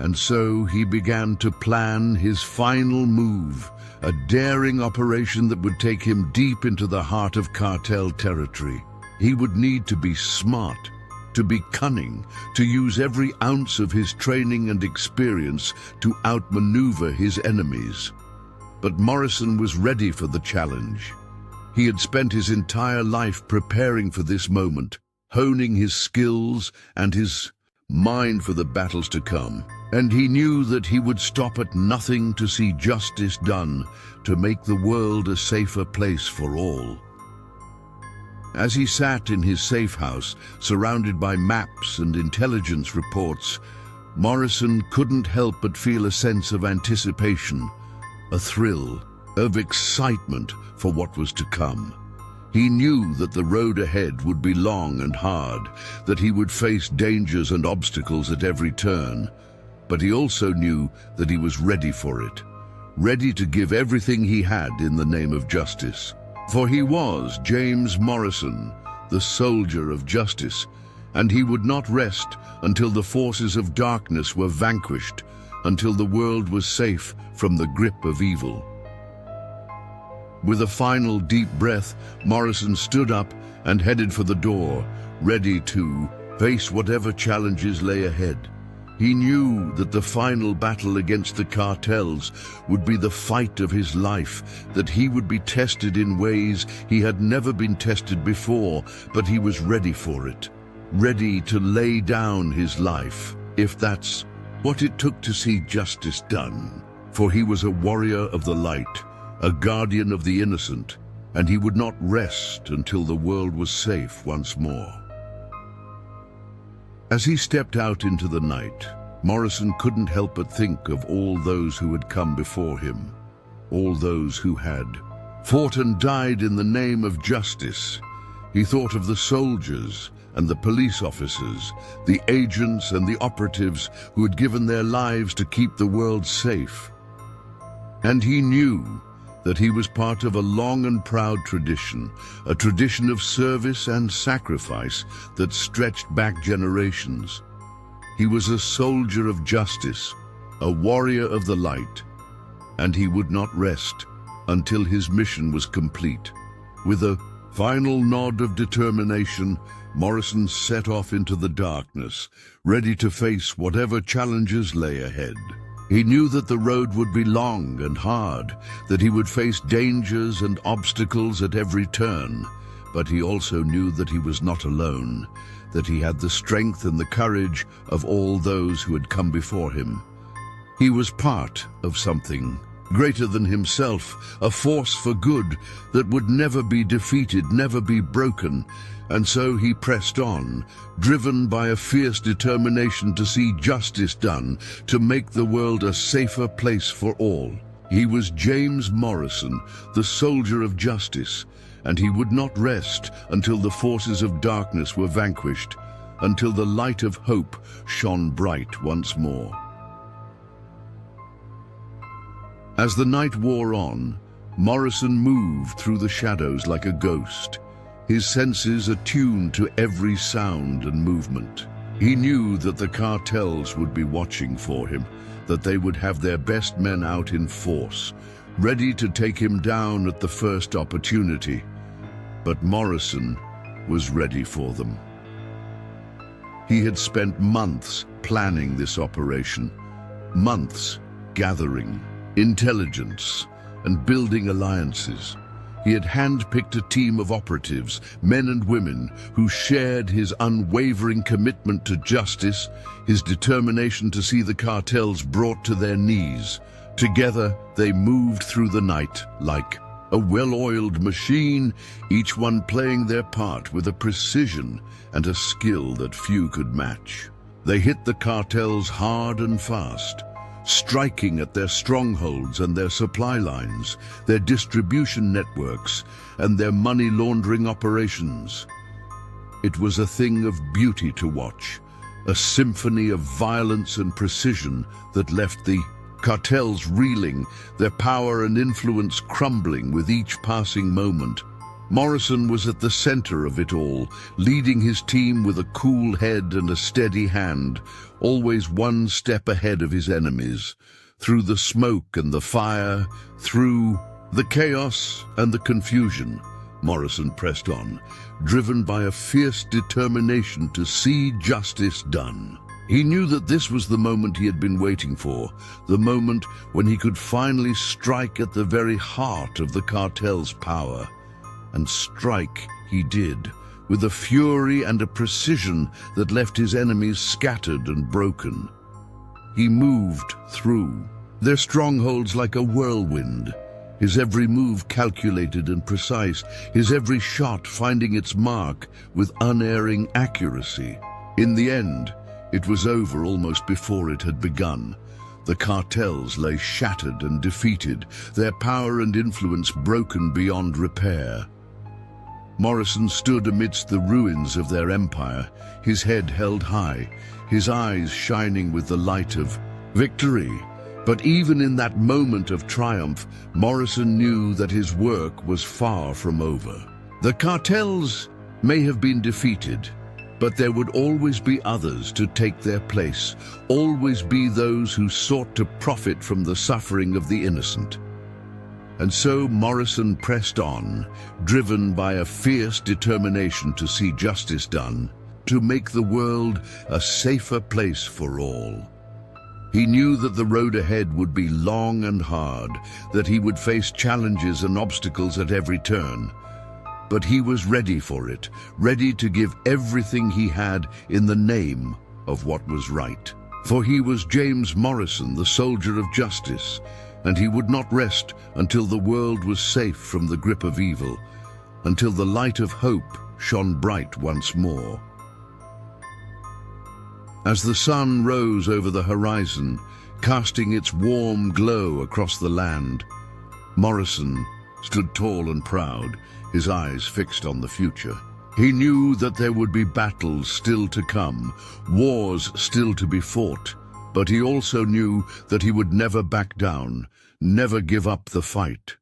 And so he began to plan his final move, a daring operation that would take him deep into the heart of cartel territory. He would need to be smart, to be cunning, to use every ounce of his training and experience to outmaneuver his enemies. But Morrison was ready for the challenge. He had spent his entire life preparing for this moment, honing his skills and his mind for the battles to come. And he knew that he would stop at nothing to see justice done, to make the world a safer place for all. As he sat in his safe house, surrounded by maps and intelligence reports, Morrison couldn't help but feel a sense of anticipation, a thrill of excitement for what was to come. He knew that the road ahead would be long and hard, that he would face dangers and obstacles at every turn, but he also knew that he was ready for it, ready to give everything he had in the name of justice. For he was James Morrison, the soldier of justice, and he would not rest until the forces of darkness were vanquished, until the world was safe from the grip of evil. With a final deep breath, Morrison stood up and headed for the door, ready to face whatever challenges lay ahead. He knew that the final battle against the cartels would be the fight of his life, that he would be tested in ways he had never been tested before, but he was ready for it, ready to lay down his life, if that's what it took to see justice done. For he was a warrior of the light, a guardian of the innocent, and he would not rest until the world was safe once more. As he stepped out into the night, Morrison couldn't help but think of all those who had come before him, all those who had fought and died in the name of justice. He thought of the soldiers and the police officers, the agents and the operatives who had given their lives to keep the world safe. And he knew that he was part of a long and proud tradition, a tradition of service and sacrifice that stretched back generations. He was a soldier of justice, a warrior of the light, and he would not rest until his mission was complete. With a final nod of determination, Morrison set off into the darkness, ready to face whatever challenges lay ahead. He knew that the road would be long and hard, that he would face dangers and obstacles at every turn, but he also knew that he was not alone, that he had the strength and the courage of all those who had come before him. He was part of something greater than himself, a force for good that would never be defeated, never be broken. And so he pressed on, driven by a fierce determination to see justice done, to make the world a safer place for all. He was James Morrison, the soldier of justice, and he would not rest until the forces of darkness were vanquished, until the light of hope shone bright once more. As the night wore on, Morrison moved through the shadows like a ghost, his senses attuned to every sound and movement. He knew that the cartels would be watching for him, that they would have their best men out in force, ready to take him down at the first opportunity. But Morrison was ready for them. He had spent months planning this operation, months gathering intelligence and building alliances. He had handpicked a team of operatives, men and women, who shared his unwavering commitment to justice, his determination to see the cartels brought to their knees. Together, they moved through the night like a well-oiled machine, each one playing their part with a precision and a skill that few could match. They hit the cartels hard and fast, striking at their strongholds and their supply lines, their distribution networks, and their money laundering operations. It was a thing of beauty to watch, a symphony of violence and precision that left the cartels reeling, their power and influence crumbling with each passing moment. Morrison was at the center of it all, leading his team with a cool head and a steady hand, always one step ahead of his enemies. Through the smoke and the fire, through the chaos and the confusion, Morrison pressed on, driven by a fierce determination to see justice done. He knew that this was the moment he had been waiting for, the moment when he could finally strike at the very heart of the cartel's power. And strike he did, with a fury and a precision that left his enemies scattered and broken. He moved through their strongholds like a whirlwind, his every move calculated and precise, his every shot finding its mark with unerring accuracy. In the end, it was over almost before it had begun. The cartels lay shattered and defeated, their power and influence broken beyond repair. Morrison stood amidst the ruins of their empire, his head held high, his eyes shining with the light of victory. But even in that moment of triumph, Morrison knew that his work was far from over. The cartels may have been defeated, but there would always be others to take their place, always be those who sought to profit from the suffering of the innocent. And so Morrison pressed on, driven by a fierce determination to see justice done, to make the world a safer place for all. He knew that the road ahead would be long and hard, that he would face challenges and obstacles at every turn. But he was ready for it, ready to give everything he had in the name of what was right. For he was James Morrison, the soldier of justice, and he would not rest until the world was safe from the grip of evil, until the light of hope shone bright once more. As the sun rose over the horizon, casting its warm glow across the land, Morrison stood tall and proud, his eyes fixed on the future. He knew that there would be battles still to come, wars still to be fought, but he also knew that he would never back down, never give up the fight.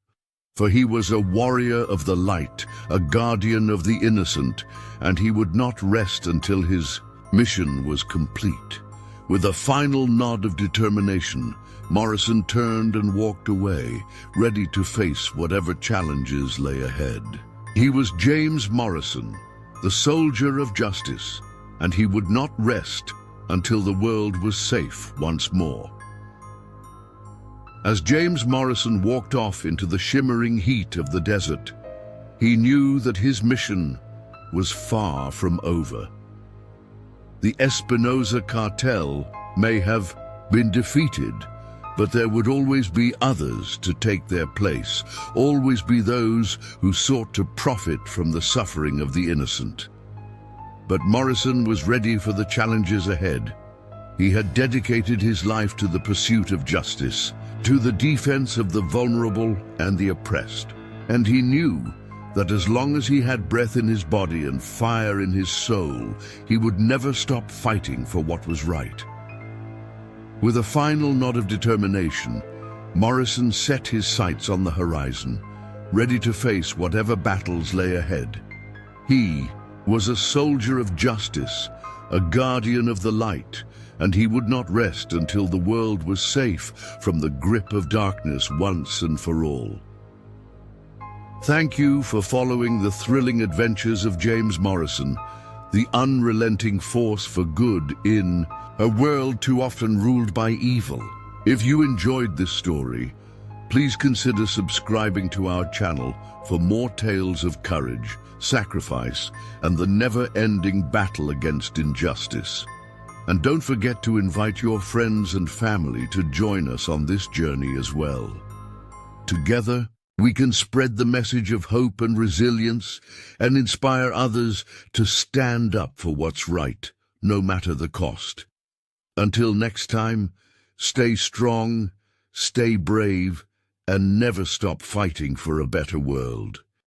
For he was a warrior of the light, a guardian of the innocent, and he would not rest until his mission was complete. With a final nod of determination, Morrison turned and walked away, ready to face whatever challenges lay ahead. He was James Morrison, the soldier of justice, and he would not rest until the world was safe once more. As James Morrison walked off into the shimmering heat of the desert, he knew that his mission was far from over. The Espinosa cartel may have been defeated, but there would always be others to take their place, always be those who sought to profit from the suffering of the innocent. But Morrison was ready for the challenges ahead. He had dedicated his life to the pursuit of justice, to the defense of the vulnerable and the oppressed. And he knew that as long as he had breath in his body and fire in his soul, he would never stop fighting for what was right. With a final nod of determination, Morrison set his sights on the horizon, ready to face whatever battles lay ahead. He was a soldier of justice, a guardian of the light, and he would not rest until the world was safe from the grip of darkness once and for all. Thank you for following the thrilling adventures of James Morrison, the unrelenting force for good in a world too often ruled by evil. If you enjoyed this story, please consider subscribing to our channel for more tales of courage, sacrifice, and the never-ending battle against injustice. And don't forget to invite your friends and family to join us on this journey as well. Together, we can spread the message of hope and resilience and inspire others to stand up for what's right, no matter the cost. Until next time, stay strong, stay brave, and never stop fighting for a better world.